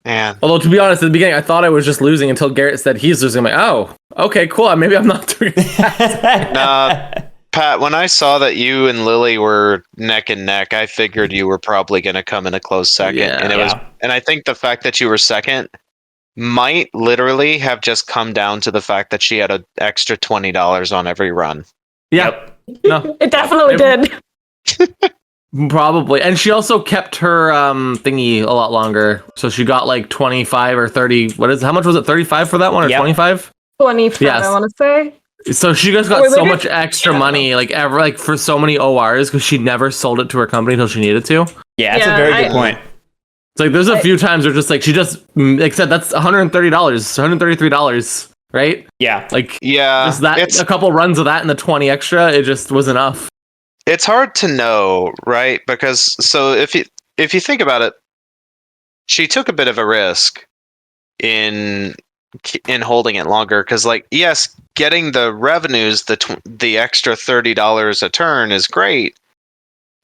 Man. Although to be honest, at the beginning I thought I was just losing until Garrett said he's losing. I'm like, oh, okay, cool. Maybe I'm not doing that. Nah, Pat, when I saw that you and Lily were neck and neck, I figured you were probably going to come in a close second. Yeah. And I think the fact that you were second might literally have just come down to the fact that she had an extra $20 on every run. Yeah. Yep. No, it definitely did. Probably. And she also kept her thingy a lot longer. So she got like 25 or 30. How much was it? 35 for that one or 25? 25, yes. I want to say. So she just got so much extra money, like for so many ORs because she never sold it to her company until she needed to. Yeah, that's a very good point. It's like there's a few times where just like she just like said that's $130, $133. right? Yeah. Like Yeah, just that a couple runs of that and the 20 extra, it just was enough. it's hard to know, right? Because so if you think about it, she took a bit of a risk in holding it longer, because like, yes, getting the revenues, the extra $30 a turn is great,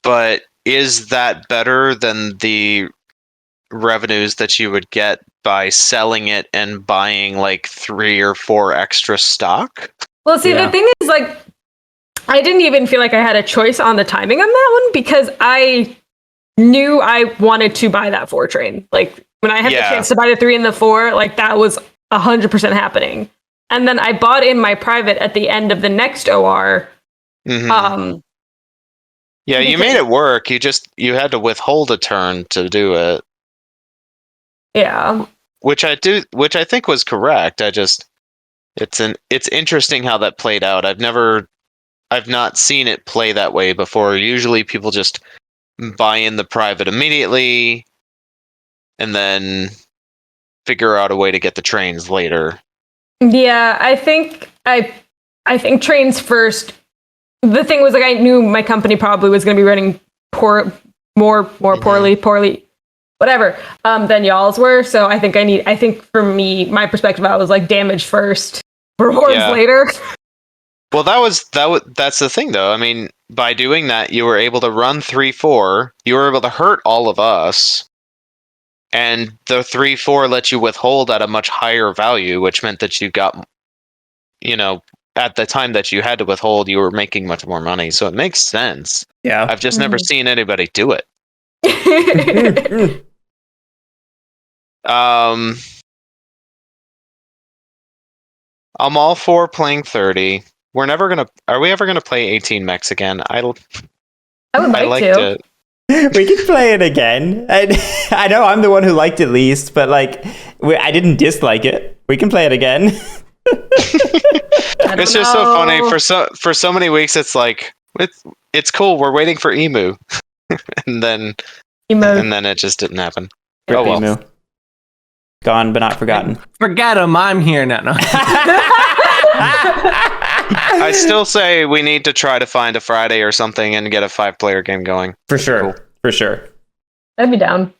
but is that better than the revenues that you would get by selling it and buying like 3 or 4 extra stock? Well, see, Yeah. the thing is, like, I didn't even feel like I had a choice on the timing on that one because I knew I wanted to buy that 4 train. Like, when I had the Yeah. chance to buy the 3 and the 4, like, that was 100% happening. And then I bought in my private at the end of the next OR. Mhm. Yeah, you because- made it work. You had to withhold a turn to do it, Yeah. which I think was correct. It's interesting how that played out. I've not seen it play that way before. Usually people just buy in the private immediately and then figure out a way to get the trains later. Yeah, I think trains first. The thing was, like, I knew my company probably was going to be running more poorly, whatever, than y'all's were. So I think for me, my perspective, I was like, damage first, rewards Yeah. later. Well, that's the thing though. I mean, by doing that, you were able to run 3-4. You were able to hurt all of us. And the 3-4 let you withhold at a much higher value, which meant that you got, at the time that you had to withhold, you were making much more money. So it makes sense. Yeah. I've just never seen anybody do it. I'm all for playing 30. Are we ever gonna play 18 Mex again? I would I like liked to. it. We can play it again. I know I'm the one who liked it least, but like, I didn't dislike it. We can play it again. It's just so funny for so many weeks. It's like it's cool. We're waiting for Emu, and then it just didn't happen. Rip Oh well. Emu. Gone but not forgotten. Forget him. I'm here now. No. I still say we need to try to find a Friday or something and get a 5-player game going. For sure. Cool. For sure. I'd be down.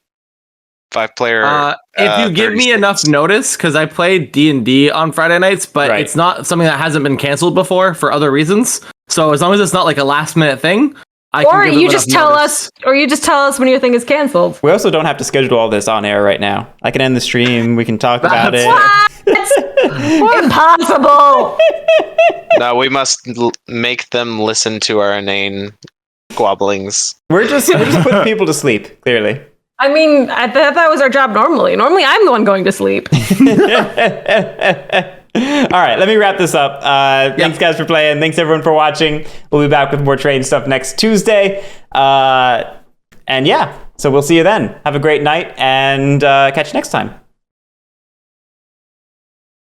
5-player. If you give me 36. enough notice, because I played D&D on Friday nights, but Right. it's not something that hasn't been canceled before for other reasons. So as long as it's not like a last minute thing, Or you just tell us when your thing is canceled. We also don't have to schedule all this on air right now. I can end the stream. We can talk about it. Impossible. No, we must make them listen to our inane squabblings. We're just putting people to sleep, clearly. I mean, I thought that was our job normally. Normally, I'm the one going to sleep. All right, let me wrap this up. Thanks, guys, for playing. Thanks, everyone, for watching. We'll be back with more train stuff next Tuesday. And yeah, so we'll see you then. Have a great night and catch you next time.